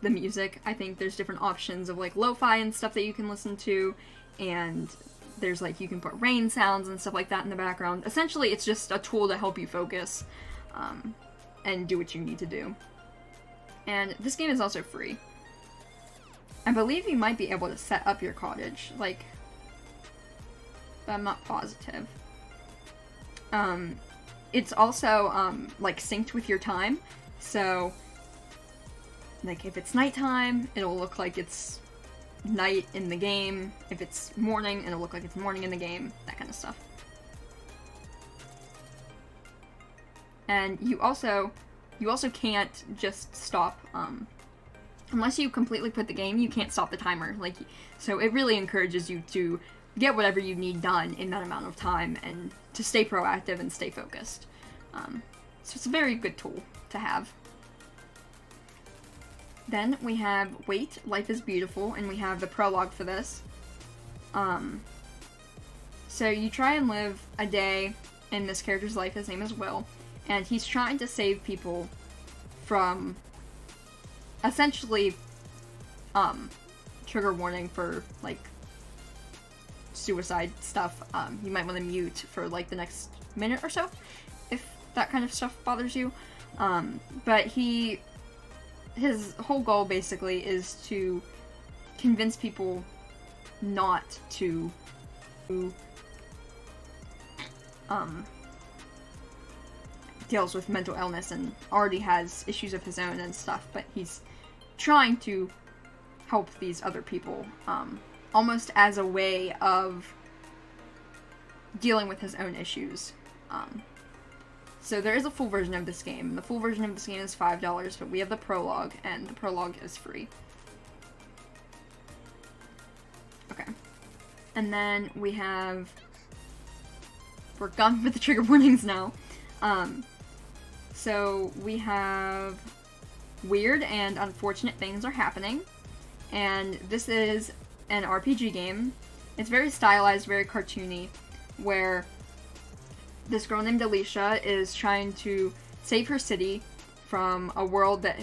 the music. I think there's different options of, like, lo-fi and stuff that you can listen to, and there's, like, you can put rain sounds and stuff like that in the background. Essentially, it's just a tool to help you focus, and do what you need to do. And this game is also free. I believe you might be able to set up your cottage, like, but I'm not positive. It's also, like, synced with your time, so, like, if it's nighttime, it'll look like it's night in the game. If it's morning, it'll look like it's morning in the game. That kind of stuff. And you also can't just stop unless you completely quit the game, you can't stop the timer. Like, so it really encourages you to get whatever you need done in that amount of time and to stay proactive and stay focused. So it's a very good tool to have. Then we have Wait, Life is Beautiful, and we have the prologue for this. So you try and live a day in this character's life. His name is Will, and he's trying to save people from essentially, trigger warning for, like, suicide stuff. You might want to mute for, like, the next minute or so, if that kind of stuff bothers you. But his whole goal, basically, is to convince people not to, deals with mental illness and already has issues of his own and stuff, but he's trying to help these other people, almost as a way of dealing with his own issues. So there is a full version of this game. The full version of this game is $5, but we have the prologue, and the prologue is free. Okay. And then we have... We're done with the trigger warnings now. So we have weird and unfortunate things are happening, and this is an RPG game. It's very stylized, very cartoony, where this girl named Alicia is trying to save her city from a world that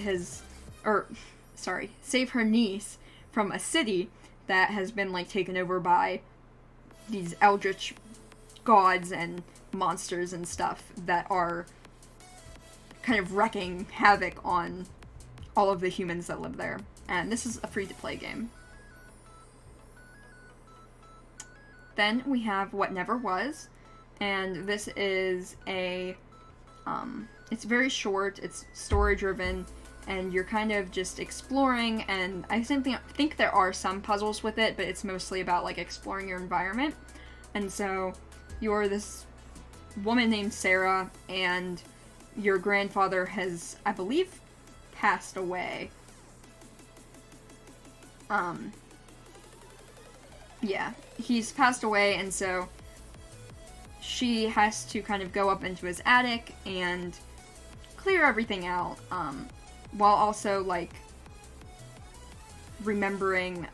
save her niece from a city that has been, like, taken over by these eldritch gods and monsters and stuff that are kind of wreaking havoc on all of the humans that live there. And this is a free-to-play game. Then we have What Never Was, and this is a, it's very short, it's story-driven, and you're kind of just exploring, and I think there are some puzzles with it, but it's mostly about, like, exploring your environment. And so you're this woman named Sarah, and your grandfather has, I believe, passed away. Yeah, he's passed away, and so she has to kind of go up into his attic and clear everything out, while also, like, remembering,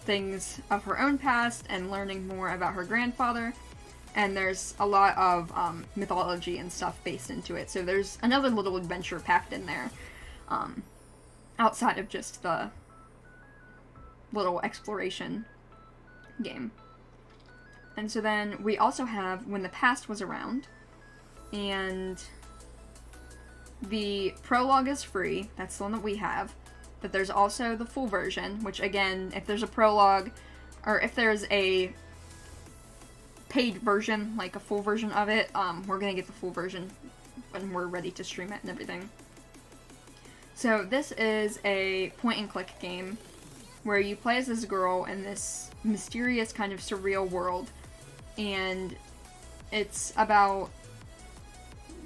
things of her own past and learning more about her grandfather. And there's a lot of mythology and stuff based into it. So there's another little adventure packed in there, outside of just the little exploration game. And so then we also have When the Past Was Around, and the prologue is free. That's the one that we have. But there's also the full version, which, again, if there's a prologue, or if there's a paid version, like a full version of it, we're gonna get the full version when we're ready to stream it and everything. So this is a point-and-click game where you play as this girl in this mysterious kind of surreal world, and it's about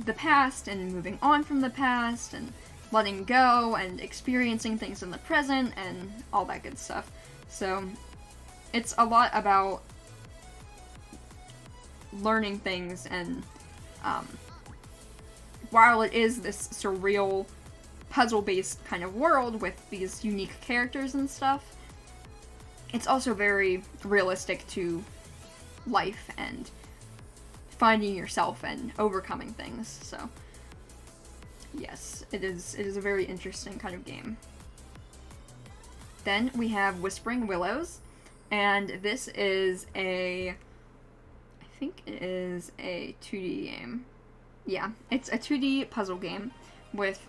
the past and moving on from the past and letting go and experiencing things in the present and all that good stuff. So it's a lot about learning things, and while it is this surreal puzzle-based kind of world with these unique characters and stuff, it's also very realistic to life and finding yourself and overcoming things. So yes, it is a very interesting kind of game. Then we have Whispering Willows, and this is I think it is a 2D game. Yeah, it's a 2D puzzle game with,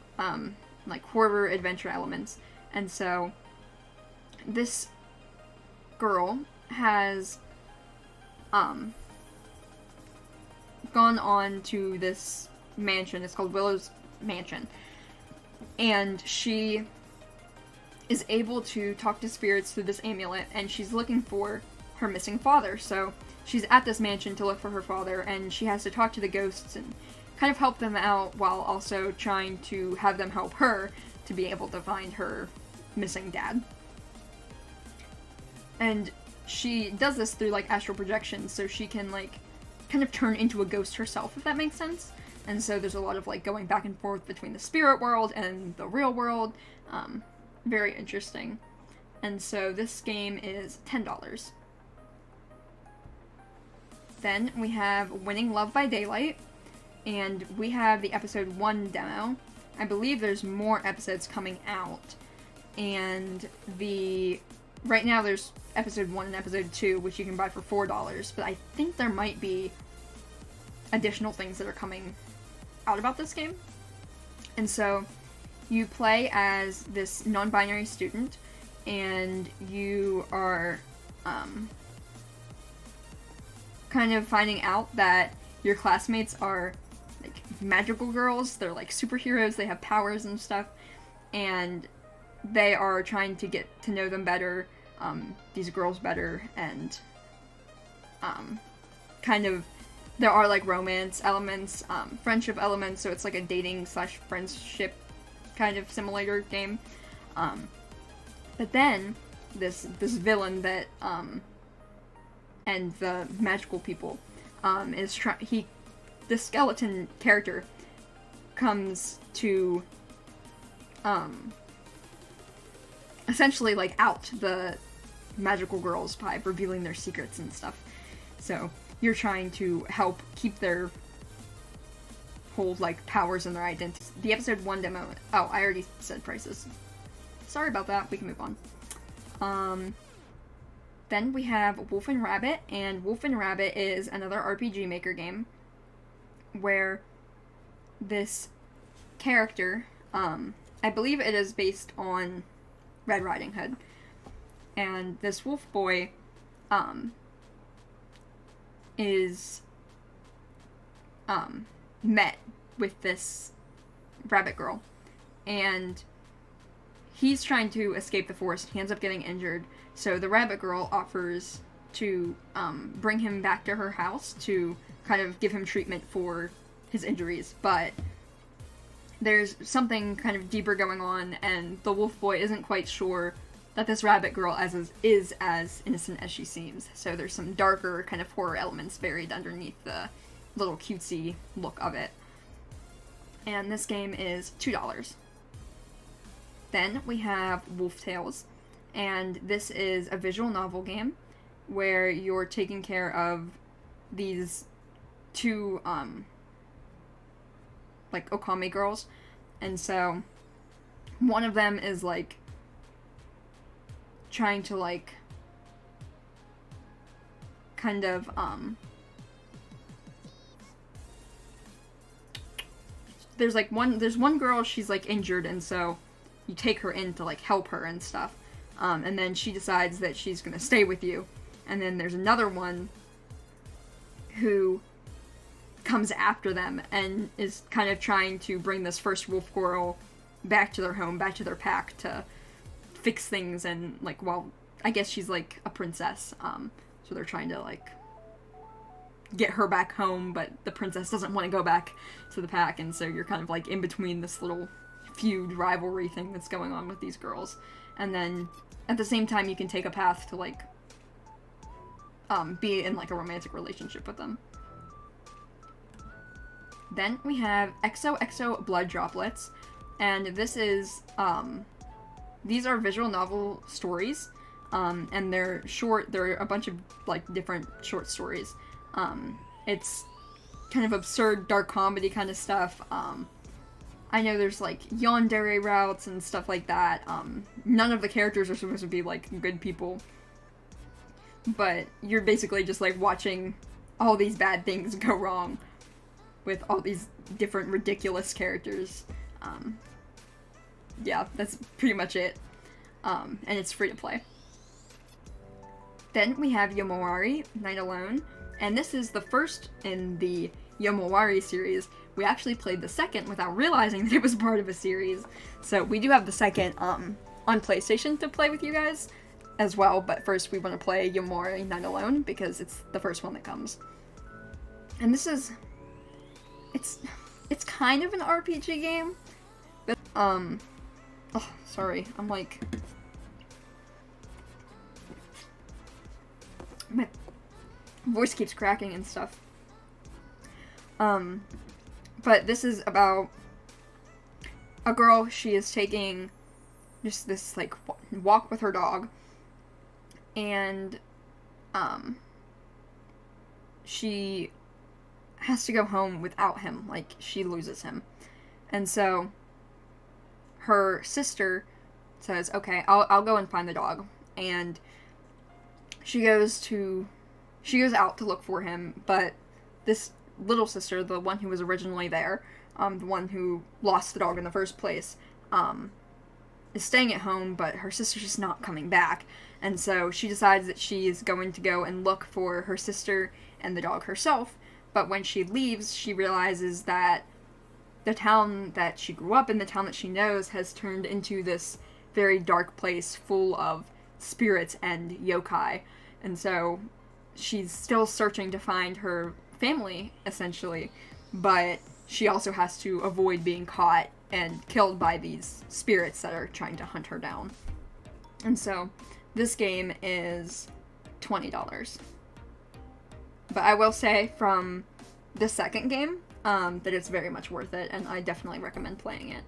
like, horror adventure elements. And so this girl has, gone on to this mansion. It's called Willow's Mansion. And she is able to talk to spirits through this amulet, and she's looking for her missing father. So she's at this mansion to look for her father, and she has to talk to the ghosts and kind of help them out while also trying to have them help her to be able to find her missing dad. And she does this through, like, astral projection, so she can, like, kind of turn into a ghost herself, if that makes sense. And so there's a lot of, like, going back and forth between the spirit world and the real world. Very interesting. And so this game is $10. Then we have Winning Love by Daylight, and we have the episode 1 demo. I believe there's more episodes coming out, and right now there's episode 1 and episode 2, which you can buy for $4, but I think there might be additional things that are coming out about this game. And so you play as this non-binary student, and you are kind of finding out that your classmates are like magical girls. They're like superheroes, they have powers and stuff, and they are trying to get to know them better, these girls better, and kind of there are like romance elements, friendship elements, so it's like a dating / friendship kind of simulator game. But then this villain that and the magical people the skeleton character comes to essentially like out the magical girls by revealing their secrets and stuff. So you're trying to help keep their whole like powers and their identity. The episode 1 demo. Oh, I already said prices. Sorry about that. We can move on. Then we have Wolf and Rabbit, and Wolf and Rabbit is another RPG Maker game where this character, I believe it is based on Red Riding Hood, and this wolf boy is met with this rabbit girl, and he's trying to escape the forest. He ends up getting injured, so the rabbit girl offers to bring him back to her house to kind of give him treatment for his injuries, but there's something kind of deeper going on, and the wolf boy isn't quite sure that this rabbit girl is as innocent as she seems. So there's some darker kind of horror elements buried underneath the little cutesy look of it. And this game is $2. Then we have Wolf Tales, and this is a visual novel game where you're taking care of these two like Okami girls, and so one of them is like trying to like kind of there's one girl, she's like injured, and so you take her in to like help her and stuff, and then she decides that she's gonna stay with you, and then there's another one who comes after them and is kind of trying to bring this first wolf girl back to their home, back to their pack, to fix things, and like, well, I guess she's like a princess, so they're trying to like get her back home, but the princess doesn't want to go back to the pack, and so you're kind of like in between this little feud rivalry thing that's going on with these girls. And then at the same time you can take a path to like be in like a romantic relationship with them. Then we have XOXO Blood Droplets, and this is these are visual novel stories, and they're short. They're a bunch of like different short stories. It's kind of absurd, dark comedy kind of stuff. I know there's like yandere routes and stuff like that. None of the characters are supposed to be like good people, but you're basically just like watching all these bad things go wrong with all these different ridiculous characters. Yeah, that's pretty much it. And it's free to play. Then we have Yomawari, Night Alone, and this is the first in the Yomawari series. We actually played the second without realizing that it was part of a series, so we do have the second on PlayStation to play with you guys as well, but first we want to play Yomawari, Night Alone, because it's the first one that comes. And this is... It's kind of an RPG game, but Oh, sorry. I'm like... My voice keeps cracking and stuff. But this is about a girl. She is taking just this, like, walk with her dog. And, she has to go home without him. Like, she loses him. And so her sister says, okay, I'll go and find the dog. And she goes out to look for him, but this little sister, the one who was originally there, the one who lost the dog in the first place, is staying at home, but her sister's just not coming back. And so she decides that she is going to go and look for her sister and the dog herself. But when she leaves, she realizes that the town that she grew up in, the town that she knows, has turned into this very dark place full of spirits and yokai. And so she's still searching to find her family, essentially, but she also has to avoid being caught and killed by these spirits that are trying to hunt her down. And so this game is $20. But I will say from the second game that it's very much worth it, and I definitely recommend playing it.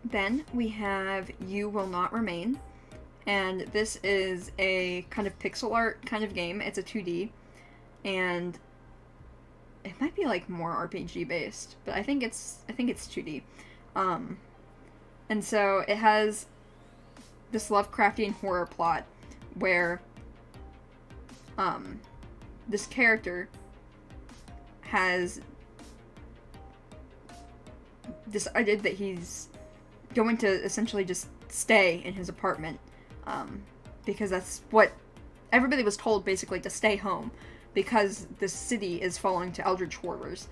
Then we have You Will Not Remain, and this is a kind of pixel art kind of game. It's a 2D, and it might be like more RPG based, but I think it's 2D. And so it has this Lovecraftian horror plot where this character has decided that he's going to essentially just stay in his apartment, because that's what everybody was told, basically, to stay home, because the city is falling to eldritch horrors.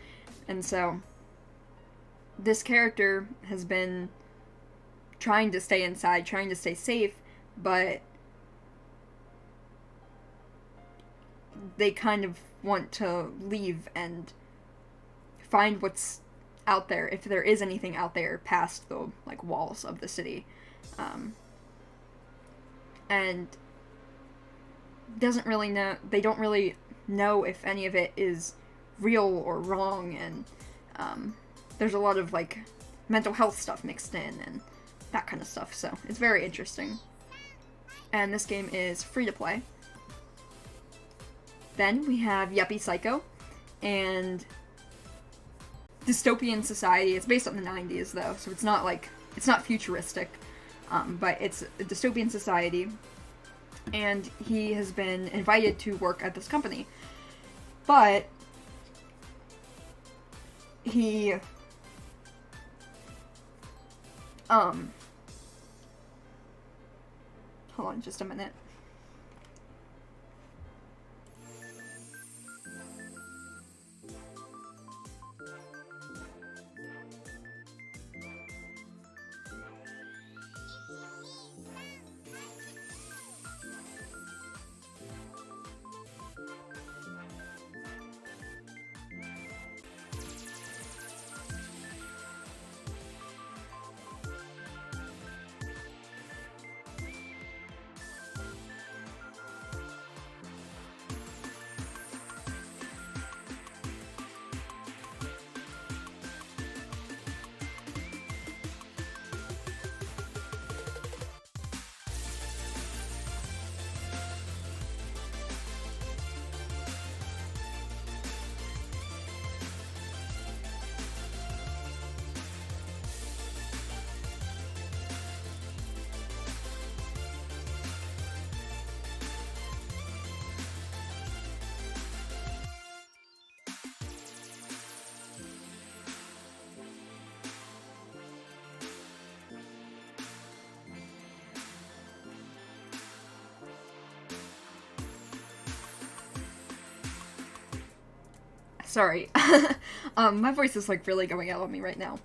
And so this character has been trying to stay inside, trying to stay safe, but they kind of want to leave and find what's out there, if there is anything out there past the, like, walls of the city. And they don't really know if any of it is real or wrong, and there's a lot of, like, mental health stuff mixed in and that kind of stuff, so it's very interesting. And this game is free to play. Then we have Yuppie Psycho, and dystopian society. It's based on the 90s, though, so it's not futuristic, but it's a dystopian society, and he has been invited to work at this company, but he, hold on just a minute. Sorry. My voice is, like, really going out on me right now.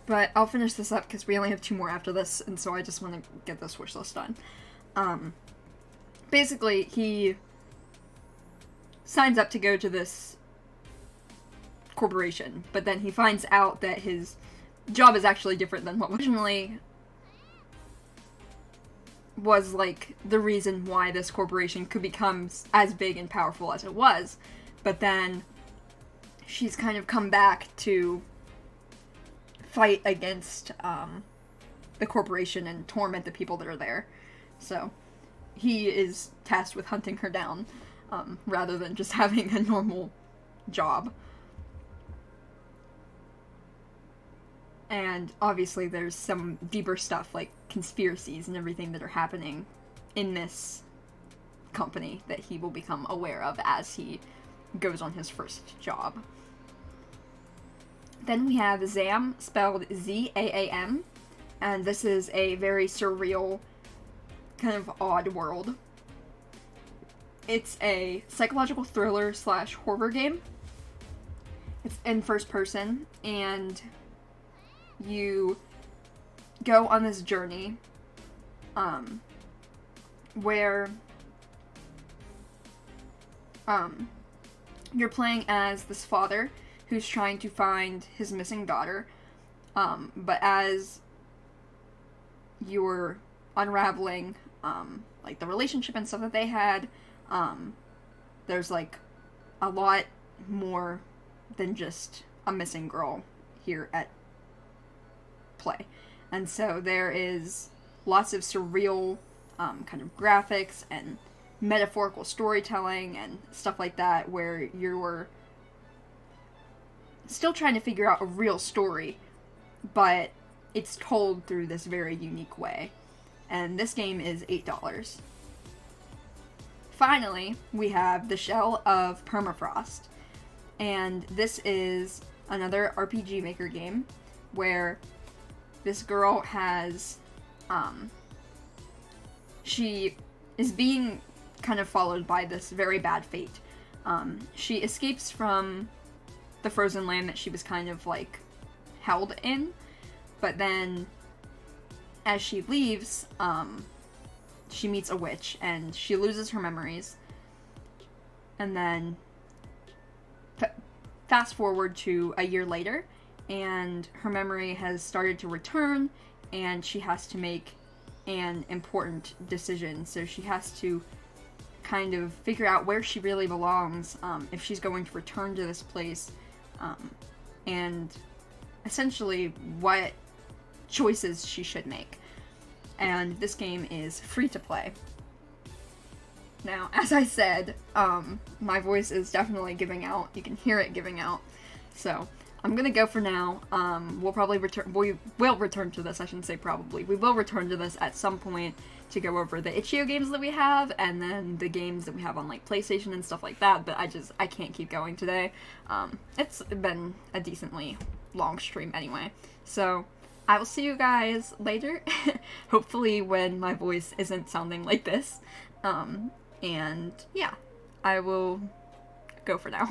But I'll finish this up because we only have 2 more after this, and so I just want to get this wish list done. Basically, he signs up to go to this corporation, but then he finds out that his job is actually different than what originally was, like, the reason why this corporation could become as big and powerful as it was. But then she's kind of come back to fight against the corporation and torment the people that are there. So he is tasked with hunting her down, rather than just having a normal job. And obviously there's some deeper stuff, like conspiracies and everything that are happening in this company that he will become aware of as he goes on his first job. Then we have Zam, spelled Z-A-A-M, and this is a very surreal, kind of odd world. It's a psychological thriller / horror game. It's in first person, and you go on this journey, where, you're playing as this father who's trying to find his missing daughter, but as you're unraveling, like, the relationship and stuff that they had, there's, like, a lot more than just a missing girl here at play. And so there is lots of surreal, kind of graphics and metaphorical storytelling and stuff like that, where you're still trying to figure out a real story, but it's told through this very unique way. And this game is $8. Finally, we have The Shell of Permafrost. And this is another RPG Maker game where this girl has, she is being kind of followed by this very bad fate. She escapes from the frozen land that she was kind of, like, held in, but then as she leaves, she meets a witch, and she loses her memories. And then fast forward to a year later, and her memory has started to return, and she has to make an important decision. So she has to kind of figure out where she really belongs, if she's going to return to this place, and essentially what choices she should make. And this game is free to play. Now, as I said, my voice is definitely giving out. You can hear it giving out. So I'm gonna go for now. We'll probably return. We will return to this. I shouldn't say probably. We will return to this at some point to go over the itch.io games that we have, and then the games that we have on, like, PlayStation and stuff like that. But I can't keep going today. It's been a decently long stream anyway. So I will see you guys later. Hopefully when my voice isn't sounding like this. And yeah, I will go for now.